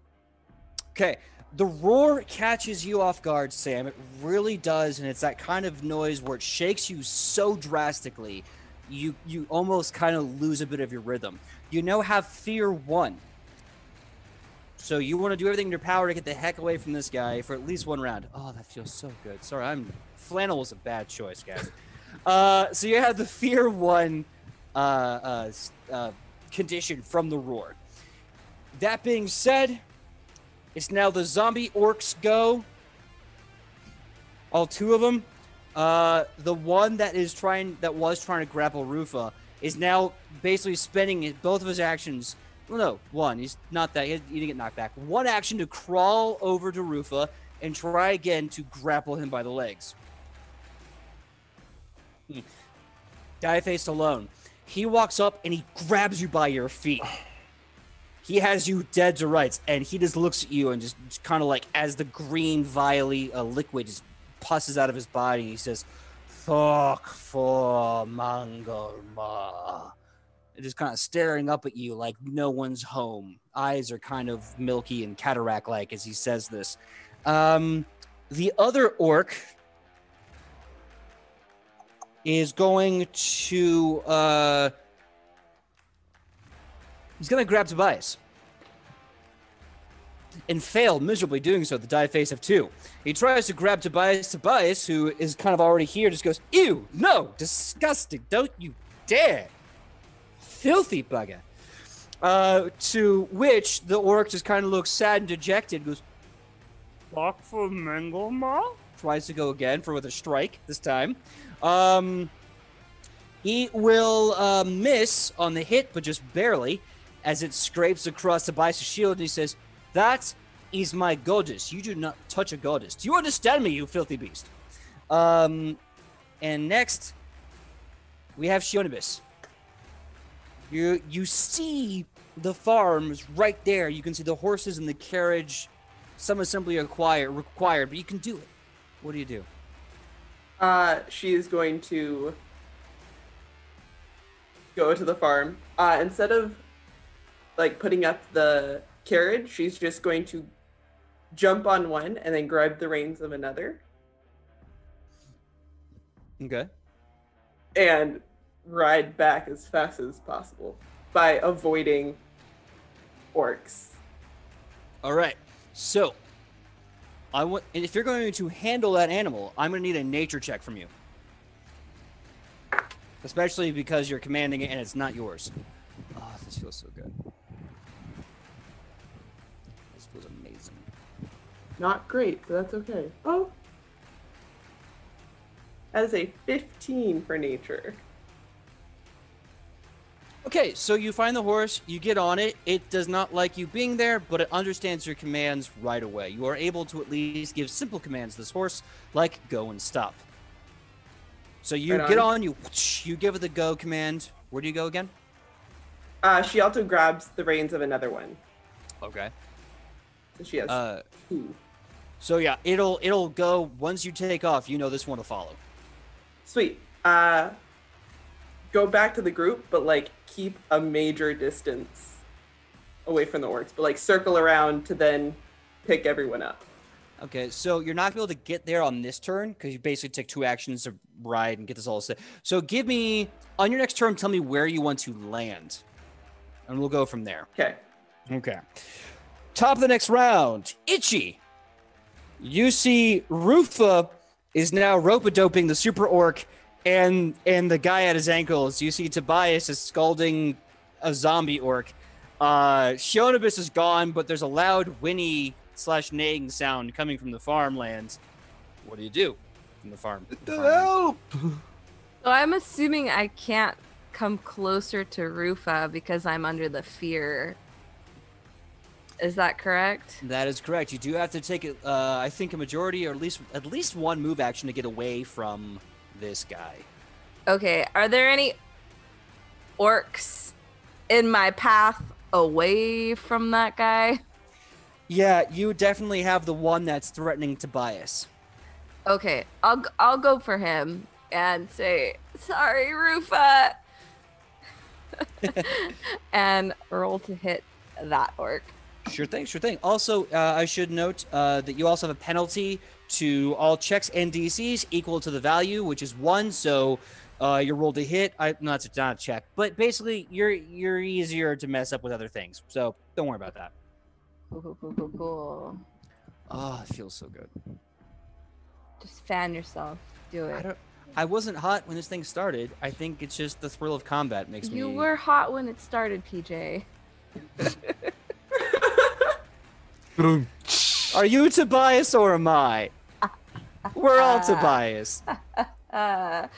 Okay. The roar catches you off guard, Sam. It really does, and it's that kind of noise where it shakes you so drastically, you almost kind of lose a bit of your rhythm. You now have Fear 1. So you want to do everything in your power to get the heck away from this guy for at least one round. Oh, that feels so good. Sorry, flannel was a bad choice, guys. So you have the Fear 1 condition from the roar. That being said, it's now the zombie orcs go. All 2 of them. The one that was trying to grapple Rufa is now basically spending both of his actions. Well, no, one. He's not that. He didn't get knocked back. One action to crawl over to Rufa and try again to grapple him by the legs. Die-faced alone. He walks up and he grabs you by your feet. He has you dead to rights, and he just looks at you and just kind of like, as the green viley liquid just pusses out of his body, he says, "Fuck for Mangorma." Just kind of staring up at you like no one's home. Eyes are kind of milky and cataract-like as he says this. The other orc is going to... he's going to grab Tobias. And fail miserably doing so, the die face of 2. He tries to grab Tobias. Tobias, who is kind of already here, just goes, "Ew, no, disgusting, don't you dare. Filthy bugger." To which the orc just kind of looks sad and dejected, goes, "Fuck for Mangorma?" Tries to go again with a strike this time. He will miss on the hit, but just barely, as it scrapes across Tobias' shield, and he says, That is my goddess. You do not touch a goddess. Do you understand me, you filthy beast? And next, we have Shionibus. You see the farms right there. You can see the horses and the carriage. Some assembly required, but you can do it. What do you do? She is going to go to the farm. Instead of like putting up the carriage, she's just going to jump on one and then grab the reins of another. Okay. And ride back as fast as possible by avoiding orcs. All right. So, if you're going to handle that animal, I'm going to need a nature check from you. Especially because you're commanding it and it's not yours. Oh, this feels so good. This feels amazing. Not great, but that's okay. Oh. That is a 15 for nature. Okay, so you find the horse, you get on it. It does not like you being there, but it understands your commands right away. You are able to at least give simple commands to this horse, like go and stop. So you get on, you give it the go command. Where do you go again? She also grabs the reins of another one. Okay. So she has two. So yeah, it'll go once you take off. You know this one will follow. Sweet. Go back to the group, but like keep a major distance away from the orcs, but like circle around to then pick everyone up. Okay, so you're not going to be able to get there on this turn because you basically take 2 actions to ride and get this all set. So give me, on your next turn, tell me where you want to land, and we'll go from there. Okay. Okay. Top of the next round, Itchy. You see Rufa is now rope-a-doping the super orc and the guy at his ankles. You see Tobias is scalding a zombie orc. Shionibus is gone, but there's a loud whinny/neighing sound coming from the farmlands. What do you do from the farm? Help! So I'm assuming I can't come closer to Rufa because I'm under the fear. Is that correct? That is correct. You do have to take it. I think a majority, or at least one move action to get away from this guy. Okay. Are there any orcs in my path away from that guy? Yeah, you definitely have the one that's threatening Tobias. Okay, I'll go for him and say, "Sorry, Rufa," and roll to hit that orc. Sure thing, sure thing. Also, I should note that you also have a penalty to all checks and DCs equal to the value, which is 1. So your roll to hit, not a check, but basically you're easier to mess up with other things. So don't worry about that. Cool. Oh, it feels so good. Just fan yourself. Do it. I wasn't hot when this thing started. I think it's just the thrill of combat makes me. You were hot when it started, PJ. Are you Tobias or am I? We're all Tobias. All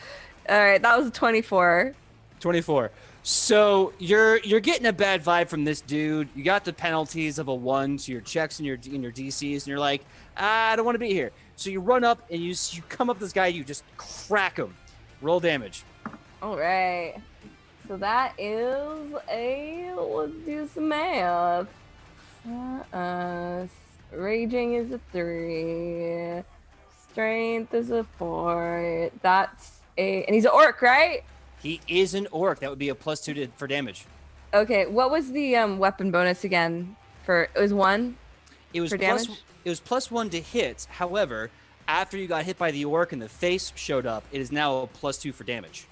right, that was a 24. 24. So you're getting a bad vibe from this dude. You got the penalties of a 1 to your checks and your DCs, and you're like, I don't want to be here. So you run up and you come up to this guy, you just crack him. Roll damage. All right. So that is let's do some math. Raging is a 3. Strength is a 4. That's and he's an orc, right? He is an orc. That would be a +2 for damage. Okay, what was the weapon bonus again? It was 1. It was for damage? It was +1 to hit. However, after you got hit by the orc and the face showed up, it is now a +2 for damage.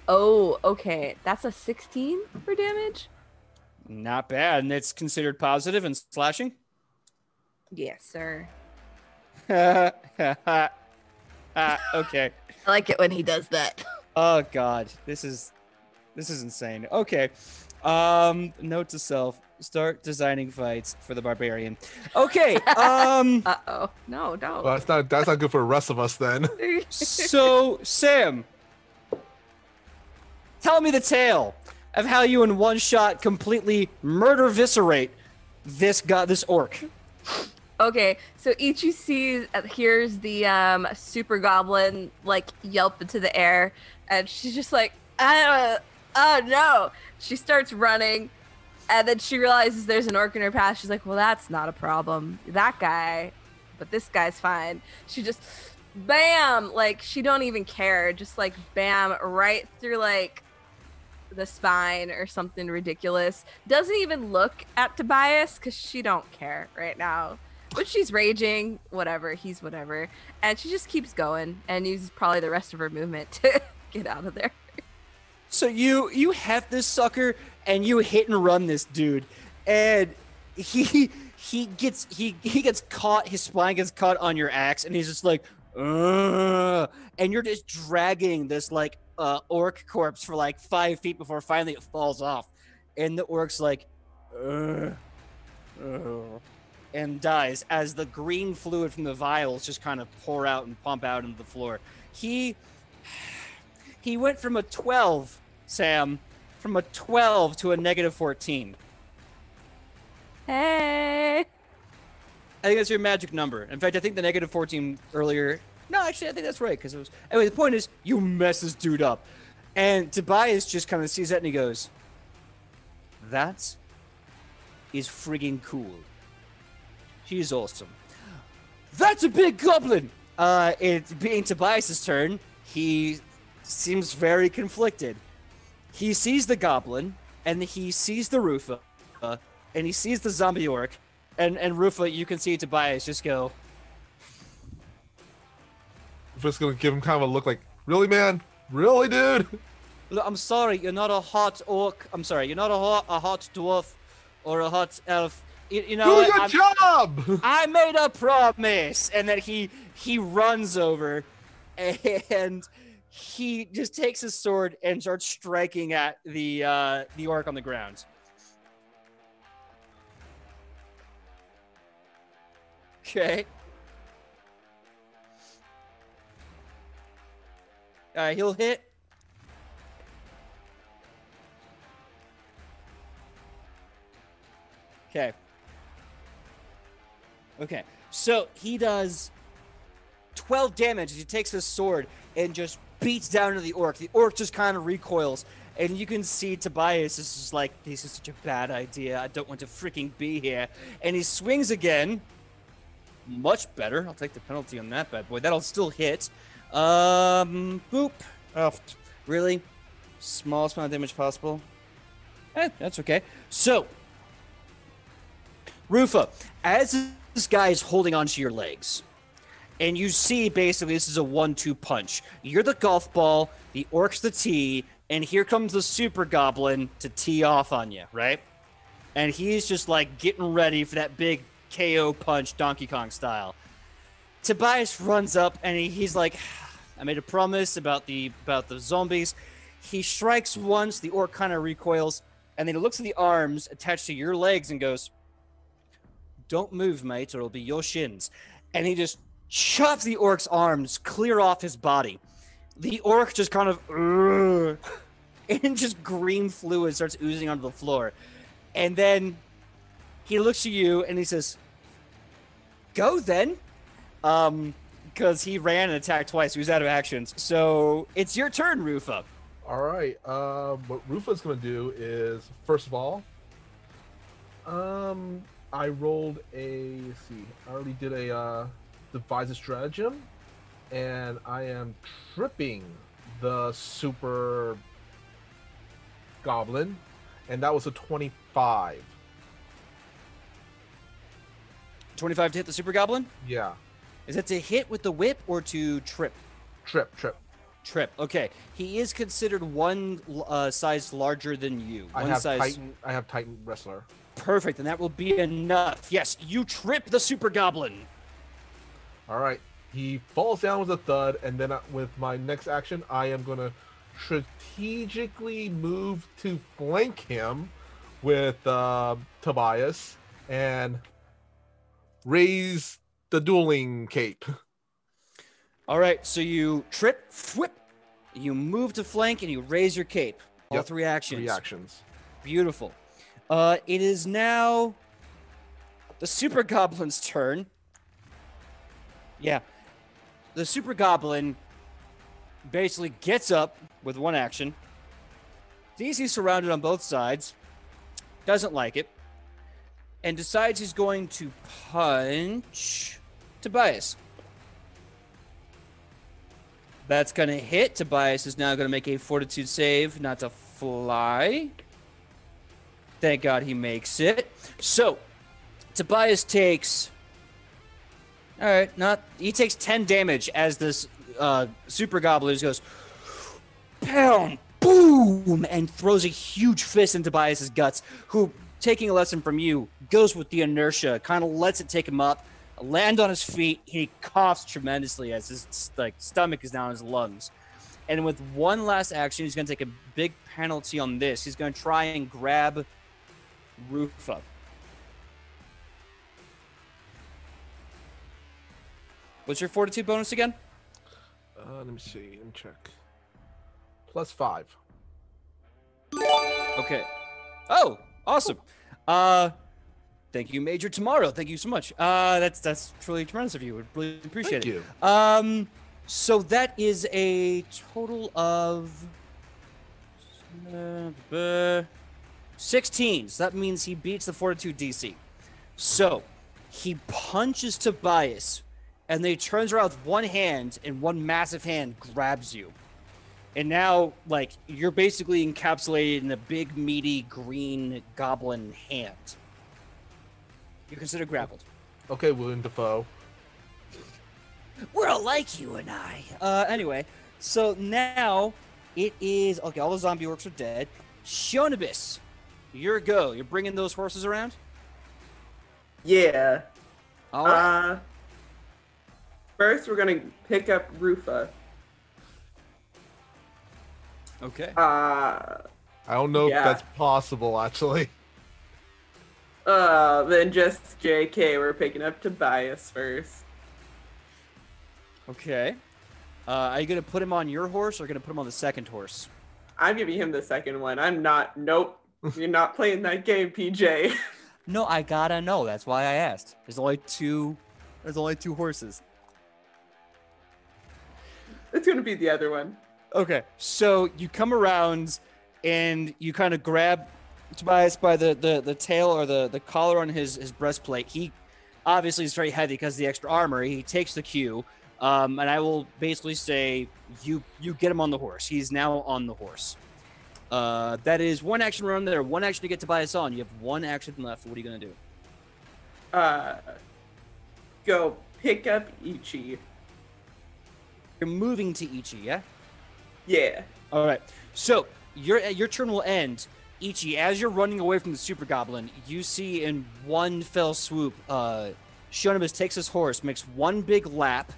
Oh, okay. That's a 16 for damage? Not bad, and it's considered positive and slashing. Yes, sir. Okay. I like it when he does that. Oh God, this is insane. Okay. Note to self: start designing fights for the barbarian. Okay. Uh-oh. No, don't. Well, that's not good for the rest of us then. So Sam, tell me the tale of how you in one shot completely murder viscerate this orc. Okay, so Ichi hears the super goblin like yelp into the air, and she's just like, oh no. She starts running, and then she realizes there's an orc in her path. She's like, well, that's not a problem. That guy, but this guy's fine. She just bam, like she don't even care, just like bam right through like the spine or something ridiculous. Doesn't even look at Tobias because she don't care right now. But she's raging, whatever, he's whatever. And she just keeps going and uses probably the rest of her movement to get out of there. So you heft this sucker and you hit and run this dude. And he gets caught, his spine gets caught on your axe, and he's just like, ugh. And you're just dragging this like orc corpse for like 5 feet before finally it falls off. And the orc's like, ugh, ugh, and dies as the green fluid from the vials just kind of pour out and pump out into the floor. He went from a 12, Sam, from a 12 to a -14. Hey. I think that's your magic number. In fact, I think the -14 earlier. No, actually, I think that's right, because it was. Anyway, the point is, you mess this dude up. And Tobias just kind of sees that and he goes, that is friggin' cool. He's awesome. That's a big goblin! It being Tobias' turn, he seems very conflicted. He sees the goblin, and he sees the Rufa, and he sees the zombie orc, and Rufa, you can see Tobias just go. Just gonna give him kind of a look like, really, man? Really, dude? Look, I'm sorry, you're not a hot orc. I'm sorry, you're not a hot dwarf or a hot elf. You know do what? your job! I made a promise, and then he runs over, and he just takes his sword and starts striking at the orc on the ground. Okay. He'll hit. Okay. Okay. So he does 12 damage as he takes his sword and just beats down into the orc. The orc just kind of recoils. And you can see Tobias is just like, this is such a bad idea. I don't want to freaking be here. And he swings again. Much better. I'll take the penalty on that bad boy. That'll still hit. Boop. Oh, really? Smallest amount of damage possible. That's okay. So, Rufa, as this guy is holding onto your legs, and you see basically this is a 1-2 punch. You're the golf ball, the orc's the tee, and here comes the super goblin to tee off on you, right? And he's just like getting ready for that big KO punch, Donkey Kong style. Tobias runs up and he's like, I made a promise about the zombies. He strikes once, the orc kind of recoils, and then he looks at the arms attached to your legs and goes, don't move, mate, or it'll be your shins. And he just chops the orc's arms clear off his body. The orc just kind of, and just green fluid starts oozing onto the floor. And then he looks at you and he says, go then. Because he ran and attacked twice. He was out of actions. So it's your turn, Rufa. All right. What Rufa's going to do is, first of all, I rolled let's see, I already did a devise a stratagem, and I am tripping the super goblin, and that was a 25. 25 to hit the super goblin? Yeah. Is it to hit with the whip or to trip? Trip. Trip. Okay. He is considered one size larger than you. I have Titan Wrestler. Perfect, and that will be enough. Yes, you trip the super goblin. All right. He falls down with a thud, and then with my next action, I am going to strategically move to flank him with Tobias and raise the dueling cape. All right, so you trip, whip, you move to flank, and you raise your cape. All Yep, 3 actions. 3 actions. Beautiful. It is now the Super Goblin's turn. Yeah. The Super Goblin basically gets up with one action. Sees he's surrounded on both sides. Doesn't like it. And decides he's going to punch Tobias. That's going to hit. Tobias is now going to make a fortitude save not to fly. Thank God he makes it. So, Tobias takes... All right, he takes 10 damage as this Super Goblin goes... Pound! Boom! And throws a huge fist in Tobias's guts, who, taking a lesson from you, goes with the inertia, kind of lets it take him up, land on his feet. He coughs tremendously as his stomach is down his lungs. And with one last action, he's going to take a big penalty on this. He's going to try and grab Rufa. What's your fortitude bonus again? Let me see. Let me check. +5. Okay. Oh, awesome. Thank you, Major Tomorrow. Thank you so much. That's truly tremendous of you. Would really appreciate it. Thank you. So that is a total of 16. So that means he beats the Fortitude DC. So he punches Tobias, and then he turns around with one hand, and one massive hand grabs you. And now, you're basically encapsulated in a big, meaty, green goblin hand. You're considered grappled. Okay, William Dafoe. We're alike, you and I. Anyway, so now it is... Okay, all the zombie orcs are dead. Shonibus, your go. You're bringing those horses around? Yeah. All right. First, we're going to pick up Rufa. Okay. I don't know if that's possible, actually. Then just JK, we're picking up Tobias first. Okay. Are you going to put him on your horse or going to put him on the second horse? I'm giving him the second one. I'm not. Nope. You're not playing that game, PJ. No, I gotta know. That's why I asked. There's only two horses. It's going to be the other one. Okay, so you come around and you kind of grab Tobias by the tail or the collar on his breastplate. He obviously is very heavy because of the extra armor. He takes the cue, and I will basically say you get him on the horse. He's now on the horse. That is one action run there. One action to get Tobias on. You have one action left. What are you going to do? Go pick up Ichi. You're moving to Ichi, yeah? Yeah. All right. So your turn will end. Ichi, as you're running away from the Super Goblin, you see in one fell swoop, Shonibus takes his horse, makes one big lap,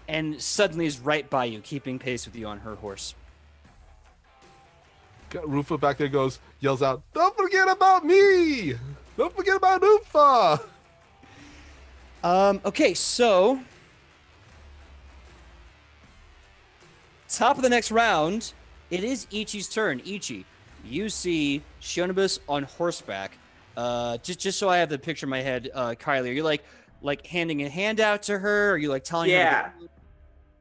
and suddenly is right by you, keeping pace with you on her horse. Got Rufa back there, yells out, "Don't forget about me! Don't forget about Rufa!" Okay, so top of the next round, it is Ichi's turn. Ichi, you see Shonibus on horseback. Just so I have the picture in my head, Kylie, are you like handing a handout to her? Or are you telling her? Yeah.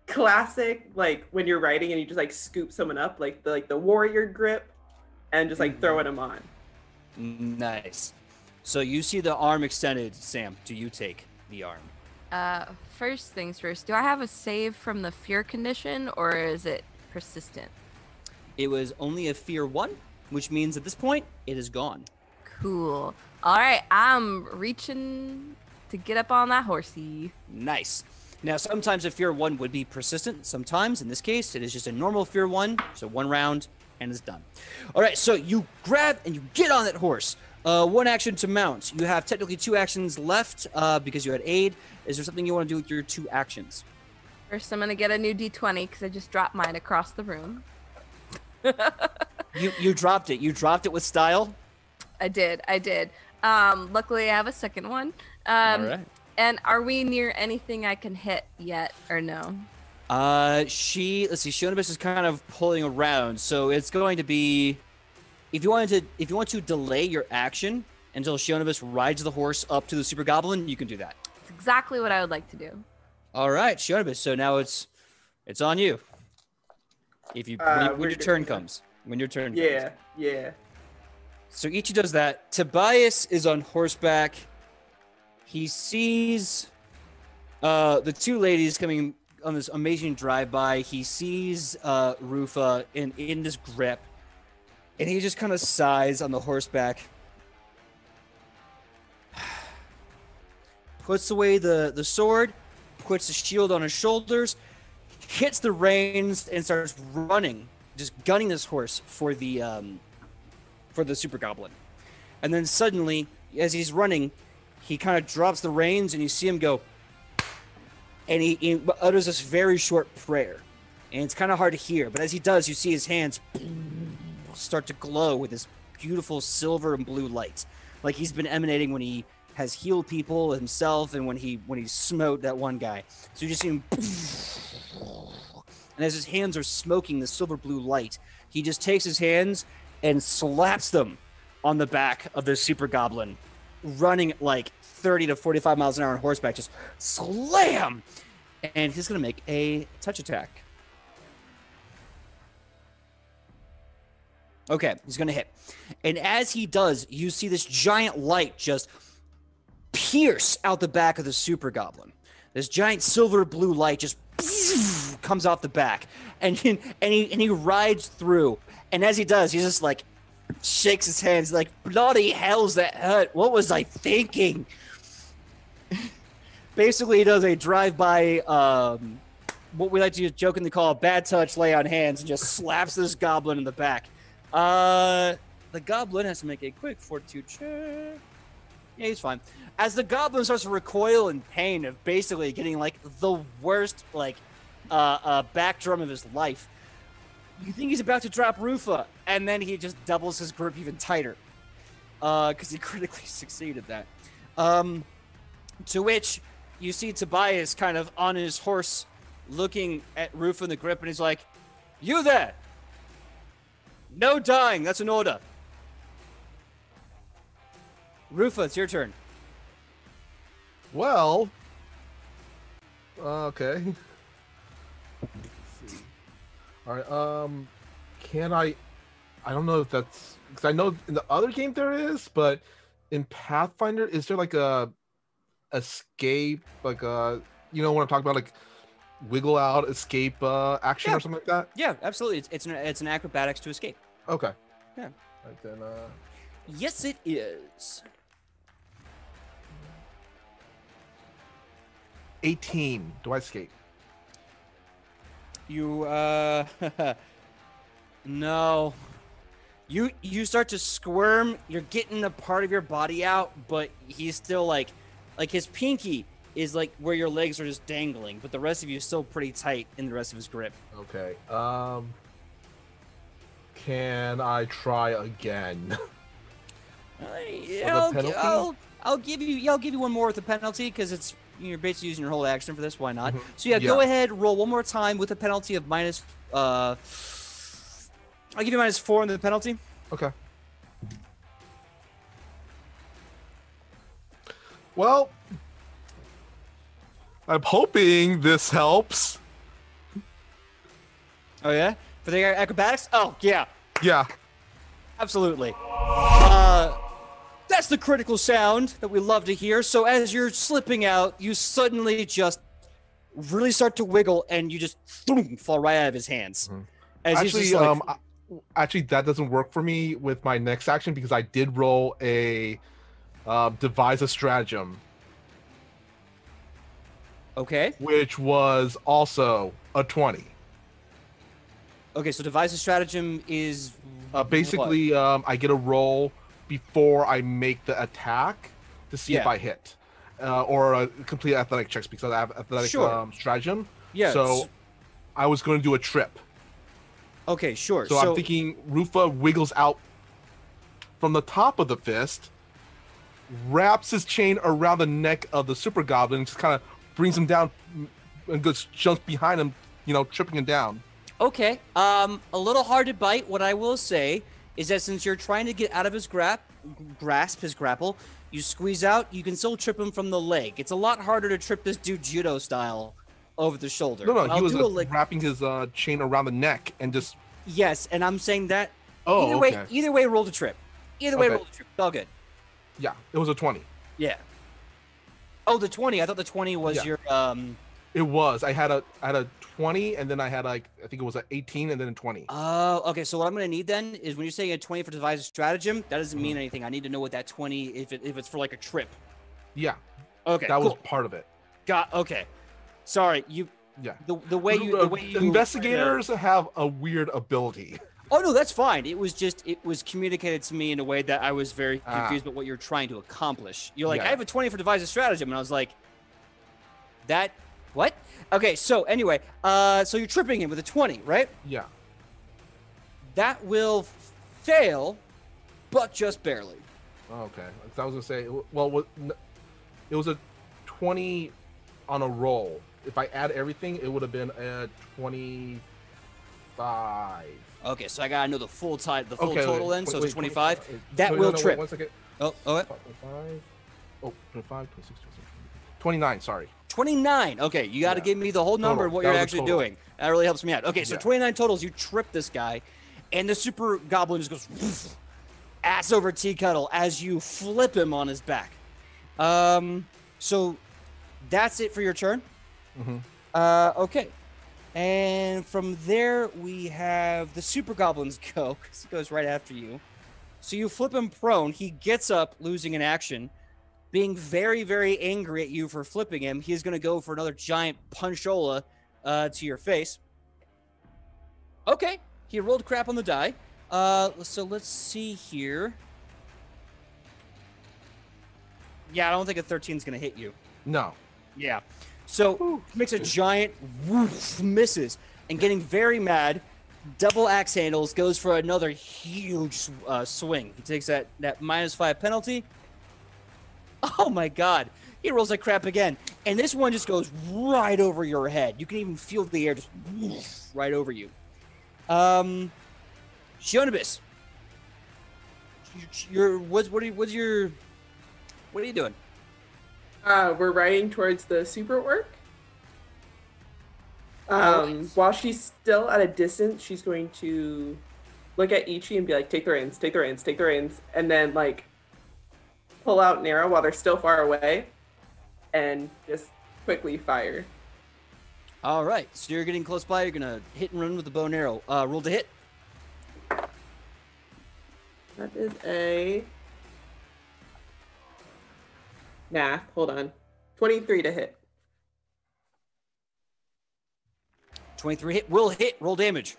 Classic, when you're riding and you just scoop someone up, the warrior grip, and just throwing them on. Nice. So you see the arm extended, Sam. Do you take the arm? First things first, do I have a save from the fear condition, or is it persistent? It was only a fear 1, which means at this point, it is gone. Cool. All right, I'm reaching to get up on that horsey. Nice. Now, sometimes a fear 1 would be persistent. Sometimes, in this case, it is just a normal fear 1. So 1 round, and it's done. All right, so you grab and you get on that horse. One action to mount. You have technically 2 actions left because you had aid. Is there something you want to do with your 2 actions? First, I'm going to get a new D20 because I just dropped mine across the room. You dropped it. You dropped it with style? I did. Luckily, I have a second one. All right. And are we near anything I can hit yet, or no? Let's see. Shonibus is kind of pulling around, so it's going to be... If you want to delay your action, until Shionibus rides the horse up to the super goblin, you can do that. It's exactly what I would like to do. All right, Shionibus. So now it's on you. If you when your turn comes. When your turn comes. Yeah. So Ichi does that. Tobias is on horseback. He sees the two ladies coming on this amazing drive-by. He sees Rufa in his grip, and he just kind of sighs on the horseback. Puts away the sword, puts the shield on his shoulders, hits the reins, and starts running, just gunning this horse for the super goblin. And then suddenly, as he's running, he kind of drops the reins, and you see him go, and he utters this very short prayer. And it's kind of hard to hear, but as he does, you see his hands start to glow with this beautiful silver and blue light, like he's been emanating when he has healed people himself and when he smote that one guy. So you just see him, and as his hands are smoking the silver blue light, he just takes his hands and slaps them on the back of the super goblin, running at like 30 to 45 miles an hour on horseback, just slam! And he's going to make a touch attack. Okay, he's going to hit. And as he does, you see this giant light just pierce out the back of the super goblin. This giant silver blue light just comes off the back. And he rides through. And as he does, he just like shakes his hands like, bloody hell's that hurt? What was I thinking? Basically, he does a drive-by, what we like to jokingly call a bad touch, lay on hands, and just slaps this goblin in the back. The goblin has to make a quick fortitude check. Yeah, he's fine. As the goblin starts to recoil in pain of basically getting like the worst back drum of his life, you think he's about to drop Rufa, and then he just doubles his grip even tighter, because he critically succeeded that. To which you see Tobias kind of on his horse looking at Rufa in the grip, and he's like, "You there! No dying, that's an order." Rufa, it's your turn. Well, okay. Let's see. All right. Can I don't know if that's because I know in the other game there is, but in Pathfinder, is there like a escape, like you know what I'm talking about, like wiggle out escape action or something like that? Yeah, absolutely. It's an acrobatics to escape. Okay. Yeah. Right then. Yes, it is. 18. Do I escape? You no. You start to squirm. You're getting a part of your body out, but he's still like his pinky is like where your legs are just dangling, but the rest of you is still pretty tight in the rest of his grip. Okay. Can I try again? I'll give you one more with the penalty because you're basically using your whole action for this. Why not? Mm-hmm. So yeah, go ahead, roll one more time with a penalty of minus. I'll give you -4 on the penalty. Okay. Well, I'm hoping this helps. Oh yeah, for the acrobatics. Oh yeah. Yeah. Absolutely. That's the critical sound that we love to hear. So as you're slipping out, you suddenly just really start to wiggle, and you just fall right out of his hands. Mm-hmm. As actually, actually, that doesn't work for me with my next action because I did roll a devise a stratagem. Okay. Which was also a 20. Okay, so devise a stratagem is basically I get a roll before I make the attack to see if I hit, or complete athletic checks because I have athletic stratagem. Yeah. So I was going to do a trip. Okay, sure. So I'm thinking Rufa wiggles out from the top of the fist, wraps his chain around the neck of the super goblin, and just kind of brings him down and just jumps behind him, tripping him down. Okay. A little hard to bite. What I will say is that since you're trying to get out of his grip, grasp, his grapple. You squeeze out. You can still trip him from the leg. It's a lot harder to trip this dude judo style over the shoulder. No, I'll he was do a wrapping his chain around the neck and just. Yes, and I'm saying that. Oh, either way, roll the trip. Either way, roll the trip. It's all good. Yeah, it was a 20. Yeah. Oh, the 20. I thought the 20 was your. It was. I had a 20, and then I had like I think it was an 18, and then a 20. Oh, okay. So what I'm gonna need then is when you're saying a 20 for devise a stratagem, that doesn't mean anything. I need to know what that 20 if it's for like a trip. Yeah. Okay. That was part of it. Okay. Sorry, you. Yeah. The way you investigators have a weird ability. Oh no, that's fine. It was communicated to me in a way that I was very confused about what you're trying to accomplish. You're like, I have a 20 for devise a stratagem, and I was like, that what? Okay, so anyway, so you're tripping him with a 20, right? Yeah. That will fail, but just barely. Okay. I was gonna say, well, it was a 20 on a roll. If I add everything, it would have been a 25. Okay, so I gotta know the full total then. So it's 25. 25. That will trip. 1 second. Oh, what? 25, 26, 29. Sorry. 29. Okay, you got to give me the whole number of what you're actually doing. That really helps me out. Okay, so 29 totals. You trip this guy, and the super goblin just goes woof, ass over tea kettle as you flip him on his back. So that's it for your turn. Okay. And from there, we have the super goblins go, because he goes right after you. So you flip him prone. He gets up, losing an action, being very, very angry at you for flipping him. He's going to go for another giant punchola to your face. Okay. He rolled crap on the die. So let's see here. Yeah, I don't think a 13 is going to hit you. No. Yeah. So he makes a giant woof, misses, and getting very mad, double axe handles, goes for another huge swing. He takes that -5 penalty. Oh my god. He rolls like crap again. And this one just goes right over your head. You can even feel the air just woof, right over you. Shionibus. What are you doing? We're riding towards the super orc. While she's still at a distance, she's going to look at Ichi and be like, take the reins, take the reins, take the reins, and then like pull out an arrow while they're still far away and just quickly fire. All right, so you're getting close by. You're going to hit and run with the bow and arrow. Roll to hit. That is a... Math, hold on. 23 to hit. 23 hit, will hit, roll damage.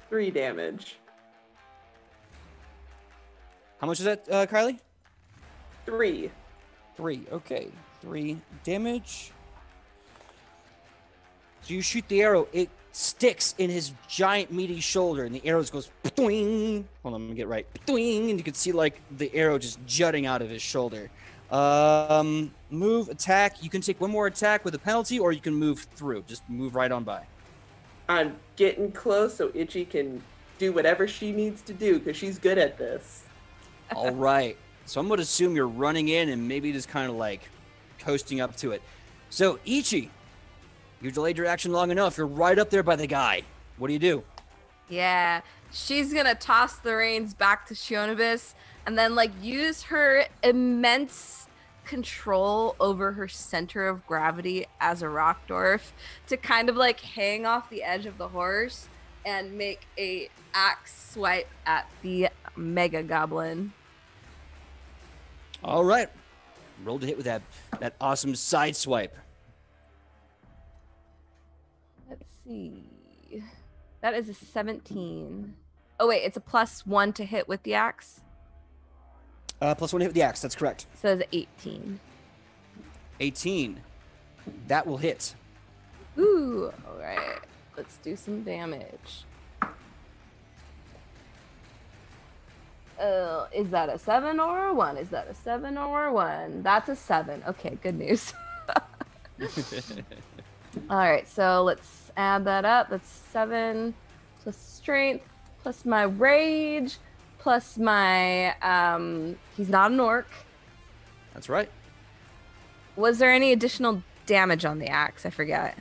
Three damage. How much is that, Kylie? 3. 3, okay. 3 damage. So you shoot the arrow, it sticks in his giant meaty shoulder, and the arrow just goes doing. Hold on, let me get right. Doing, and you can see like the arrow just jutting out of his shoulder. Move, attack. You can take one more attack with a penalty, or you can move through. Just move right on by. I'm getting close so Ichi can do whatever she needs to do because she's good at this. All right. So I'm going to assume you're running in and maybe just kind of like coasting up to it. So Ichi, you delayed your action long enough. You're right up there by the guy. What do you do? Yeah, she's gonna toss the reins back to Shionibus and then like use her immense control over her center of gravity as a rock dwarf to kind of like hang off the edge of the horse and make a axe swipe at the mega goblin. All right. Roll to hit with that awesome side swipe. Let's see. That is a 17. Oh, wait, it's a +1 to hit with the axe. +1 to hit with the axe, that's correct. So it's 18. 18. That will hit. Ooh, all right. Let's do some damage. Is that a 7 or a 1? Is that a 7 or a 1? That's a 7. Okay, good news. All right, so let's add that up. That's 7. plus strength, plus my rage, plus my he's not an orc. That's right. Was there any additional damage on the axe? I forget.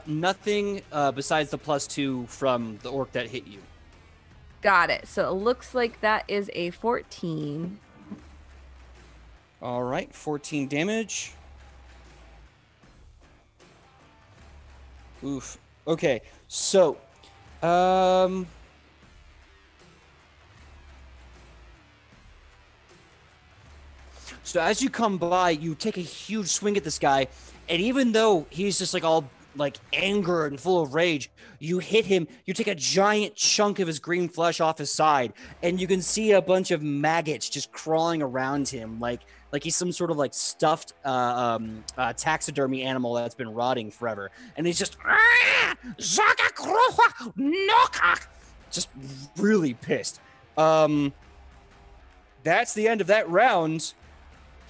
Nothing besides the +2 from the orc that hit you. Got it. So it looks like that is a 14. All right, 14 damage. Oof. Okay, so, so as you come by, you take a huge swing at this guy, and even though he's just like all like anger and full of rage, you hit him, you take a giant chunk of his green flesh off his side, and you can see a bunch of maggots just crawling around him like he's some sort of like stuffed taxidermy animal that's been rotting forever. And he's just really pissed. That's the end of that round,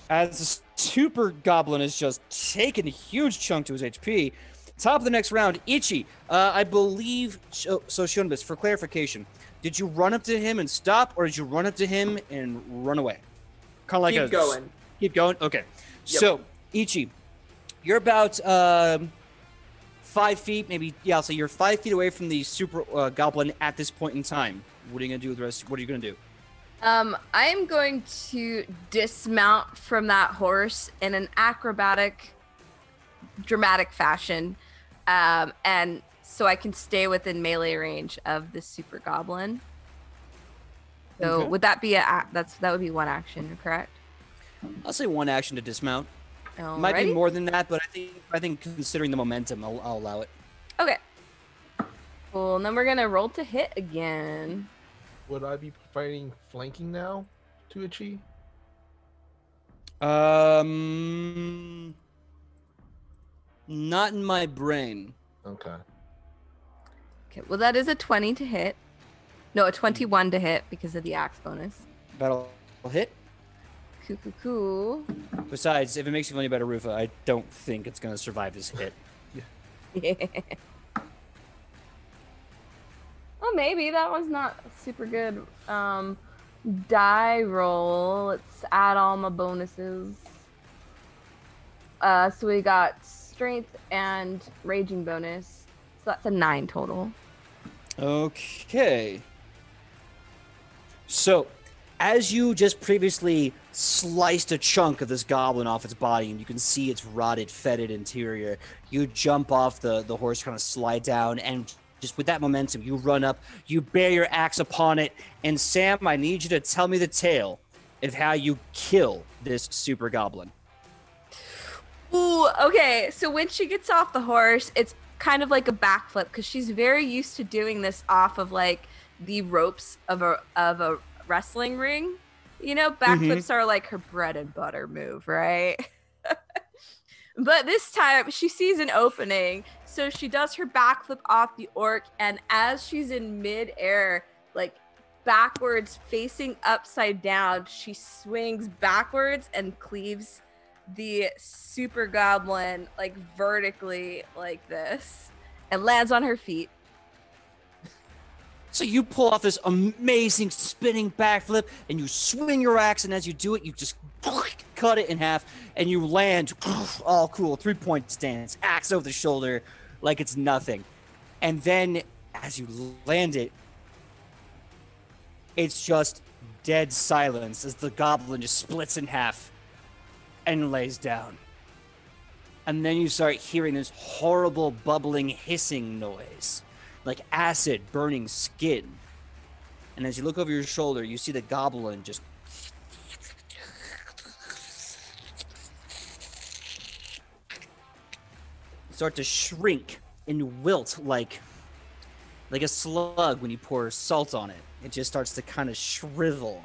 as the super goblin has just taken a huge chunk to his HP. Top of the next round, Ichi. I believe, so Shunbis, for clarification, did you run up to him and stop, or did you run up to him and run away? Kind of like Keep going. Keep going? Okay. Yep. So, Ichi, you're about 5 feet, maybe, yeah, I'll say you're 5 feet away from the super goblin at this point in time. What are you going to do with the rest? What are you going to do? I'm going to dismount from that horse in an acrobatic, dramatic fashion, and so I can stay within melee range of the super goblin. So would that be that would be one action, correct? I'll say one action to dismount. Alrighty. Might be more than that, but I think considering the momentum, I'll allow it. Okay. Cool. And then we're gonna roll to hit again. Would I be providing flanking now to Ichi? Not in my brain. Okay. Okay. Well, that is a 20 to hit. No, a 21 to hit because of the axe bonus. That'll hit. Cool. Besides, if it makes you feel any better, Rufa, I don't think it's going to survive this hit. Yeah. Well, maybe that was not super good. Die roll. Let's add all my bonuses. So we got strength and raging bonus. So that's a 9 total. Okay. So, as you just previously sliced a chunk of this goblin off its body, and you can see its rotted, fetid interior, you jump off the horse, kind of slide down, and just with that momentum, you run up, you bear your axe upon it, and Sam, I need you to tell me the tale of how you kill this super goblin. Ooh, okay. So when she gets off the horse, it's kind of like a backflip because she's very used to doing this off of like the ropes of a wrestling ring. You know, backflips are like her bread and butter move, right? But this time she sees an opening, so she does her backflip off the orc, and as she's in midair, like backwards, facing upside down, she swings backwards and cleaves the super goblin like vertically like this and lands on her feet. So you pull off this amazing spinning backflip and you swing your axe, and as you do it, you just cut it in half and you land all cool, 3-point stance, axe over the shoulder like it's nothing. And then as you land it, it's just dead silence as the goblin just splits in half and lays down. And then you start hearing this horrible bubbling hissing noise, like acid burning skin. And as you look over your shoulder, you see the goblin just start to shrink and wilt like a slug when you pour salt on it. It just starts to kind of shrivel.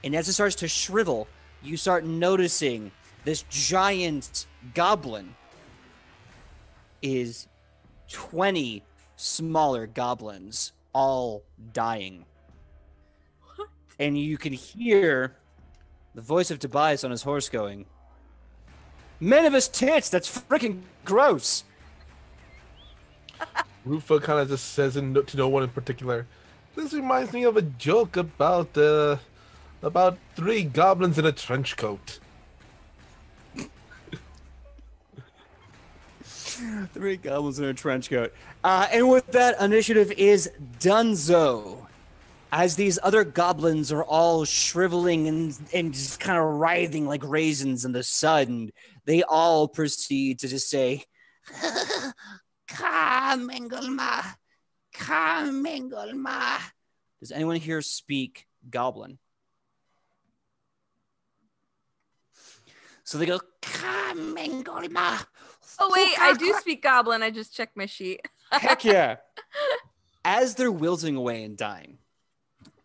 And as it starts to shrivel, you start noticing this giant goblin is 20 smaller goblins all dying. What? And you can hear the voice of Tobias on his horse going, "Men of his tits, that's freaking gross." Rufa kind of just says to no one in particular. This reminds me of a joke about 3 goblins in a trench coat. 3 goblins in a trench coat. And with that, initiative is Dunzo. As these other goblins are all shriveling and just kind of writhing like raisins in the sun, they all proceed to just say, Ka-minglema, Ka-minglema. Does anyone here speak Goblin? So they go, Ka-minglema. Oh, wait, I do speak Goblin. I just checked my sheet. Heck yeah. As they're wilting away and dying,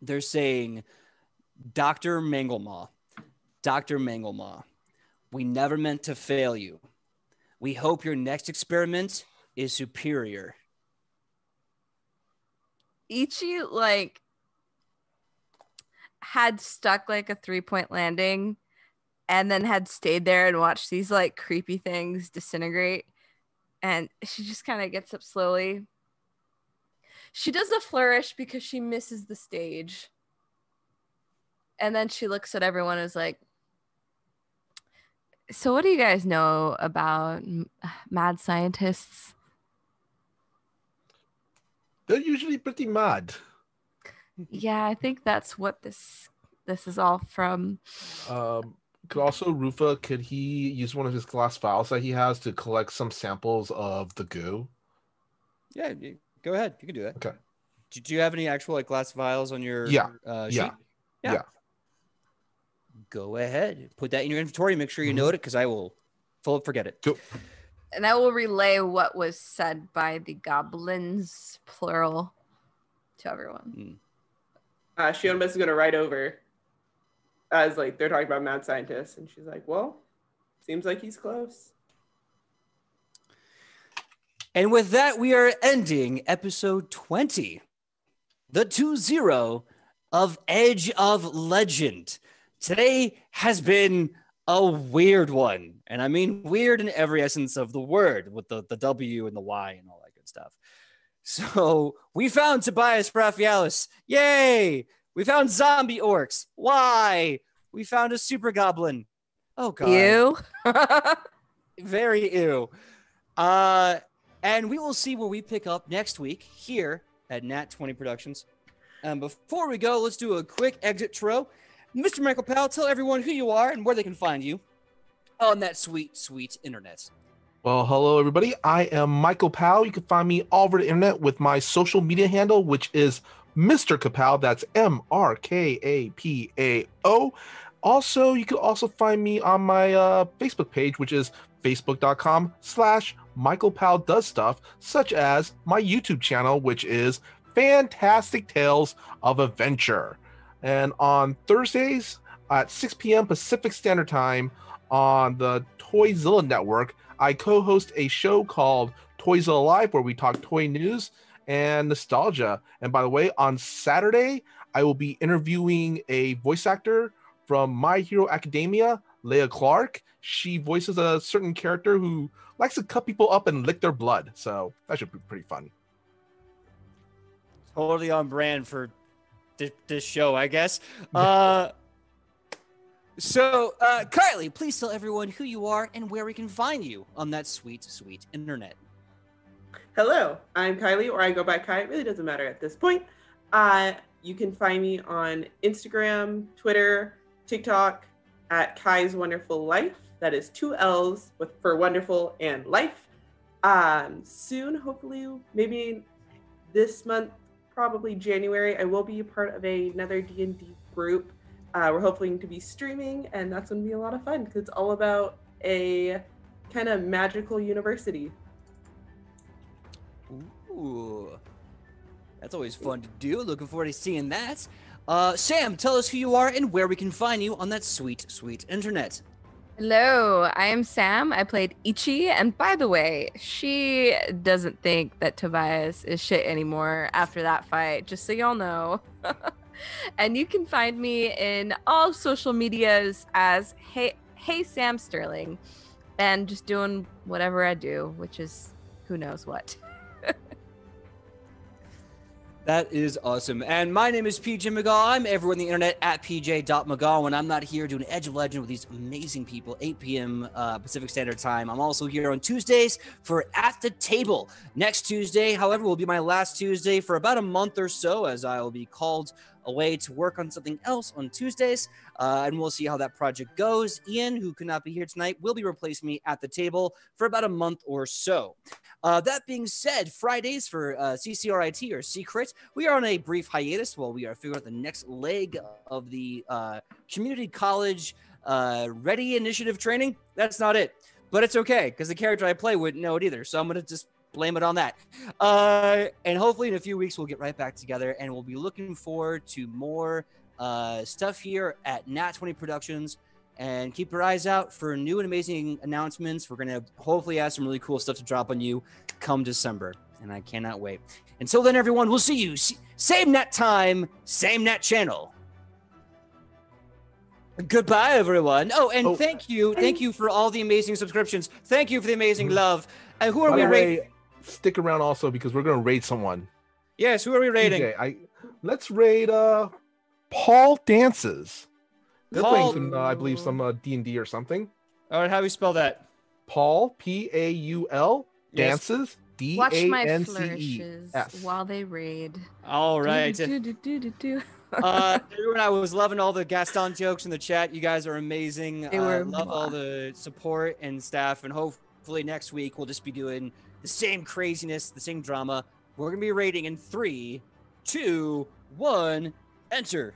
they're saying, Dr. Manglemaw, Dr. Manglemaw, we never meant to fail you. We hope your next experiment is superior. Ichi, like, had stuck, like, a 3-point landing and then had stayed there and watched these, like, creepy things disintegrate. And she just kind of gets up slowly. She does a flourish because she misses the stage. And then she looks at everyone and is like, so what do you guys know about mad scientists? They're usually pretty mad. Yeah, I think that's what this is all from. Could also Rufa, could he use one of his glass vials that he has to collect some samples of the goo? Yeah, go ahead. You can do that. Okay. Do you have any actual like glass vials on your sheet? Yeah. Go ahead. Put that in your inventory. Make sure you note it because I will forget it. Cool. And I will relay what was said by the goblins, plural, to everyone. Shionma is going to write over as like they're talking about mad scientists. And she's like, well, seems like he's close. And with that, we are ending episode 20, the 2-0 of Edge of Legend. Today has been a weird one. And I mean weird in every essence of the word, with the W and the Y and all that good stuff. So we found Tobias Raphaelis. Yay! We found zombie orcs. Why? We found a super goblin. Oh, God. Ew. Very ew. And we will see where we pick up next week here at Nat 20 Productions. And before we go, let's do a quick exit tro. Mr. Michael Powell, tell everyone who you are and where they can find you on that sweet, sweet internet. Well, hello, everybody. I am Michael Powell. You can find me all over the internet with my social media handle, which is Mr. Kapow. That's MRKAPAO. Also, you can also find me on my Facebook page, which is facebook.com/Michael Powell Does Stuff, such as my YouTube channel, which is Fantastic Tales of Adventure. And on Thursdays at 6 p.m. Pacific Standard Time on the Toyzilla Network, I co-host a show called Toyzilla Live, where we talk toy news and nostalgia. And by the way, on Saturday, I will be interviewing a voice actor from My Hero Academia, Leia Clark. She voices a certain character who likes to cut people up and lick their blood. So that should be pretty fun. Totally on brand for this show, I guess. So, Kylie, please tell everyone who you are and where we can find you on that sweet, sweet internet. Hello, I'm Kylie, or I go by Kai. It really doesn't matter at this point. You can find me on Instagram, Twitter, TikTok at Kai's Wonderful Life. That is 2 L's for wonderful and life. Soon, hopefully, maybe this month, probably January, I will be a part of another D&D group. We're hoping to be streaming, and that's going to be a lot of fun because it's all about a kind of magical university. Ooh, that's always fun to do. Looking forward to seeing that. Sam, tell us who you are and where we can find you on that sweet, sweet internet. Hello, I am Sam. I played Ichi, and by the way, she doesn't think that Tobias is shit anymore after that fight, just so y'all know. And you can find me in all social medias as Hey Sam Sterling, and just doing whatever I do, which is who knows what. That is awesome. And my name is PJ Megaw. I'm everywhere on the internet at pj.megaw. When I'm not here doing Edge of Legend with these amazing people, 8 p.m. Pacific Standard Time. I'm also here on Tuesdays for At the Table. Next Tuesday, however, will be my last Tuesday for about a month or so, as I will be called away to work on something else on Tuesdays. And we'll see how that project goes. Ian, who could not be here tonight, will be replacing me at the table for about a month or so. That being said, Fridays for CCRIT or Secret, we are on a brief hiatus while we are figuring out the next leg of the community college ready initiative training. That's not it, but it's okay because the character I play wouldn't know it either. So I'm going to just blame it on that. And hopefully in a few weeks, we'll get right back together and we'll be looking forward to more stuff here at Nat 20 Productions. And keep your eyes out for new and amazing announcements. We're going to hopefully have some really cool stuff to drop on you come December. And I cannot wait. Until then, everyone, we'll see you. Same net time, same net channel. Goodbye, everyone. Oh, and thank you. Thank you for all the amazing subscriptions. Thank you for the amazing love. And who are we rating? Stick around also because we're going to raid someone. Yes, who are we rating? TJ, let's raid Paul Dances. They're playing some, I believe, some D&D or something. All right, how do we spell that? Paul, Paul, Dances, Yes. Watch my Dances. flourishes while they raid. All right. Do. Everyone, I was loving all the Gaston jokes in the chat. You guys are amazing. They were love all the support and staff. And hopefully next week we'll just be doing the same craziness, the same drama. We're going to be rating in 3, 2, 1, enter.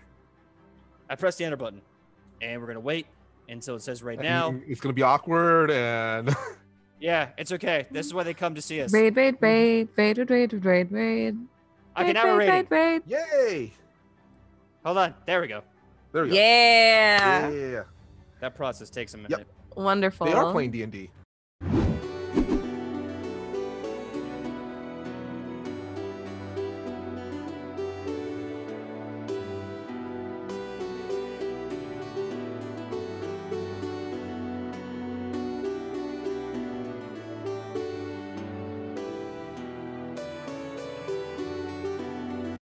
I pressed the enter button. And we're going to wait until it says right now. It's going to be awkward and... Yeah, it's okay. This is why they come to see us. Raid. I can have a rating. Raid. Yay! Hold on. There we go. There we go. Yeah. Yeah. That process takes a minute. Yep. Wonderful. They are playing D&D.